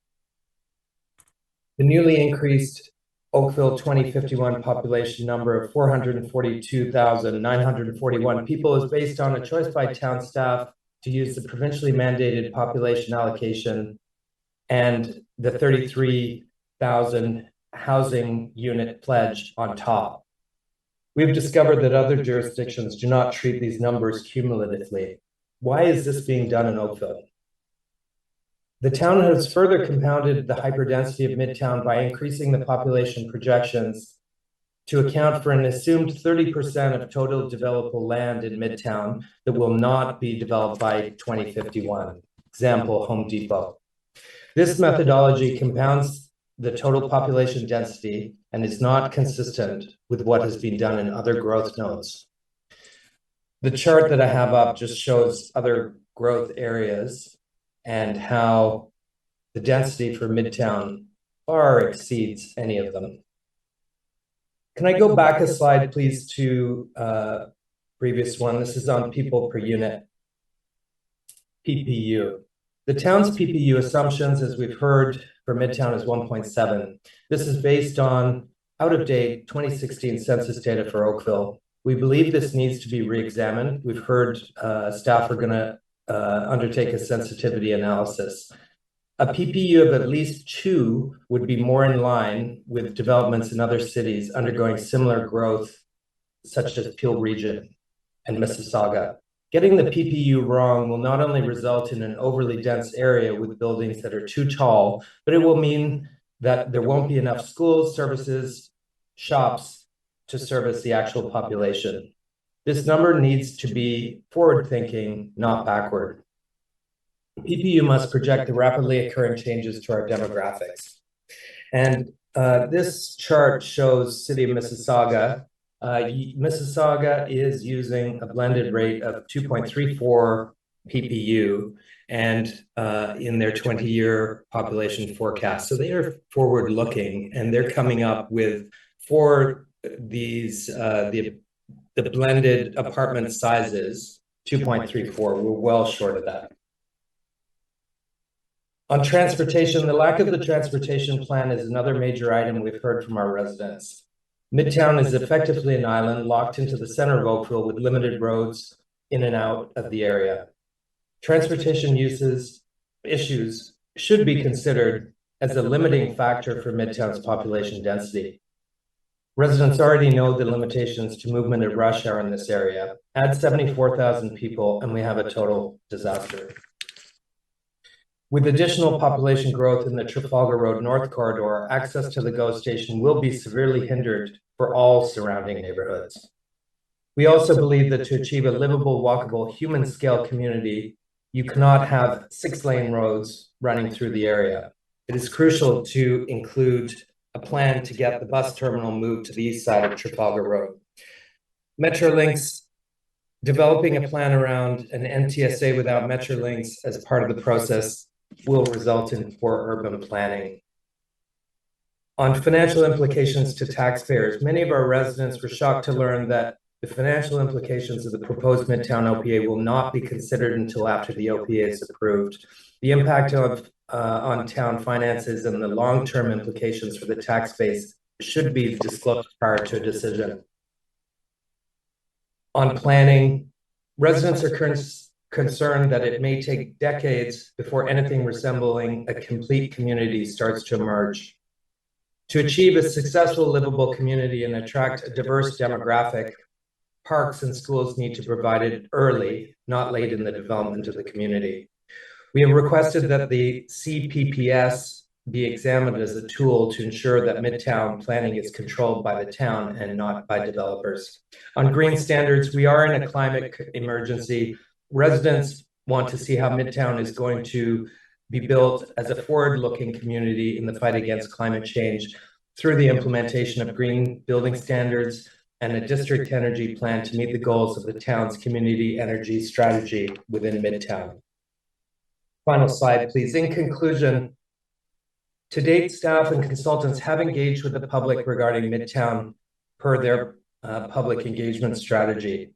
The newly increased Oakville 2051 population number of 442,941 people is based on a choice by town staff to use the provincially mandated population allocation and the 33,000 housing unit pledge on top. We've discovered that other jurisdictions do not treat these numbers cumulatively. Why is this being done in Oakville? The town has further compounded the hyperdensity of Midtown by increasing the population projections to account for an assumed 30% of total developable land in Midtown that will not be developed by 2051. Example, Home Depot. This methodology compounds the total population density and is not consistent with what has been done in other growth nodes. The chart that I have up just shows other growth areas and how the density for Midtown far exceeds any of them. Can I go back a slide, please, to previous one? This is on people per unit, PPU. The town's PPU assumptions, as we've heard, for Midtown is 1.7. This is based on out-of-date 2016 census data for Oakville. We believe this needs to be re-examined. We've heard staff are going to undertake a sensitivity analysis. A PPU of at least 2 would be more in line with developments in other cities undergoing similar growth, such as Peel Region and Mississauga. Getting the PPU wrong will not only result in an overly dense area with buildings that are too tall, but it will mean that there won't be enough schools, services, shops to service the actual population. This number needs to be forward-thinking, not backward. PPU must project the rapidly occurring changes to our demographics. And this chart shows City of Mississauga. Mississauga is using a blended rate of 2.34 PPU and in their 20-year population forecast. So they are forward-looking, and they're coming up with, for these, the blended apartment sizes, 2.34. We're well short of that. On transportation, the lack of the transportation plan is another major item we've heard from our residents. Midtown is effectively an island locked into the center of Oakville with limited roads in and out of the area. Transportation issues should be considered as a limiting factor for Midtown's population density. Residents already know the limitations to movement at rush hour in this area. Add 74,000 people and we have a total disaster. With additional population growth in the Trafalgar Road North Corridor, access to the GO station will be severely hindered for all surrounding neighborhoods. We also believe that to achieve a livable, walkable, human-scale community, you cannot have 6-lane roads running through the area. It is crucial to include a plan to get the bus terminal moved to the east side of Trafalgar Road. Metrolinx, developing a plan around an MTSA without Metrolinx as part of the process will result in poor urban planning. On financial implications to taxpayers, many of our residents were shocked to learn that the financial implications of the proposed Midtown OPA will not be considered until after the OPA is approved. The impact on town finances and the long-term implications for the tax base should be disclosed prior to a decision. On planning, residents are concerned that it may take decades before anything resembling a complete community starts to emerge. To achieve a successful livable community and attract a diverse demographic, parks and schools need to be provided early, not late in the development of the community. We have requested that the CPPS be examined as a tool to ensure that Midtown planning is controlled by the town and not by developers. On green standards, we are in a climate emergency. Residents want to see how Midtown is going to be built as a forward-looking community in the fight against climate change through the implementation of green building standards and a district energy plan to meet the goals of the town's community energy strategy within Midtown. Final slide, please. In conclusion, to date, staff and consultants have engaged with the public regarding Midtown per their public engagement strategy.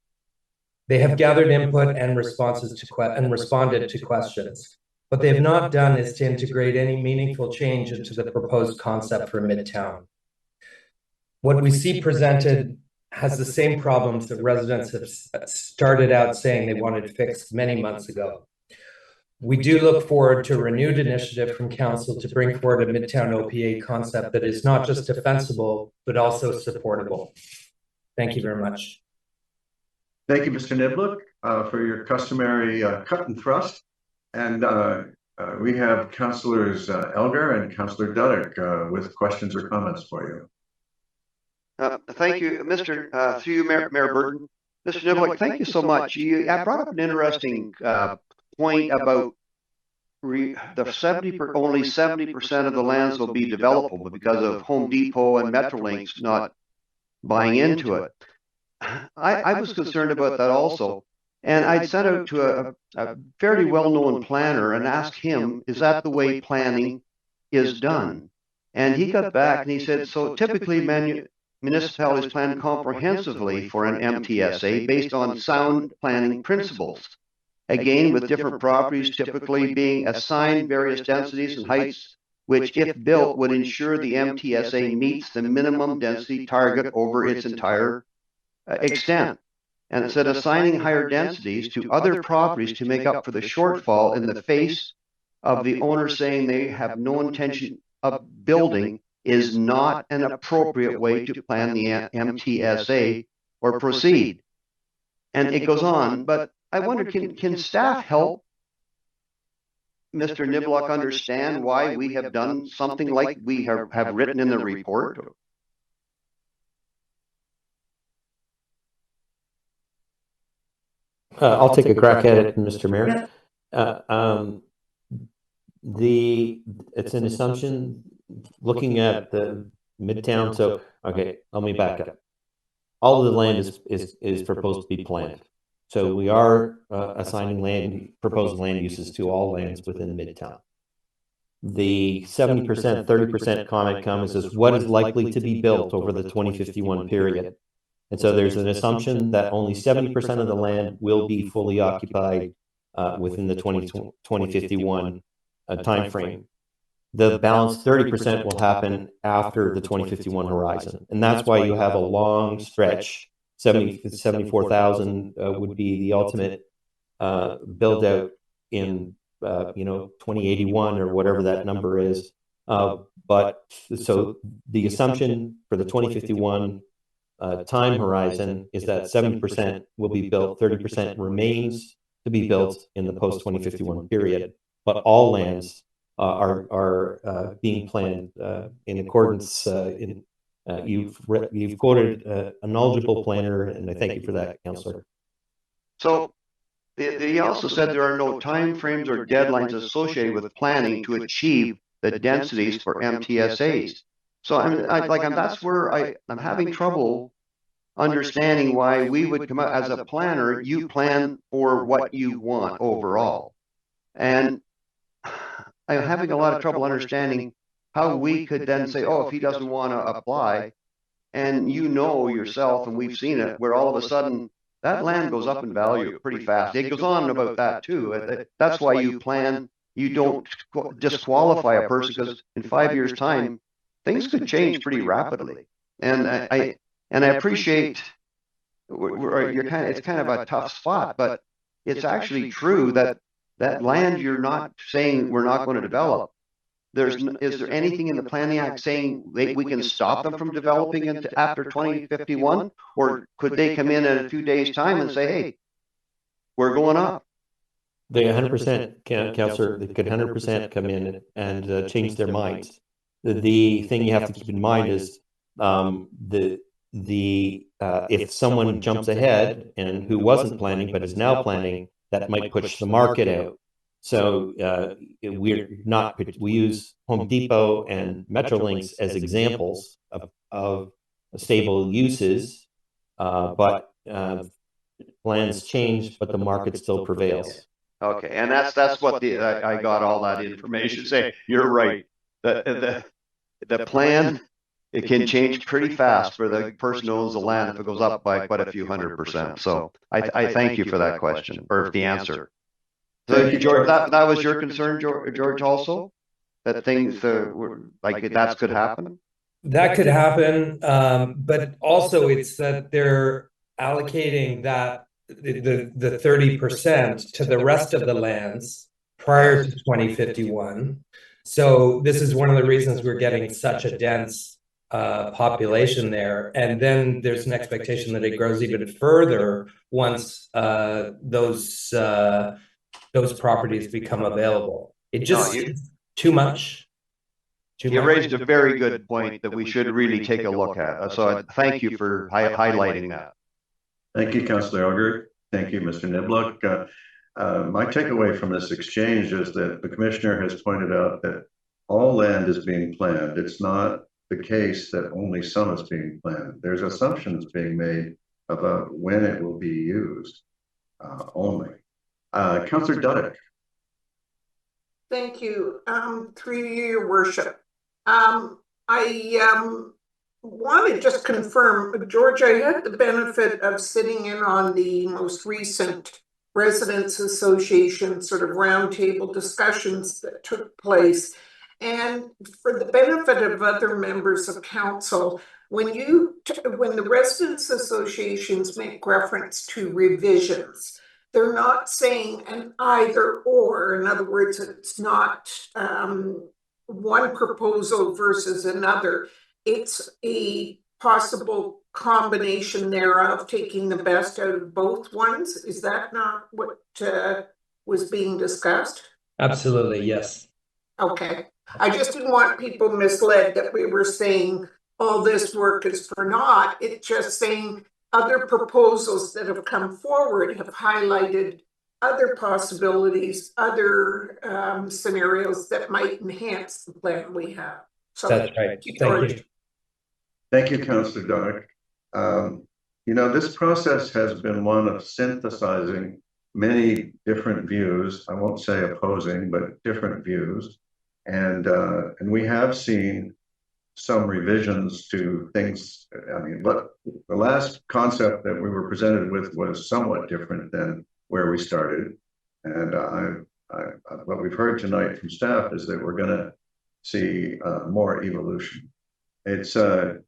They have gathered input and responded to questions. What they have not done is to integrate any meaningful change into the proposed concept for Midtown. What we see presented has the same problems that residents have started out saying they wanted fixed many months ago. We do look forward to a renewed initiative from Council to bring forward a Midtown OPA concept that is not just defensible, but also supportable. Thank you very much. Thank you, Mr. Niblock, for your customary cut and thrust. And we have Councilors Elgar and Councilor Duddick with questions or comments for you. Thank you, Mr. Through you, Mayor Burton. Mr. Niblock, thank you so much. You brought up an interesting point about only 70% of the lands will be developable because of Home Depot and Metrolinx not buying into it. I was concerned about that also. And I'd sent out to a fairly well-known planner and asked him, is that the way planning is done? And he got back and he said, so typically municipalities plan comprehensively for an MTSA based on sound planning principles. Again, with different properties typically being assigned various densities and heights which if built would ensure the MTSA meets the minimum density target over its entire extent. And it said assigning higher densities to other properties to make up for the shortfall in the face of the owner saying they have no intention of building is not an appropriate way to plan the MTSA or proceed. And it goes on, but I wonder, can staff help Mr. Niblock understand why we have done something like we have written in the report? I'll take a crack at it, Mr. Mayor. It's an assumption looking at the Midtown. So, okay, let me back up. All of the land is proposed to be planned. So we are assigning proposed land uses to all lands within Midtown. The 70%, 30% comment comes as what is likely to be built over the 2051 period. And so there's an assumption that only 70% of the land will be fully occupied within the 2051 timeframe. The balance 30% will happen after the 2051 horizon. And that's why you have a long stretch. 74,000 would be the ultimate build out in 2081 or whatever that number is. But so the assumption for the 2051 time horizon is that 70% will be built, 30% remains to be built in the post 2051 period. But all lands are being planned in accordance. You've quoted a knowledgeable planner, and I thank you for that, Councillor. So he also said there are no timeframes or deadlines associated with planning to achieve the densities for MTSAs. So that's where I'm having trouble understanding why we would come out as a planner. You plan for what you want overall, and I'm having a lot of trouble understanding how we could then say, oh, if he doesn't want to apply, and yourself, and we've seen it, where all of a sudden that land goes up in value pretty fast. It goes on about that too. That's why you plan. You don't disqualify a person, because in 5 years' time, things could change pretty rapidly. And I appreciate it's kind of a tough spot, but it's actually true that land you're not saying we're not going to develop. Is there anything in the Planning Act saying we can stop them from developing after 2051, or could they come in a few days' time and say, "Hey, we're going up"? They 100%, Councillor. They could 100% come in and change their minds. The thing you have to keep in mind is if someone jumps ahead and who wasn't planning but is now planning, that might push the market out. So we use Home Depot and Metrolinx as examples of stable uses, but plans change, but the market still prevails. Okay, and that's what I got all that information. Say you're right. The plan, it can change pretty fast for the person who owns the land if it goes up by quite a few 100%. So I thank you for that question, or the answer. So George, that was your concern, George, also? That things like that could happen? That could happen, but also it's that they're allocating that the 30% to the rest of the lands prior to 2051. So this is one of the reasons we're getting such a dense population there. And then there's an expectation that it grows even further once those properties become available. It just too much. You raised a very good point that we should really take a look at. So thank you for highlighting that. Thank you, Councillor Elger. Thank you, Mr. Niblock. My takeaway from this exchange is that the Commissioner has pointed out that all land is being planned. It's not the case that only some is being planned. There's assumptions being made about when it will be used only. Councillor Duddick. Thank you. Through you, Your Worship. I want to just confirm, George, I had the benefit of sitting in on the most recent Residents Association sort of roundtable discussions that took place. And for the benefit of other members of council, when the residents associations make reference to revisions, they're not saying an either or. In other words, it's not one proposal versus another. It's a possible combination thereof, taking the best out of both ones. Is that not what was being discussed? Absolutely, yes. Okay. I just didn't want people misled that we were saying all this work is for naught. It's just saying other proposals that have come forward have highlighted other possibilities, other scenarios that might enhance the plan we have. So that's right. Thank you. Thank you, Councillor Donick. You know, this process has been one of synthesizing many different views. I won't say opposing, but different views. And we have seen some revisions to things. I mean, but the last concept that we were presented with was somewhat different than where we started. And what we've heard tonight from staff is that we're going to see more evolution. It's Councillor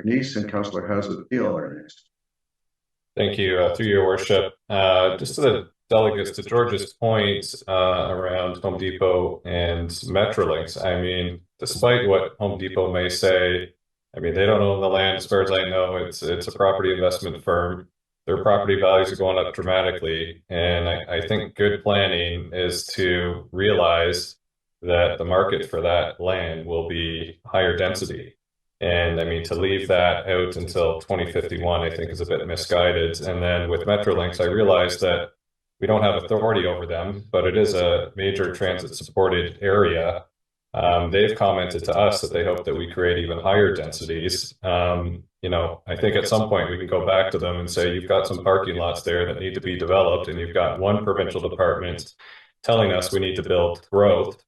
McNeese and Councillor Hazlitt-Peel are next. Thank you. Through your worship, just to the delegates, to George's point around Home Depot and Metrolinx, I mean, despite what Home Depot may say, I mean, they don't own the land as far as I know. It's a property investment firm. Their property values are going up dramatically. And I think good planning is to realize that the market for that land will be higher density. And I mean, to leave that out until 2051, I think is a bit misguided. And then with Metrolinx, I realized that we don't have authority over them, but it is a major transit supported area. They've commented to us that they hope that we create even higher densities. You know, I think at some point we can go back to them and say, you've got some parking lots there that need to be developed, and you've got one provincial department telling us we need to build growth.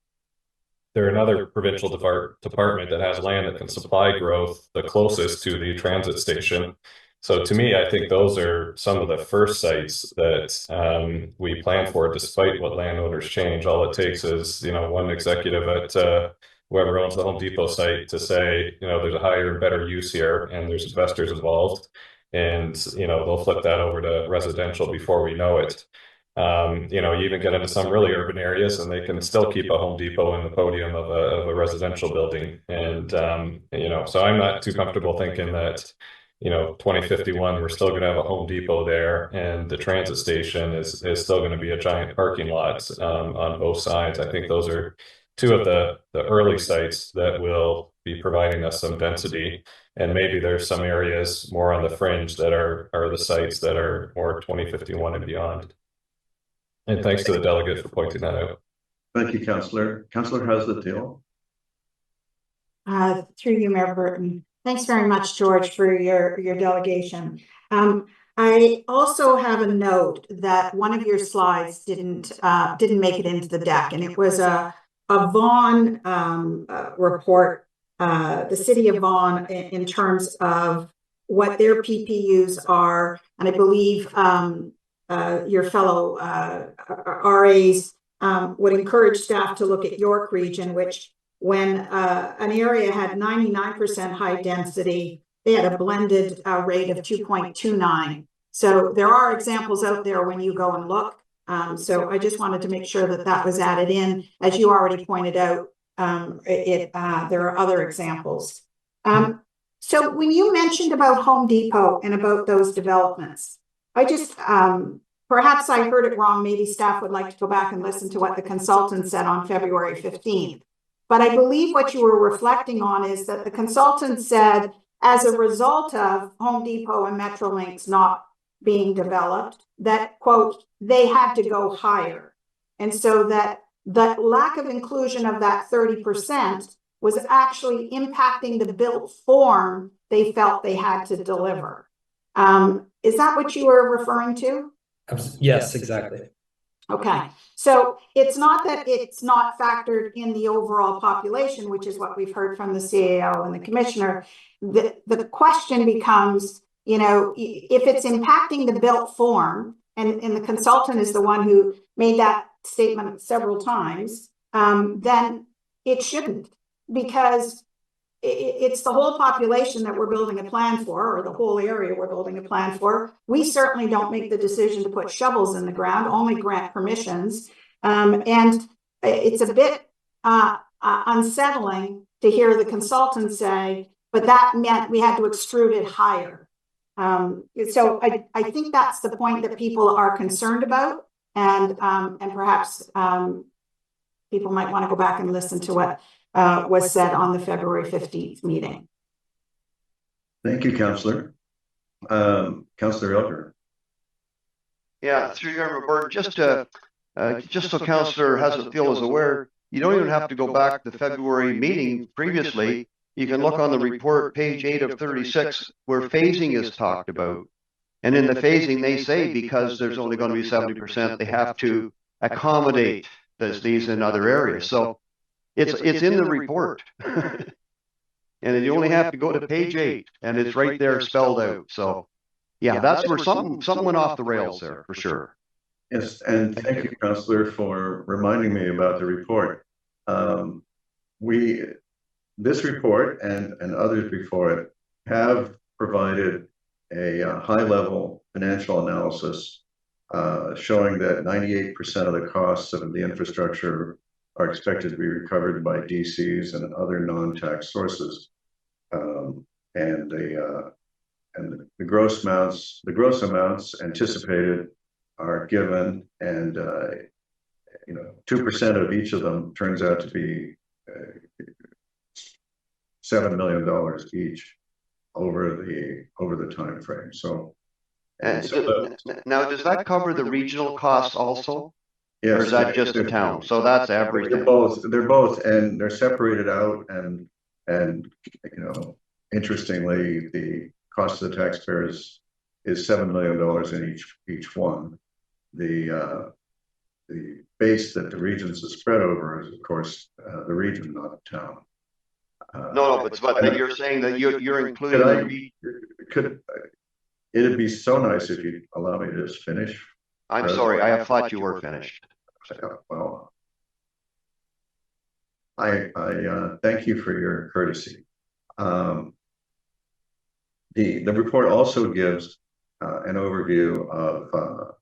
They're another provincial department that has land that can supply growth the closest to the transit station. So to me, I think those are some of the first sites that we plan for, despite what landowners change. All it takes is, you know, one executive at whoever owns the Home Depot site to say, you know, there's a higher and better use here, and there's investors involved. And, you know, they'll flip that over to residential before we know it. You know, you even get into some really urban areas and they can still keep a Home Depot in the podium of a residential building. And, you know, so I'm not too comfortable thinking that, you know, 2051, we're still going to have a Home Depot there, and the transit station is still going to be a giant parking lot on both sides. I think those are two of the early sites that will be providing us some density. And maybe there's some areas more on the fringe that are the sites that are more 2051 and beyond. And thanks to the delegate for pointing that out. Thank you, Councillor. Councillor Hazlitt-Peel. Through you, Mayor Burton. Thanks very much, George, for your delegation. I also have a note that one of your slides didn't make it into the deck, and it was a Vaughan report, the city of Vaughan, in terms of what their PPUs are, and I believe your fellow RAs would encourage staff to look at York Region, which when an area had 99% high density, they had a blended rate of 2.29. So there are examples out there when you go and look. So I just wanted to make sure that that was added in. As you already pointed out, there are other examples. So when you mentioned about Home Depot and about those developments, I just, perhaps I heard it wrong. Maybe staff would like to go back and listen to what the consultant said on February 15th. But I believe what you were reflecting on is that the consultant said, as a result of Home Depot and Metrolinx not being developed, that, quote, they had to go higher. And so that the lack of inclusion of that 30% was actually impacting the built form they felt they had to deliver. Is that what you were referring to? Yes, exactly. Okay, so it's not that it's not factored in the overall population, which is what we've heard from the CAO and the commissioner. The question becomes, you know, if it's impacting the built form, and the consultant is the one who made that statement several times, then it shouldn't, because it's the whole population that we're building a plan for, or the whole area we're building a plan for. We certainly don't make the decision to put shovels in the ground, only grant permissions. And it's a bit unsettling to hear the consultant say, but that meant we had to extrude it higher. So I think that's the point that people are concerned about, and perhaps people might want to go back and listen to what was said on the February 15th meeting. Thank you, Councillor. Councillor Elder. Yeah, through your board, just so Councillor Hazelfield is aware, you don't even have to go back to the February meeting previously. You can look on the report, page 8 of 36, where phasing is talked about. And in the phasing, they say because there's only going to be 70%, they have to accommodate these in other areas. So it's in the report. And you only have to go to page 8, and it's right there spelled out. So yeah, that's where something went off the rails there, for sure. Yes, and thank you, Councillor, for reminding me about the report. This report and others before it have provided a high-level financial analysis showing that 98% of the costs of the infrastructure are expected to be recovered by DCs and other non-tax sources, and the gross amounts anticipated are given, and 2% of each of them turns out to be $7 million each over the time frame. So, now does that cover the regional costs also? Yes, or is that just the town? So that's everything. They're both, and they're separated out, and interestingly, the cost of the taxpayers is $7 million in each one. The base that the regions is spread over is, of course, the region, not the town. But you're saying that you're including. It'd be so nice if you'd allow me to just finish. I'm sorry, I thought you were finished. Well, I thank you for your courtesy. The report also gives an overview of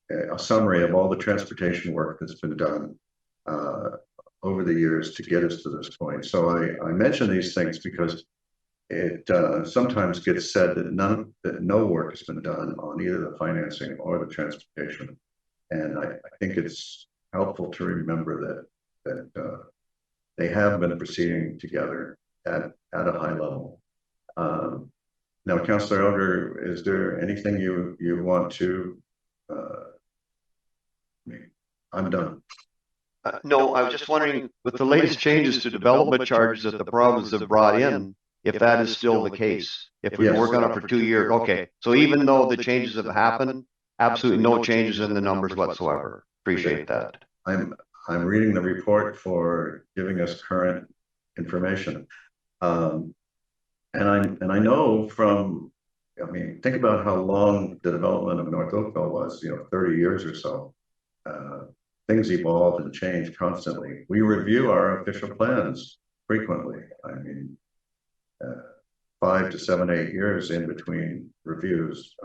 a summary of all the transportation work that's been done over the years to get us to this point. So I mention these things because it sometimes gets said that no work has been done on either the financing or the transportation, and I think it's helpful to remember that they have been proceeding together at a high level. Now, Councillor Elder, is there anything you want to? I'm done. No, I was just wondering, with the latest changes to development charges that the province have brought in, if that is still the case. If we work on it for 2 years, okay. So even though the changes have happened, absolutely no changes in the numbers whatsoever. Appreciate that. I'm reading the report for giving us current information, and I know from, think about how long the development of North Oakville was. 30 years or so. Things evolve and change constantly. We review our official plans frequently. 5 to 7, 8 years in between reviews.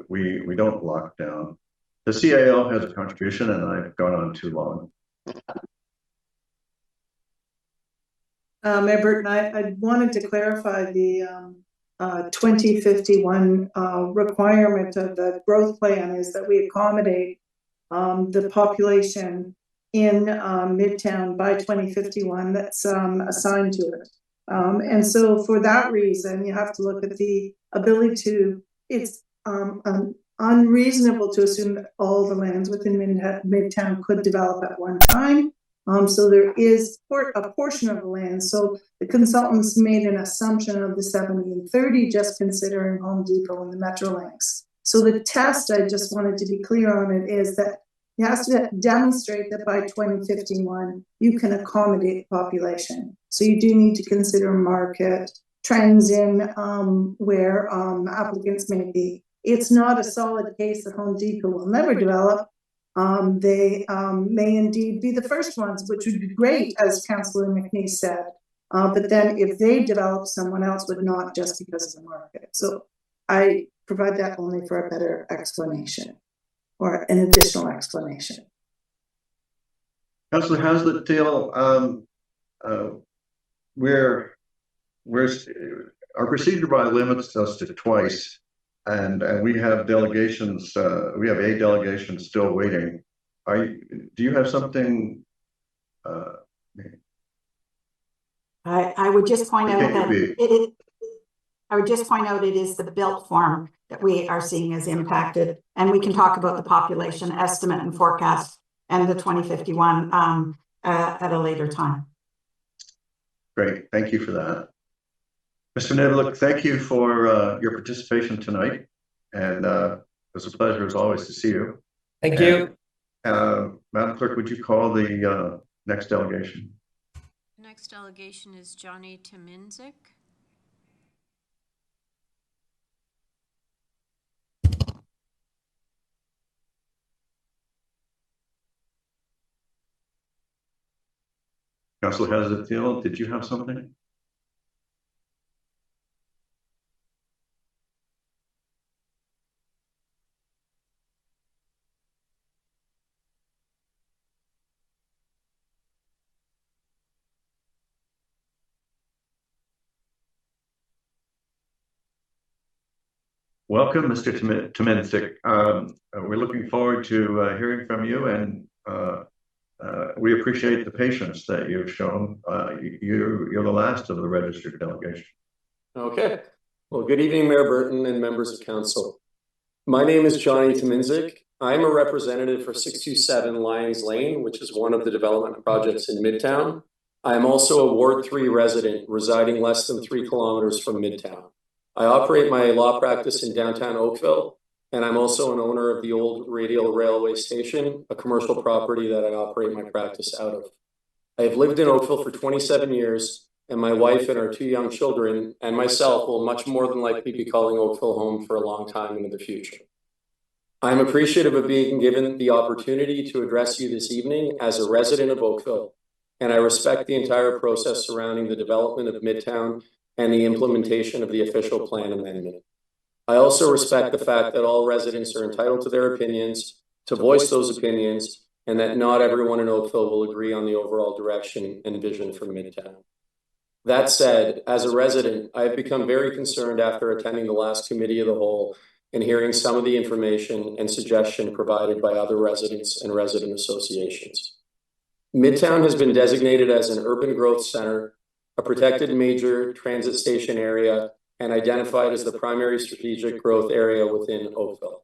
We don't lock down. The CAO has a contribution, and I've gone on too long. Mayor Burton, I wanted to clarify the 2051 requirement of the growth plan is that we accommodate the population in Midtown by 2051 that's assigned to it. And so for that reason, you have to look at the ability to, it's unreasonable to assume that all the lands within Midtown could develop at one time. So there is a portion of the land. So the consultants made an assumption of the 70 and 30, just considering Home Depot and the Metrolinx. So the test, I just wanted to be clear on it, is that you have to demonstrate that by 2051, you can accommodate the population. So you do need to consider market trends in where applicants may be. It's not a solid case that Home Depot will never develop. They may indeed be the first ones, which would be great, as Councillor McNeese said. But then if they develop, someone else would not, just because of the market. So I provide that only for a better explanation or an additional explanation. Councillor Hazlitt-Thiel, our procedure by limits us to twice, and we have delegations. We have a delegation still waiting. Do you have something? I would just point out that it is the built form that we are seeing as impacted, and we can talk about the population estimate and forecast and the 2051 at a later time. Great, thank you for that. Mr. Nedlick, thank you for your participation tonight, and it was a pleasure as always to see you. Thank you. Madam Clerk, would you call the next delegation? The next delegation is Johnny Timinzik. Councillor Hazlitt-Thiel, did you have something? Welcome, Mr. Timinzik. We're looking forward to hearing from you, and we appreciate the patience that you've shown. You're the last of the registered delegation. Okay. Well, good evening, Mayor Burton and members of council. My name is Johnny Timinzik. I'm a representative for 627 Lions Lane, which is one of the development projects in Midtown. I am also a Ward 3 resident residing less than 3 kilometers from Midtown. I operate my law practice in downtown Oakville, and I'm also an owner of the old Radial Railway Station, a commercial property that I operate my practice out of. I have lived in Oakville for 27 years, and my wife and our 2 young children and myself will much more than likely be calling Oakville home for a long time into the future. I'm appreciative of being given the opportunity to address you this evening as a resident of Oakville, and I respect the entire process surrounding the development of Midtown and the implementation of the official plan amendment. I also respect the fact that all residents are entitled to their opinions, to voice those opinions, and that not everyone in Oakville will agree on the overall direction and vision for Midtown. That said, as a resident, I have become very concerned after attending the last committee of the whole and hearing some of the information and suggestion provided by other residents and resident associations. Midtown has been designated as an urban growth center, a protected major transit station area, and identified as the primary strategic growth area within Oakville.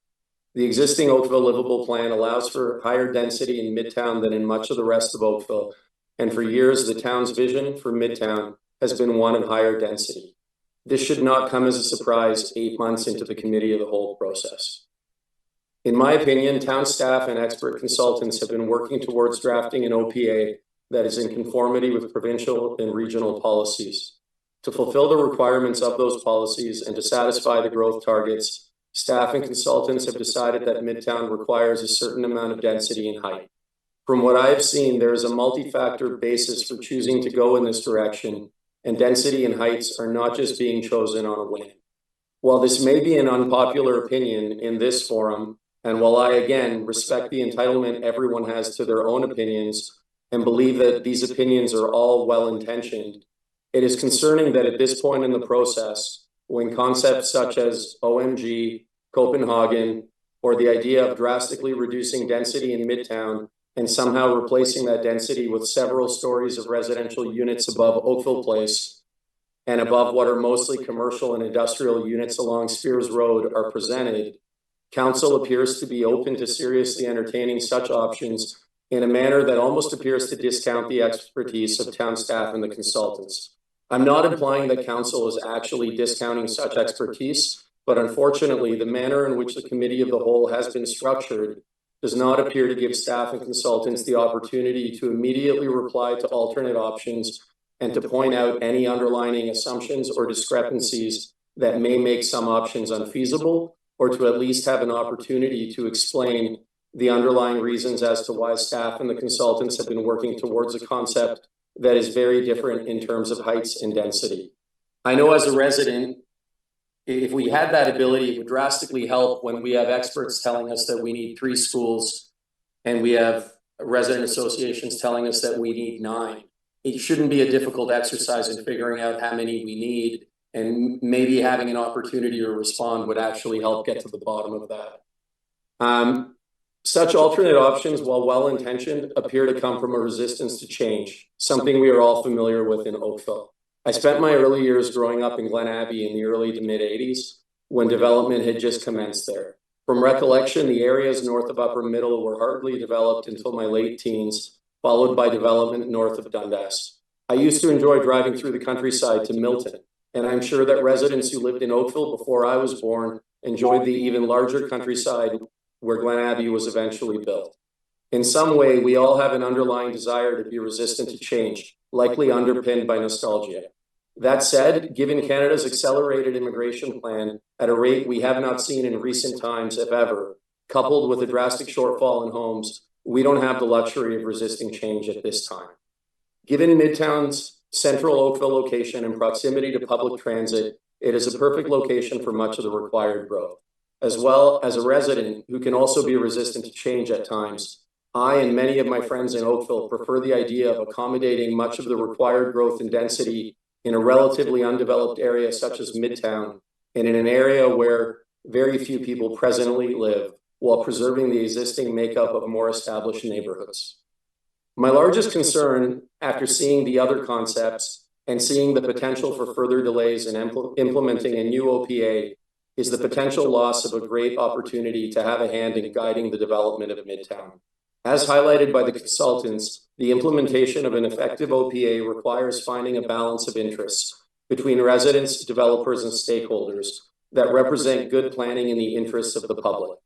The existing Oakville livable plan allows for higher density in Midtown than in much of the rest of Oakville, and for years the town's vision for Midtown has been one of higher density. This should not come as a surprise 8 months into the committee of the whole process. In my opinion, town staff and expert consultants have been working towards drafting an OPA that is in conformity with provincial and regional policies. To fulfill the requirements of those policies and to satisfy the growth targets, staff and consultants have decided that Midtown requires a certain amount of density and height. From what I have seen, there is a multi-factor basis for choosing to go in this direction, and density and heights are not just being chosen on a whim. While this may be an unpopular opinion in this forum, and while I again respect the entitlement everyone has to their own opinions and believe that these opinions are all well-intentioned, it is concerning that at this point in the process, when concepts such as OMG, Copenhagen, or the idea of drastically reducing density in Midtown and somehow replacing that density with several stories of residential units above Oakville Place and above what are mostly commercial and industrial units along Spears Road are presented, Council appears to be open to seriously entertaining such options in a manner that almost appears to discount the expertise of town staff and the consultants. I'm not implying that Council is actually discounting such expertise, but unfortunately, the manner in which the Committee of the Whole has been structured does not appear to give staff and consultants the opportunity to immediately reply to alternate options and to point out any underlying assumptions or discrepancies that may make some options unfeasible, or to at least have an opportunity to explain the underlying reasons as to why staff and the consultants have been working towards a concept that is very different in terms of heights and density. I know as a resident, if we had that ability, it would drastically help when we have experts telling us that we need 3 schools and we have resident associations telling us that we need 9. It shouldn't be a difficult exercise in figuring out how many we need, and maybe having an opportunity to respond would actually help get to the bottom of that. Such alternate options, while well-intentioned, appear to come from a resistance to change, something we are all familiar with in Oakville. I spent my early years growing up in Glen Abbey in the early to mid-'80s when development had just commenced there. From recollection, the areas north of Upper Middle were hardly developed until my late teens, followed by development north of Dundas. I used to enjoy driving through the countryside to Milton, and I'm sure that residents who lived in Oakville before I was born enjoyed the even larger countryside where Glen Abbey was eventually built. In some way, we all have an underlying desire to be resistant to change, likely underpinned by nostalgia. That said, given Canada's accelerated immigration plan at a rate we have not seen in recent times, if ever, coupled with a drastic shortfall in homes, we don't have the luxury of resisting change at this time. Given Midtown's central Oakville location and proximity to public transit, it is a perfect location for much of the required growth. As well as a resident who can also be resistant to change at times, I and many of my friends in Oakville prefer the idea of accommodating much of the required growth and density in a relatively undeveloped area such as Midtown, and in an area where very few people presently live, while preserving the existing makeup of more established neighborhoods. My largest concern, after seeing the other concepts and seeing the potential for further delays in implementing a new OPA, is the potential loss of a great opportunity to have a hand in guiding the development of Midtown. As highlighted by the consultants, the implementation of an effective OPA requires finding a balance of interests between residents, developers, and stakeholders that represent good planning in the interests of the public.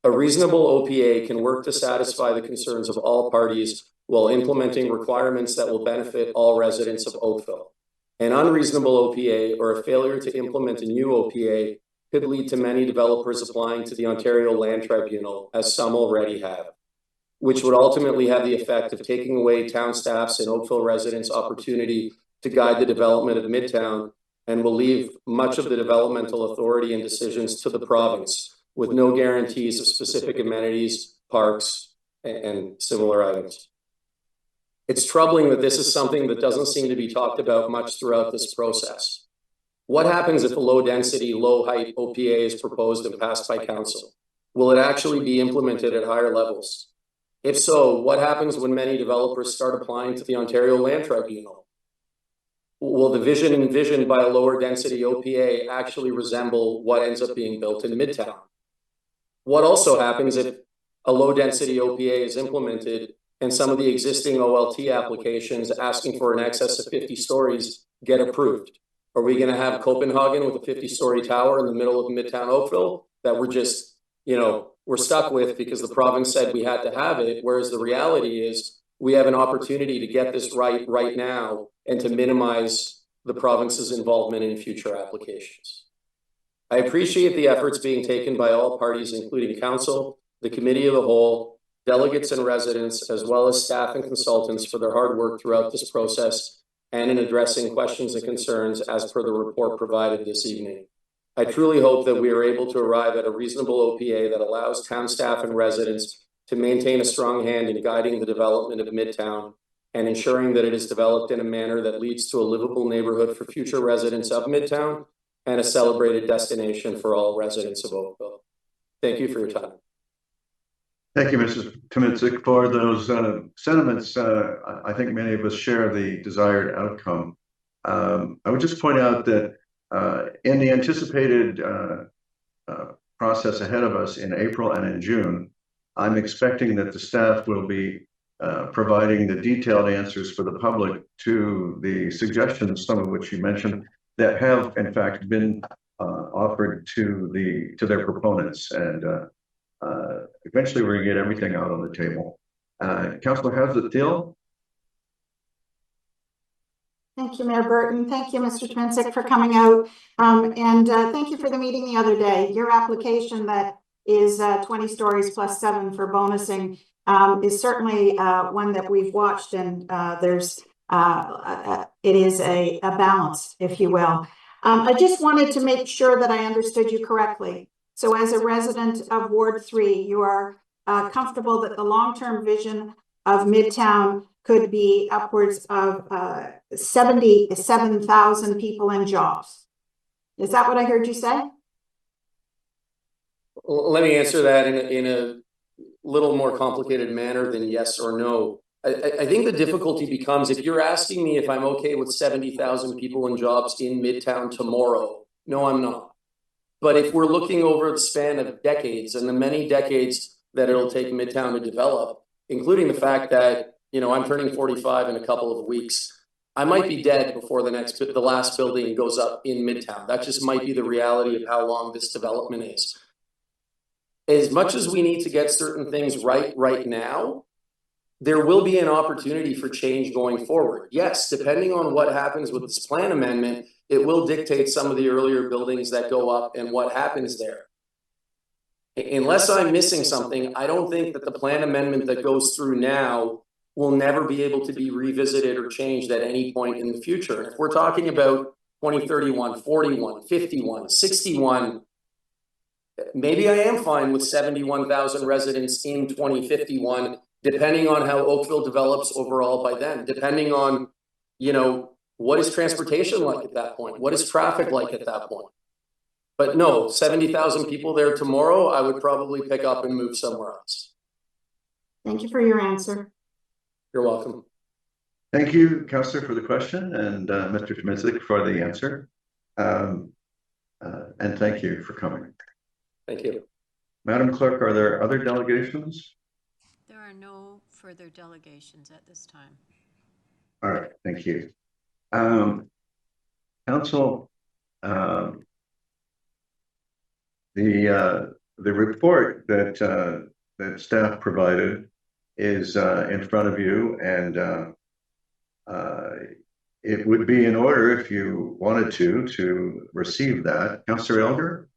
A reasonable OPA can work to satisfy the concerns of all parties while implementing requirements that will benefit all residents of Oakville. An unreasonable OPA or a failure to implement a new OPA could lead to many developers applying to the Ontario Land Tribunal, as some already have, which would ultimately have the effect of taking away town staff's and Oakville residents' opportunity to guide the development of Midtown, and will leave much of the developmental authority and decisions to the province, with no guarantees of specific amenities, parks, and similar items. It's troubling that this is something that doesn't seem to be talked about much throughout this process. What happens if a low-density, low-height OPA is proposed and passed by council? Will it actually be implemented at higher levels? If so, what happens when many developers start applying to the Ontario Land Tribunal? Will the vision envisioned by a lower-density OPA actually resemble what ends up being built in Midtown? What also happens if a low-density OPA is implemented and some of the existing OLT applications asking for an excess of 50 stories get approved? Are we going to have Copenhagen with a 50-story tower in the middle of Midtown Oakville that we're just, we're stuck with because the province said we had to have it, whereas the reality is we have an opportunity to get this right now and to minimize the province's involvement in future applications. I appreciate the efforts being taken by all parties, including council, the committee of the whole, delegates and residents, as well as staff and consultants for their hard work throughout this process and in addressing questions and concerns as per the report provided this evening. I truly hope that we are able to arrive at a reasonable OPA that allows town staff and residents to maintain a strong hand in guiding the development of Midtown and ensuring that it is developed in a manner that leads to a livable neighborhood for future residents of Midtown and a celebrated destination for all residents of Oakville. Thank you for your time. Thank you, Mr. Tominczyk, for those sentiments. I think many of us share the desired outcome. I would just point out that in the anticipated process ahead of us in April and in June, I'm expecting that the staff will be providing the detailed answers for the public to the suggestions, some of which you mentioned, that have in fact been offered to their proponents, and eventually we're going to get everything out on the table. Councillor Hazlitt-Thiel. Thank you, Mayor Burton. Thank you, Mr. Tominczyk, for coming out. And thank you for the meeting the other day. Your application that is 20 stories plus 7 for bonusing is certainly one that we've watched, and there's it is a balance, if you will. I just wanted to make sure that I understood you correctly. So as a resident of Ward 3, you are comfortable that the long-term vision of Midtown could be upwards of 77,000 people in jobs. Is that what I heard you say? Let me answer that in a little more complicated manner than yes or no. I think the difficulty becomes if you're asking me if I'm okay with 70,000 people in jobs in Midtown tomorrow. No, I'm not. But if we're looking over the span of decades and the many decades that it'll take Midtown to develop, including the fact that, you know, I'm turning 45 in a couple of weeks, I might be dead before the last building goes up in Midtown. That just might be the reality of how long this development is. As much as we need to get certain things right now, there will be an opportunity for change going forward. Yes, depending on what happens with this plan amendment, it will dictate some of the earlier buildings that go up and what happens there. Unless I'm missing something, I don't think that the plan amendment that goes through now will never be able to be revisited or changed at any point in the future. And if we're talking about 2031, 41, 51, 61, maybe I am fine with 71,000 residents in 2051, depending on how Oakville develops overall by then, depending on, you know, what is transportation like at that point? What is traffic like at that point? But no, 70,000 people there tomorrow, I would probably pick up and move somewhere else. Thank you for your answer. You're welcome. Thank you, Councillor, for the question, and Mr. Tomisik for the answer. And thank you for coming. Thank you. Madam Clerk, are there other delegations? There are no further delegations at this time. All right, thank you. Council, the report that staff provided is in front of you, and it would be in order if you wanted to receive that. Councillor Elder?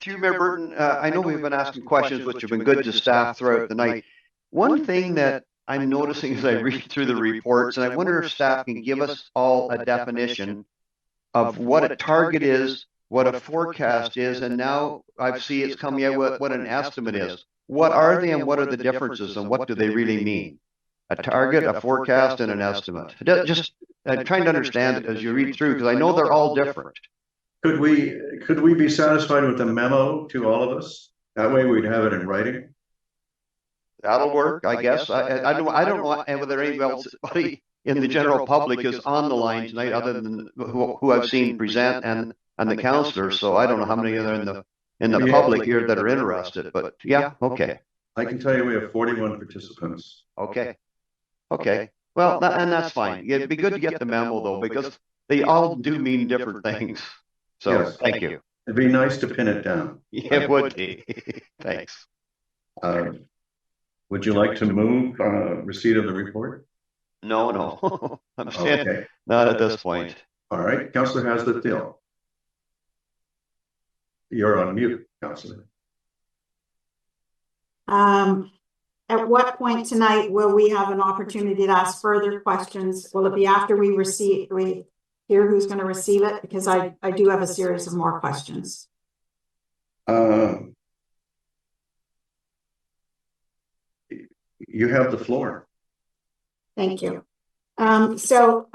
Through Mayor Burton, I know we've been asking questions which have been good to staff throughout the night. One thing that I'm noticing as I read through the reports, and I wonder if staff can give us all a definition of what a target is, what a forecast is, and now I see it's coming out with what an estimate is. What are they and what are the differences and what do they really mean? A target, a forecast, and an estimate. Just I'm trying to understand it as you read through, because I know they're all different. Could we be satisfied with a memo to all of us? That way we'd have it in writing. That'll work, I guess. I don't know whether anybody in the general public is on the line tonight, other than who I've seen present and the councillors. So I don't know how many are in the public here that are interested. But yeah, okay. I can tell you we have 41 participants. Okay. Well, and that's fine. It'd be good to get the memo though, because they all do mean different things. So yes, thank you. It'd be nice to pin it down. Yeah, it would be. Thanks. Would you like to move receipt of the report? No. I'm saying okay. Not at this point. All right, Councillor Haslett-Dill. You're on mute, Councillor. At what point tonight will we have an opportunity to ask further questions? Will it be after we hear who's going to receive it? Because I do have a series of more questions. You have the floor. Thank you. So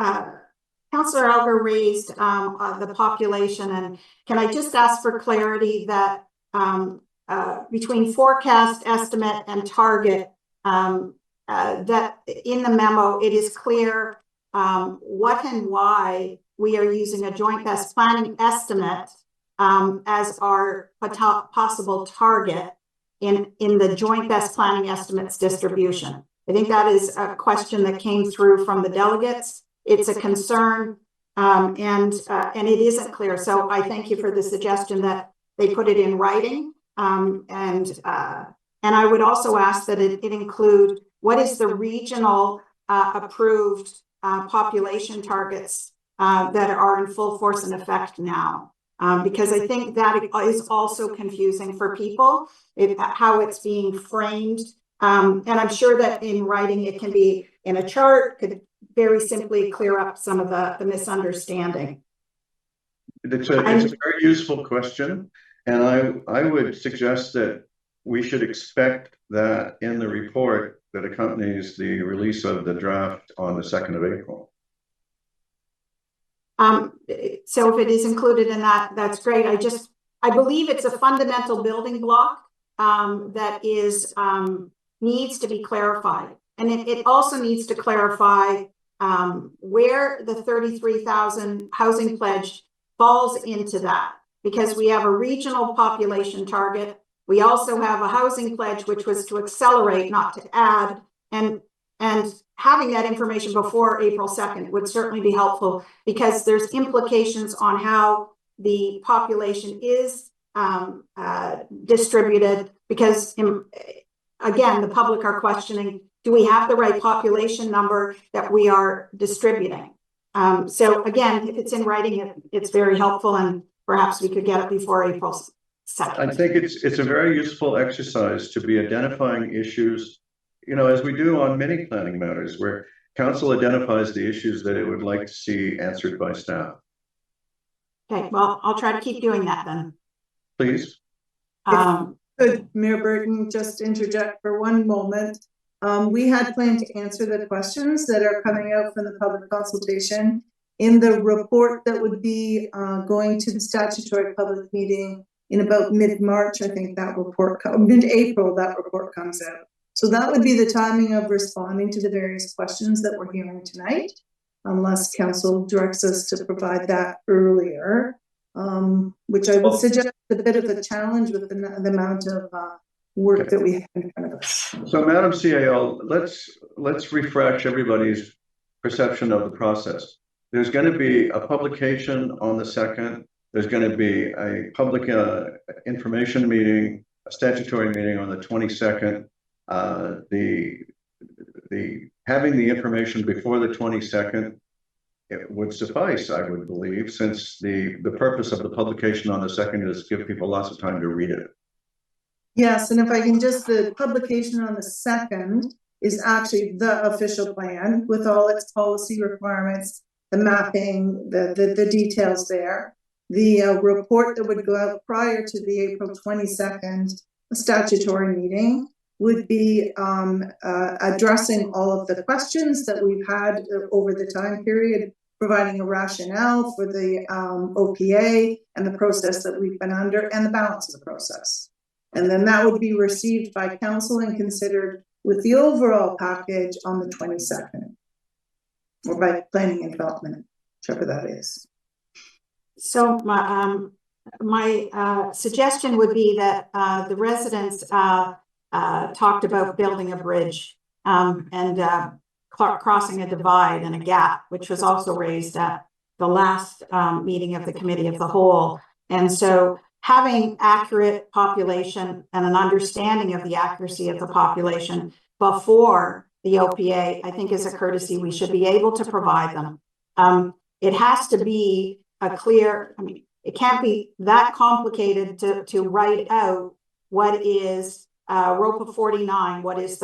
Councillor Elder raised the population, and can I just ask for clarity that between forecast, estimate, and target, that in the memo it is clear what and why we are using a joint best planning estimate as our possible target in the joint best planning estimates distribution. I think that is a question that came through from the delegates. It's a concern, and it isn't clear. So I thank you for the suggestion that they put it in writing. And I would also ask that it include what is the regional approved population targets that are in full force and effect now. Because I think that is also confusing for people, how it's being framed. And I'm sure that in writing, it can be in a chart, could very simply clear up some of the misunderstanding. It's a very useful question. And I would suggest that we should expect that in the report that accompanies the release of the draft on the 2nd of April. So if it is included in that, that's great. I believe it's a fundamental building block that is needs to be clarified. And it also needs to clarify where the 33,000 housing pledge falls into that, because we have a regional population target. We also have a housing pledge, which was to accelerate, not to add. And having that information before April 2nd would certainly be helpful, because there's implications on how the population is distributed, because again, the public are questioning, do we have the right population number that we are distributing? So again, if it's in writing, it's very helpful, and perhaps we could get it before April 2nd. I think it's a very useful exercise to be identifying issues, you know, as we do on many planning matters, where council identifies the issues that it would like to see answered by staff. Okay, well, I'll try to keep doing that then. Please. Could Mayor Burton just interject for one moment? We had planned to answer the questions that are coming out from the public consultation in the report that would be going to the statutory public meeting in about mid-March. I think that report, mid-April, that report comes out. So that would be the timing of responding to the various questions that we're hearing tonight, unless council directs us to provide that earlier, which I would suggest a bit of a challenge with the amount of work that we have in front of us. So, Madam CAO, let's refresh everybody's perception of the process. There's going to be a publication on the 2nd. There's going to be a public information meeting, a statutory meeting on the 22nd. Having the information before the 22nd, it would suffice, I would believe, since the purpose of the publication on the 2nd is to give people lots of time to read it. Yes, and if I can just, the publication on the 2nd is actually the official plan with all its policy requirements, the mapping, the details there. The report that would go out prior to the April 22nd statutory meeting would be addressing all of the questions that we've had over the time period, providing a rationale for the OPA and the process that we've been under and the balance of the process. And then that would be received by council and considered with the overall package on the 22nd, or by planning and development, whichever that is. So my suggestion would be that the residents talked about building a bridge and crossing a divide and a gap, which was also raised at the last meeting of the Committee of the Whole. And so having accurate population and an understanding of the accuracy of the population before the OPA, I think is a courtesy we should be able to provide them. It has to be a clear, I mean, it can't be that complicated to write out what is ROPA 49, what is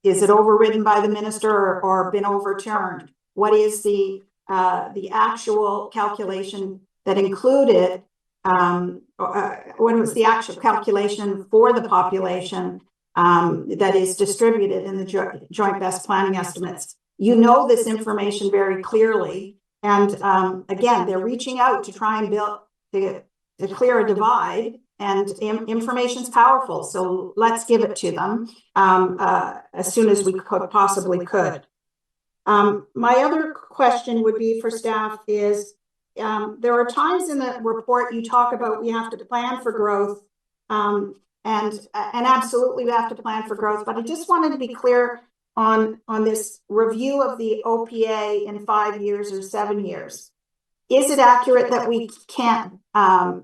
is it overridden by the minister or been overturned? What is the actual calculation that included, what was the actual calculation for the population that is distributed in the joint best planning estimates? You know this information very clearly. And again, they're reaching out to try and build, to clear a divide, and information's powerful. So let's give it to them as soon as we possibly could. My other question would be for staff is, there are times in the report you talk about we have to plan for growth, and absolutely we have to plan for growth, but I just wanted to be clear on this review of the OPA in 5 years or 7 years. Is it accurate that we can't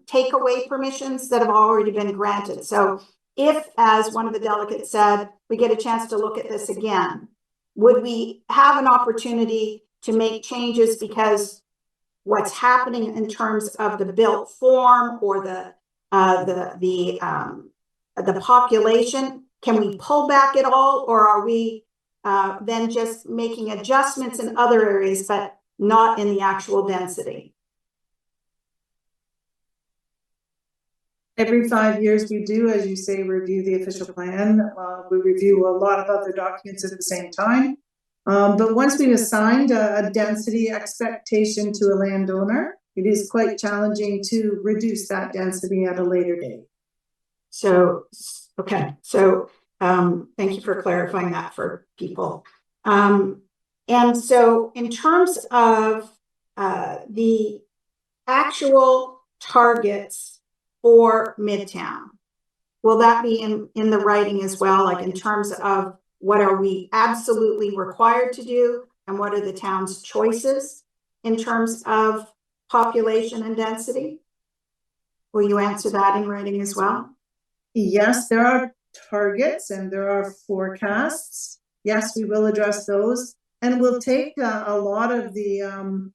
take away permissions that have already been granted? So if, as one of the delegates said, we get a chance to look at this again, would we have an opportunity to make changes because what's happening in terms of the built form or the population? Can we pull back at all, or are we then just making adjustments in other areas, but not in the actual density? Every 5 years we do, as you say, review the official plan. We review a lot of other documents at the same time. But once we've assigned a density expectation to a landowner, it is quite challenging to reduce that density at a later date. So, okay. So, thank you for clarifying that for people. And so in terms of the actual targets for Midtown, will that be in the writing as well? Like in terms of what are we absolutely required to do and what are the town's choices in terms of population and density? Will you answer that in writing as well? Yes, there are targets and there are forecasts. Yes, we will address those, and we'll take a lot of the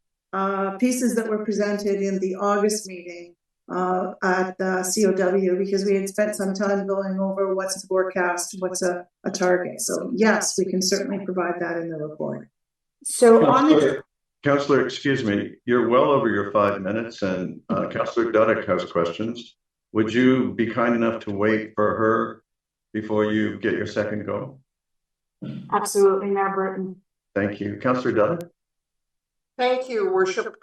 pieces that were presented in the August meeting at the COW, because we had spent some time going over what's a forecast, what's a target. So yes, we can certainly provide that in the report. So Councillor, excuse me, you're well over your 5 minutes, and Councillor Dudek has questions. Would you be kind enough to wait for her before you get your second go? Absolutely, Mayor Burton. Thank you. Councillor Dudek? Thank you, Worship.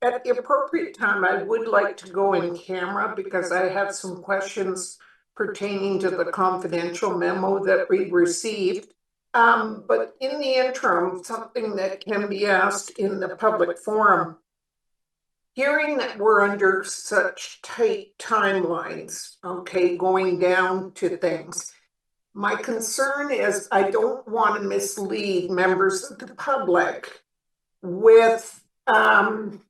At the appropriate time, I would like to go in camera because I have some questions pertaining to the confidential memo that we received. But in the interim, something that can be asked in the public forum. Hearing that we're under such tight timelines, okay, going down to things. My concern is I don't want to mislead members of the public with an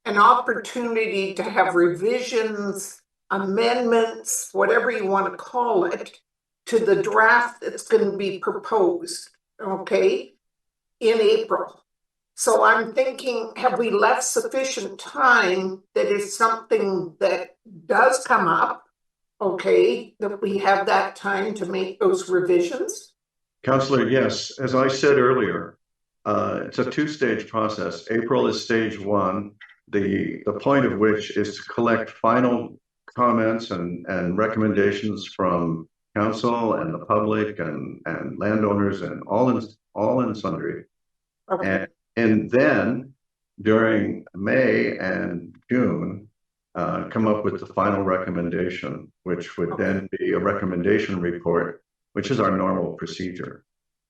opportunity to have revisions, amendments, whatever you want to call it, to the draft that's going to be proposed, okay, in April. So I'm thinking, have we left sufficient time that if something that does come up, okay, that we have that time to make those revisions? Councillor, yes, as I said earlier, it's a two-stage process. April is stage one, the point of which is to collect final comments and recommendations from council and the public and landowners and all in sundry. Okay. And then during May and June, come up with the final recommendation, which would then be a recommendation report, which is our normal procedure.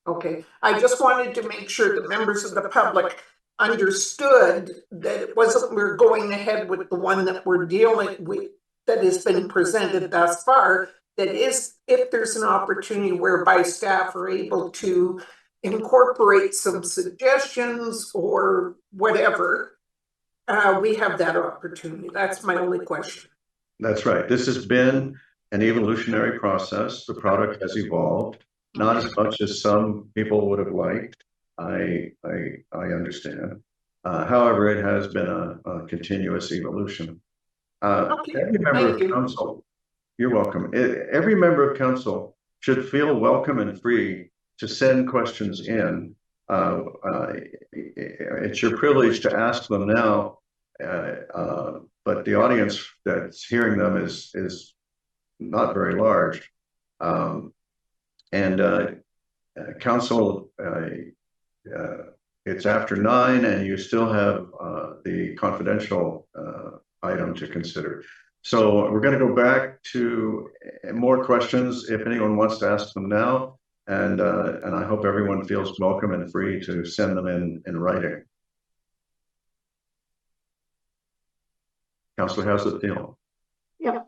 Okay, I just wanted to make sure that members of the public understood that it wasn't we're going ahead with the one that we're dealing with that has been presented thus far. That is, if there's an opportunity whereby staff are able to incorporate some suggestions or whatever, we have that opportunity. That's my only question. That's right. This has been an evolutionary process. The product has evolved, not as much as some people would have liked. I understand. However, it has been a continuous evolution. Every member of council, you're welcome. Every member of council should feel welcome and free to send questions in. It's your privilege to ask them now, but the audience that's hearing them is not very large. Council, it's after 9 and you still have the confidential item to consider. So we're going to go back to more questions if anyone wants to ask them now. And I hope everyone feels welcome and free to send them in writing. Councillor, how's it feel? Yep.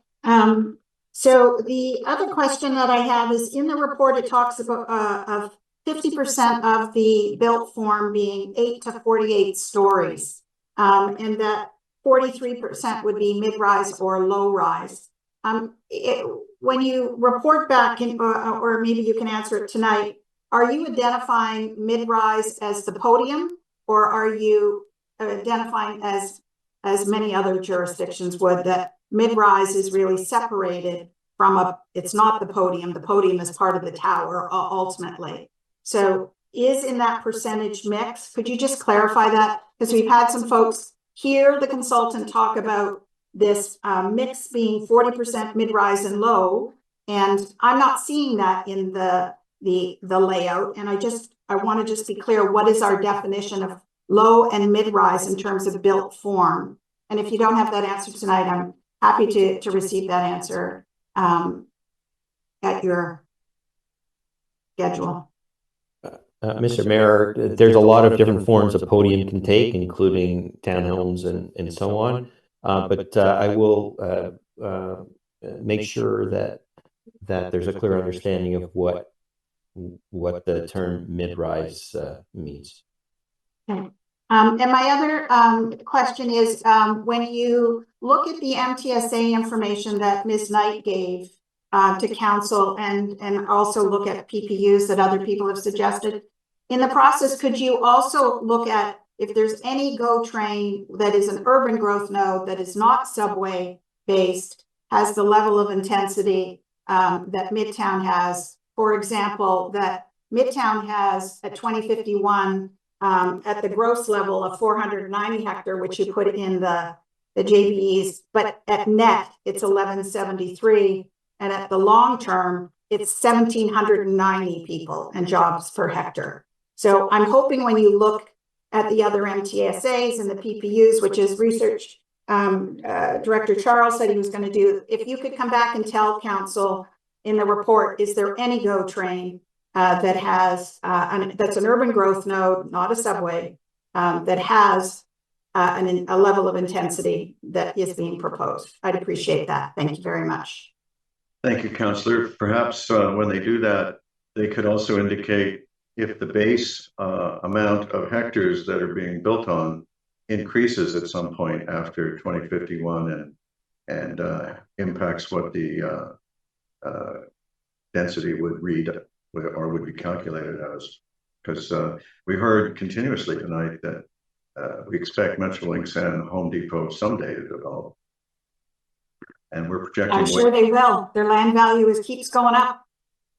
So the other question that I have is in the report, it talks about of 50% of the built form being 8 to 48 stories, and that 43% would be mid-rise or low-rise. When you report back, or maybe you can answer it tonight, are you identifying mid-rise as the podium, or are you identifying as many other jurisdictions would, that mid-rise is really separated from it's not the podium. The podium is part of the tower ultimately. So is in that percentage mix. Could you just clarify that? Because we've had some folks hear the consultant talk about this mix being 40% mid-rise and low, and I'm not seeing that in the layout. And I want to just be clear, what is our definition of low and mid-rise in terms of built form? And if you don't have that answer tonight, I'm happy to receive that answer at your schedule. Mr. Mayor, there's a lot of different forms a podium can take, including townhomes and so on. But I will make sure that there's a clear understanding of what the term mid-rise means. Okay. And my other question is, when you look at the MTSA information that Ms. Knight gave to council, and also look at PPUs that other people have suggested, in the process, could you also look at if there's any GO train that is an urban growth node that is not subway based, has the level of intensity that Midtown has? For example, that Midtown has at 2051 at the gross level of 490 hectare, which you put in the JBEs, but at net it's 1173, and at the long term it's 1790 people and jobs per hectare. So I'm hoping when you look at the other MTSAs and the PPUs, which is research Director Charles said he was going to do, if you could come back and tell council in the report, is there any GO train that has that's an urban growth node, not a subway, that has a level of intensity that is being proposed? I'd appreciate that. Thank you very much. Thank you, Councillor. Perhaps when they do that, they could also indicate if the base amount of hectares that are being built on increases at some point after 2051 and impacts what the density would read or would be calculated as. Because we heard continuously tonight that we expect Metrolinx and Home Depot someday to develop. And we're projecting. I'm sure they will. Their land value keeps going up.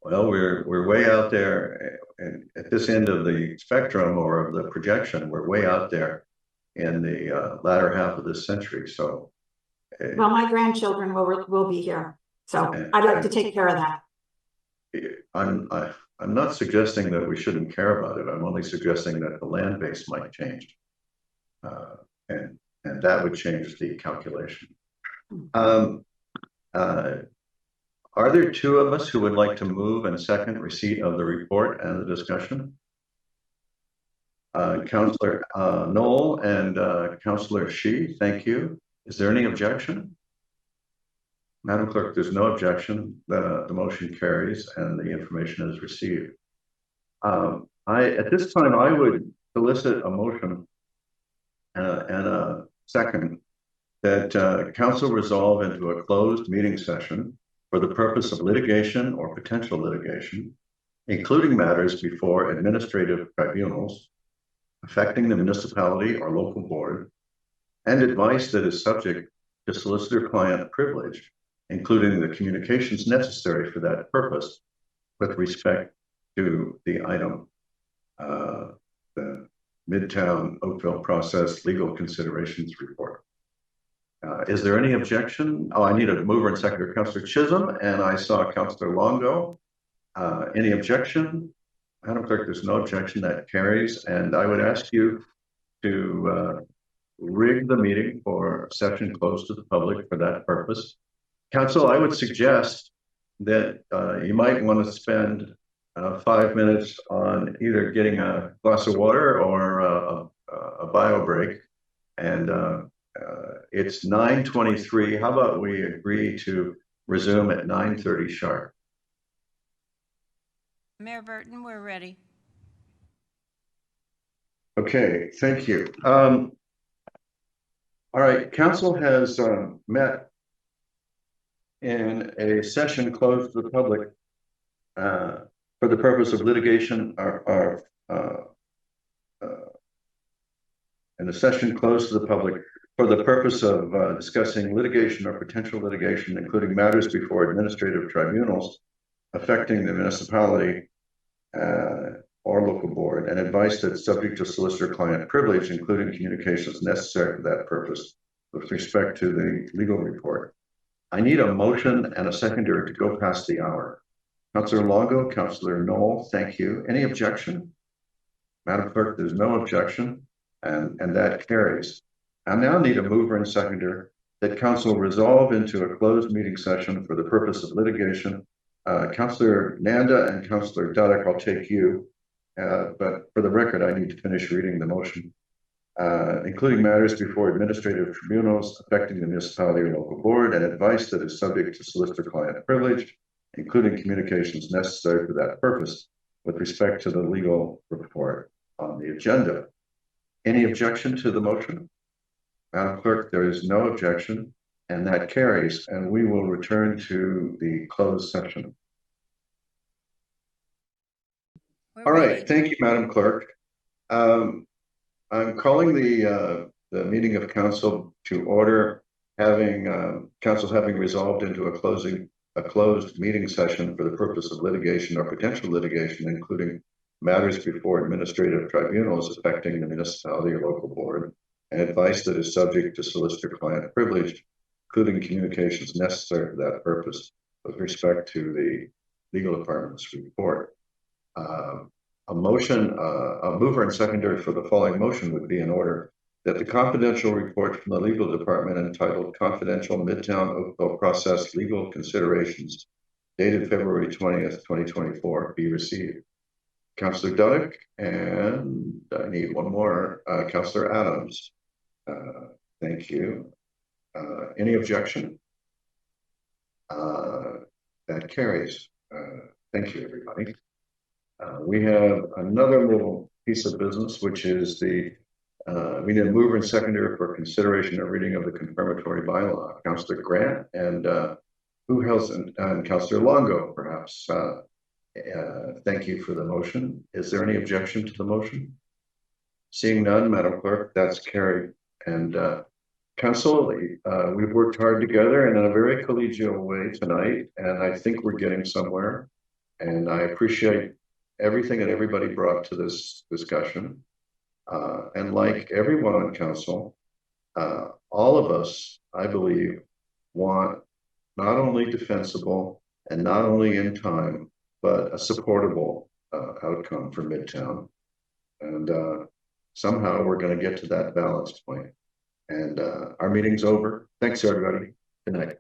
Well, we're way out there, and at this end of the spectrum or of the projection, we're way out there in the latter half of this century. So, well, my grandchildren will be here, so I'd like to take care of that. I'm not suggesting that we shouldn't care about it. I'm only suggesting that the land base might change, and that would change the calculation. Are there two of us who would like to move and second receipt of the report and the discussion? Councillor Knoll and Councillor Shi, thank you. Is there any objection? Madam Clerk, there's no objection. The motion carries and the information is received. At this time, I would solicit a motion and a second that council resolve into a closed meeting session for the purpose of litigation or potential litigation, including matters before administrative tribunals affecting the municipality or local board, and advice that is subject to solicitor-client privilege, including the communications necessary for that purpose with respect to the item, the Midtown Oakville Process Legal Considerations Report. Is there any objection? Oh, I need a mover and seconder, Councillor Chisholm, and I saw Councillor Longo. Any objection? Madam Clerk, there's no objection. That carries. And I would ask you to rig the meeting for session closed to the public for that purpose. Council, I would suggest that you might want to spend 5 minutes on either getting a glass of water or a bio break. And it's 9:23. How about we agree to resume at 9:30 sharp? Mayor Burton, we're ready. Okay, thank you. All right, council has met in a session closed to the public for the purpose of litigation and the session closed to the public for the purpose of discussing litigation or potential litigation, including matters before administrative tribunals affecting the municipality or local board, and advice that's subject to solicitor-client privilege, including communications necessary for that purpose with respect to the legal report. I need a motion and a seconder to go past the hour. Councillor Longo, Councillor Knoll, thank you. Any objection? Madam Clerk, there's no objection, and that carries. I now need a mover and seconder that council resolve into a closed meeting session for the purpose of litigation. Councillor Nanda and Councillor Dudek, I'll take you, but for the record, I need to finish reading the motion. Including matters before administrative tribunals affecting the municipality or local board, and advice that is subject to solicitor-client privilege, including communications necessary for that purpose with respect to the legal report on the agenda. Any objection to the motion? Madam Clerk, there is no objection, and that carries, and we will return to the closed session. All right, thank you, Madam Clerk. I'm calling the meeting of council to order, having council having resolved into a closed meeting session for the purpose of litigation or potential litigation, including matters before administrative tribunals affecting the municipality or local board, and advice that is subject to solicitor-client privilege, including communications necessary for that purpose with respect to the legal department's report. A mover and seconder for the following motion would be in order: that the confidential report from the legal department entitled Confidential Midtown Oakville Process Legal Considerations, dated February 20th, 2024, be received. Councillor Dudek, and I need one more, Councillor Adams. Thank you. Any objection? That carries. Thank you, everybody. We have another little piece of business, which is we need a mover and seconder for consideration of reading of the confirmatory bylaw. Councillor Grant and who else? And Councillor Longo, perhaps. Thank you for the motion. Is there any objection to the motion? Seeing none, Madam Clerk, that's carried. And Council, we've worked hard together and in a very collegial way tonight, and I think we're getting somewhere. And I appreciate everything that everybody brought to this discussion. And like everyone on council, all of us, I believe, want not only defensible and not only in time, but a supportable outcome for Midtown. And somehow we're going to get to that balance point. And our meeting's over. Thanks, everybody. Good night.